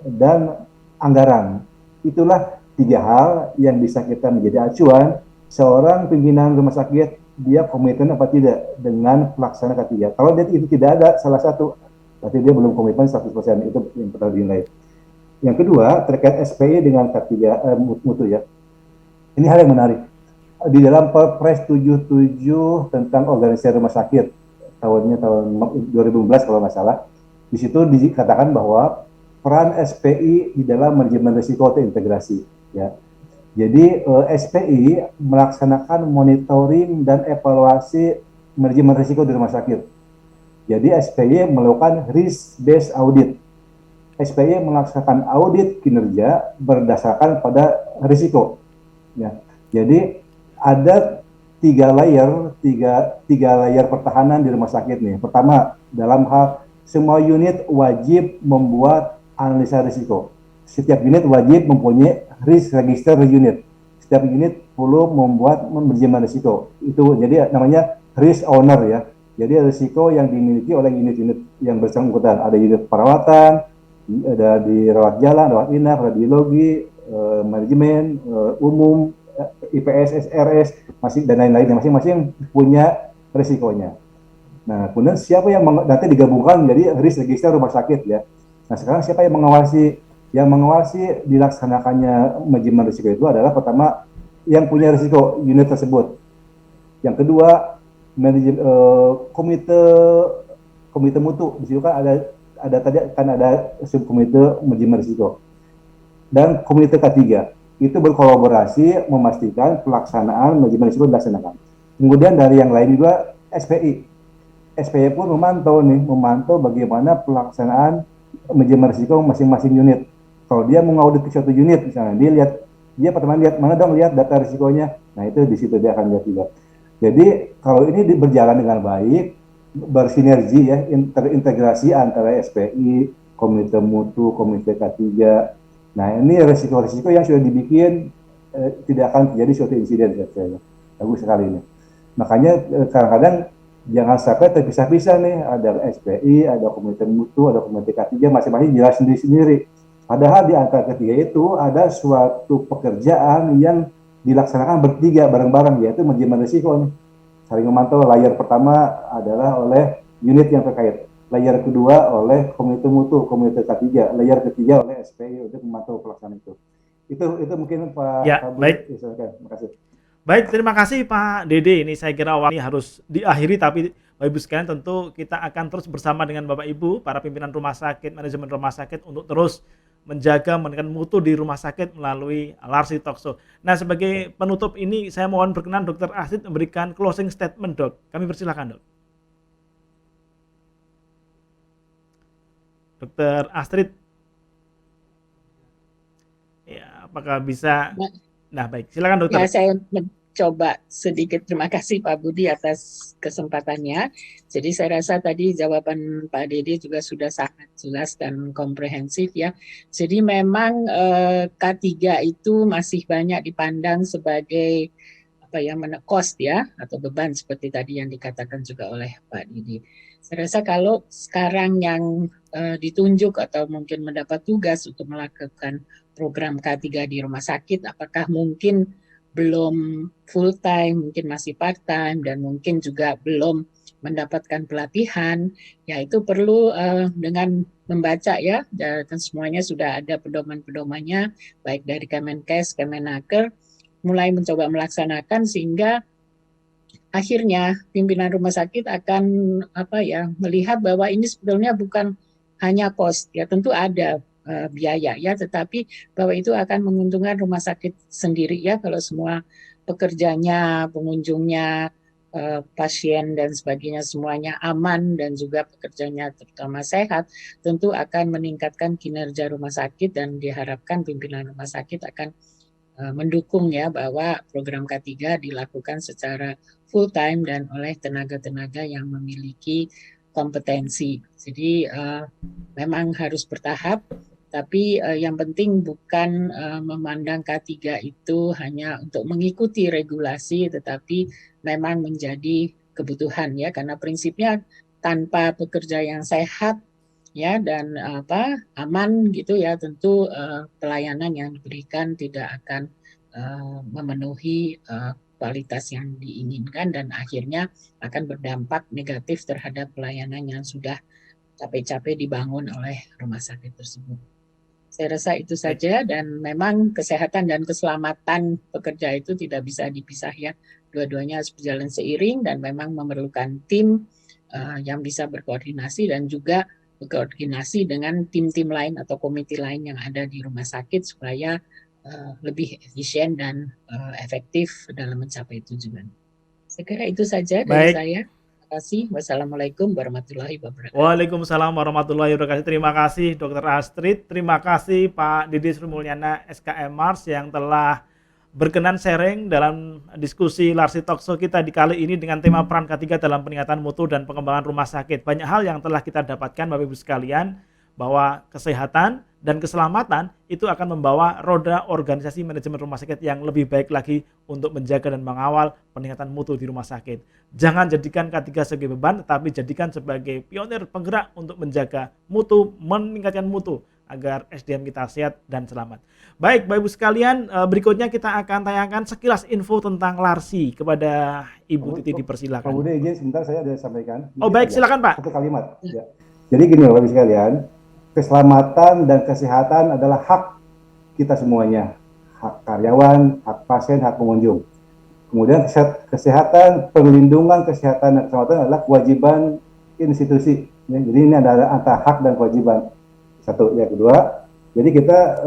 Speaker 2: dan anggaran. Itulah 3 hal yang bisa kita menjadi acuan seorang pimpinan rumah sakit dia komitmen apa tidak dengan pelaksana K3. Kalau dia itu tidak ada salah satu, berarti dia belum komitmen 100%. Itu yang pertama dinilai. Yang kedua, terkait SPI dengan K3 mutu ya. Ini hal yang menarik. Di dalam Perpres 77 tentang organisasi rumah sakit tahun 2015 kalau nggak salah, di situ dikatakan bahwa peran SPI di dalam manajemen risiko terintegrasi. Ya. Jadi SPI melaksanakan monitoring dan evaluasi manajemen risiko di rumah sakit. Jadi SPI melakukan risk based audit. SPI melaksanakan audit kinerja berdasarkan pada risiko. Ya. Jadi ada tiga layer pertahanan di rumah sakit nih. Pertama, dalam hal semua unit wajib membuat analisa risiko. Setiap unit wajib mempunyai risk register unit. Setiap unit perlu membuat manajemen risiko. Itu jadi namanya risk owner ya. Jadi risiko yang dimiliki oleh unit-unit yang bersangkutan. Ada unit perawatan, ada di rawat jalan, rawat inap, radiologi, manajemen, umum, IPS, SRS, dan lain-lain. Masing-masing punya risikonya. Nah, kemudian siapa yang nanti digabungkan menjadi risk register rumah sakit ya. Nah, sekarang siapa yang mengawasi? Yang mengawasi dilaksanakannya manajemen risiko itu adalah pertama yang punya risiko unit tersebut. Yang kedua, komite mutu. Di situ kan ada subkomite manajemen risiko. Dan komite K3 itu berkolaborasi memastikan pelaksanaan manajemen risiko dilaksanakan. Kemudian dari yang lain juga SPI. SPI pun memantau bagaimana pelaksanaan manajemen risiko masing-masing unit. Kalau dia mengaudit ke suatu unit misalnya, dia pertama lihat data risikonya. Nah, itu di situ dia akan lihat juga. Jadi kalau ini berjalan dengan baik, bersinergi ya, terintegrasi antara SPI, komite mutu, komite K3. Nah, ini risiko-risiko yang sudah dibikin tidak akan terjadi suatu insiden. Bagus sekali ini. Makanya kadang-kadang jangan sampai terpisah-pisah nih, ada SPI, ada komite mutu, ada komite K3, masing-masing jelas sendiri-sendiri. Padahal di antara ketiga itu ada suatu pekerjaan yang dilaksanakan bertiga bareng-bareng, yaitu manajemen risiko nih. Saling memantau. Layer pertama adalah oleh unit yang terkait. Layer kedua oleh komite mutu, komite K3. Layer ketiga oleh SPI untuk memantau pelaksanaan itu. Itu mungkin Pak
Speaker 1: Ya,
Speaker 2: Budi.
Speaker 1: baik.
Speaker 2: Terima kasih.
Speaker 1: Baik, terima kasih Pak Dede. Ini saya kira awalnya harus diakhiri, tapi Bapak Ibu sekalian tentu kita akan terus bersama dengan Bapak Ibu, para pimpinan rumah sakit, manajemen rumah sakit untuk terus menjaga menekan mutu di rumah sakit melalui Larsi Talkshow. Nah, sebagai penutup ini saya mohon berkenan Dr. Astrid memberikan closing statement, Dok. Kami persilakan, Dok. Dr. Astrid. Ya, apakah bisa? Nah, baik. Silakan, Dokter.
Speaker 3: Ya, saya mencoba sedikit. Terima kasih Pak Budi atas kesempatannya. Jadi saya rasa tadi jawaban Pak Dede juga sudah sangat jelas dan komprehensif ya. Jadi memang K3 itu masih banyak dipandang sebagai cost ya, atau beban seperti tadi yang dikatakan juga oleh Pak Didi. Saya rasa kalau sekarang yang ditunjuk atau mungkin mendapat tugas untuk melakukan program K3 di rumah sakit, apakah mungkin belum full time, mungkin masih part time, dan mungkin juga belum mendapatkan pelatihan, ya itu perlu dengan membaca ya, dan semuanya sudah ada pedoman-pedomannya, baik dari Kemenkes, Kemenaker, mulai mencoba melaksanakan sehingga akhirnya pimpinan rumah sakit akan melihat bahwa ini sebetulnya bukan hanya cost ya, tentu ada biaya ya, tetapi bahwa itu akan menguntungkan rumah sakit sendiri ya kalau semua pekerjanya, pengunjungnya pasien dan sebagainya semuanya aman dan juga pekerjanya terutama sehat, tentu akan meningkatkan kinerja rumah sakit dan diharapkan pimpinan rumah sakit akan mendukung ya bahwa program K3 dilakukan secara full time dan oleh tenaga-tenaga yang memiliki kompetensi. Jadi memang harus bertahap, tapi yang penting bukan memandang K3 itu hanya untuk mengikuti regulasi, tetapi memang menjadi kebutuhan ya, karena prinsipnya tanpa pekerja yang sehat ya dan aman gitu ya, tentu pelayanan yang diberikan tidak akan memenuhi kualitas yang diinginkan dan akhirnya akan berdampak negatif terhadap pelayanan yang sudah capek-capek dibangun oleh rumah sakit tersebut. Saya rasa itu saja, dan memang kesehatan dan keselamatan pekerja itu tidak bisa dipisah ya. Dua-duanya harus berjalan seiring dan memang memerlukan tim yang bisa berkoordinasi dan juga berkoordinasi dengan tim-tim lain atau komite lain yang ada di rumah sakit supaya lebih efisien dan efektif dalam mencapai tujuan. Saya kira itu saja dari
Speaker 1: Baik.
Speaker 3: saya. Terima kasih. Wassalamualaikum warahmatullahi wabarakatuh.
Speaker 1: Waalaikumsalam warahmatullahi wabarakatuh. Terima kasih Dr. Astrid, terima kasih Pak Didi Sri Mulyana SKM Mars yang telah berkenan sharing dalam diskusi Larsi Talkshow kita di kali ini dengan tema peran K3 dalam peningkatan mutu dan pengembangan rumah sakit. Banyak hal yang telah kita dapatkan Bapak Ibu sekalian, bahwa kesehatan dan keselamatan itu akan membawa roda organisasi manajemen rumah sakit yang lebih baik lagi untuk menjaga dan mengawal peningkatan mutu di rumah sakit. Jangan jadikan K3 sebagai beban, tetapi jadikan sebagai pionir penggerak untuk menjaga mutu, meningkatkan mutu agar SDM kita sehat dan selamat. Baik, Bapak Ibu sekalian, berikutnya kita akan tayangkan sekilas info tentang Larsi kepada Ibu Titi, dipersilakan.
Speaker 2: Pak Budi, izin sebentar, saya ada sampaikan.
Speaker 1: Oh baik, silakan Pak.
Speaker 2: Satu kalimat. Ya. Jadi gini Bapak Ibu sekalian, keselamatan dan kesehatan adalah hak kita semuanya. Hak karyawan, hak pasien, hak pengunjung. Kemudian kesehatan, perlindungan kesehatan dan keselamatan adalah kewajiban institusi. Jadi ini adalah antara hak dan kewajiban. Satu, yang kedua, jadi kita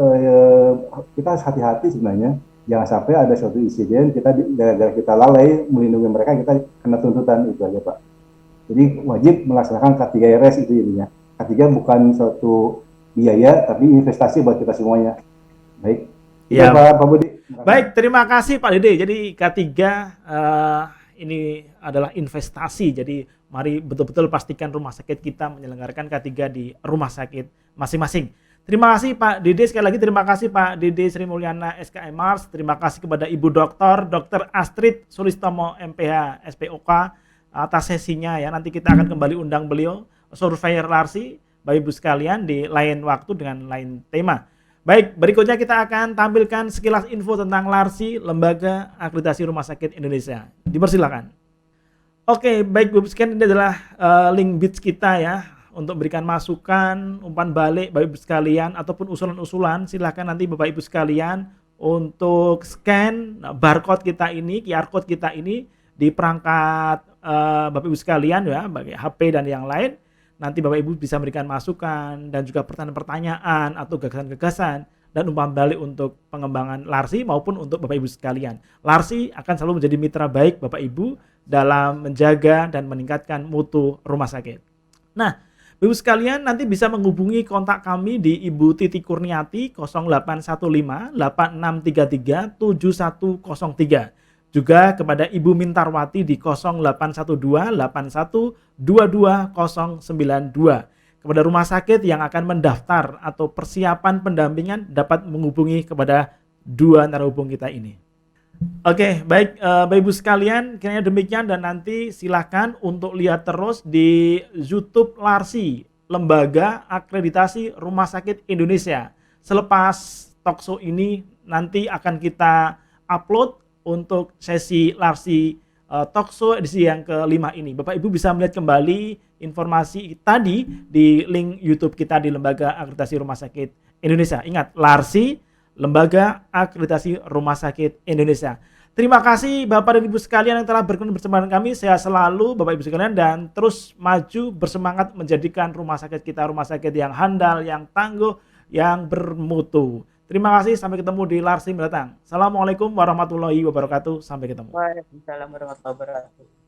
Speaker 2: harus hati-hati sebenarnya. Jangan sampai ada suatu insiden gara-gara kita lalai melindungi mereka, kita kena tuntutan, itu aja Pak. Jadi wajib melaksanakan K3RS itu intinya. K3 bukan suatu biaya, tapi investasi buat kita semuanya. Baik.
Speaker 1: Ya,
Speaker 2: Pak Budi.
Speaker 1: Baik, terima kasih Pak Dede. Jadi K3 ini adalah investasi. Jadi mari betul-betul pastikan rumah sakit kita menyelenggarakan K3 di rumah sakit masing-masing. Terima kasih Pak Dede, sekali lagi terima kasih Pak Dede Sri Mulyana SKM Mars. Terima kasih kepada Ibu Dr. Astrid Sulistomo MPH SPOK atas sesinya ya. Nanti kita akan kembali undang beliau, surveyor Larsi, Bapak Ibu sekalian, di lain waktu dengan lain tema. Baik, berikutnya kita akan tampilkan sekilas info tentang Larsi, Lembaga Akreditasi Rumah Sakit Indonesia. Dipersilakan. Oke, baik Bapak Ibu sekalian, ini adalah link bits kita ya, untuk berikan masukan, umpan balik Bapak Ibu sekalian, ataupun usulan-usulan. Silakan nanti Bapak Ibu sekalian untuk scan barcode kita ini, QR code kita ini di perangkat Bapak Ibu sekalian ya, bagi HP dan yang lain. Nanti Bapak Ibu bisa memberikan masukan dan juga pertanyaan-pertanyaan atau gagasan-gagasan dan umpan balik untuk pengembangan Larsi maupun untuk Bapak Ibu sekalian. Larsi akan selalu menjadi mitra baik Bapak Ibu dalam menjaga dan meningkatkan mutu rumah sakit. Nah, Bapak Ibu sekalian nanti bisa menghubungi kontak kami di Ibu Titi Kurniati 0815 8633 7103. Juga kepada Ibu Mintarwati di 0812 81 22092. Kepada rumah sakit yang akan mendaftar atau persiapan pendampingan dapat menghubungi kepada dua narahubung kita ini. Oke, baik Bapak Ibu sekalian, kiranya demikian, dan nanti silakan untuk lihat terus di YouTube Larsi, Lembaga Akreditasi Rumah Sakit Indonesia. Selepas talkshow ini nanti akan kita upload untuk sesi Larsi Talkshow edisi yang kelima ini. Bapak Ibu bisa melihat kembali informasi tadi di link YouTube kita di Lembaga Akreditasi Rumah Sakit Indonesia. Ingat, Larsi, Lembaga Akreditasi Rumah Sakit Indonesia. Terima kasih Bapak dan Ibu sekalian yang telah berkenan bersama dengan kami. Sehat selalu Bapak Ibu sekalian, dan terus maju bersemangat menjadikan rumah sakit kita rumah sakit yang handal, yang tangguh, yang bermutu. Terima kasih, sampai ketemu di Larsi mendatang. Assalamualaikum warahmatullahi wabarakatuh. Sampai ketemu.
Speaker 5: Waalaikumsalam warahmatullahi wabarakatuh.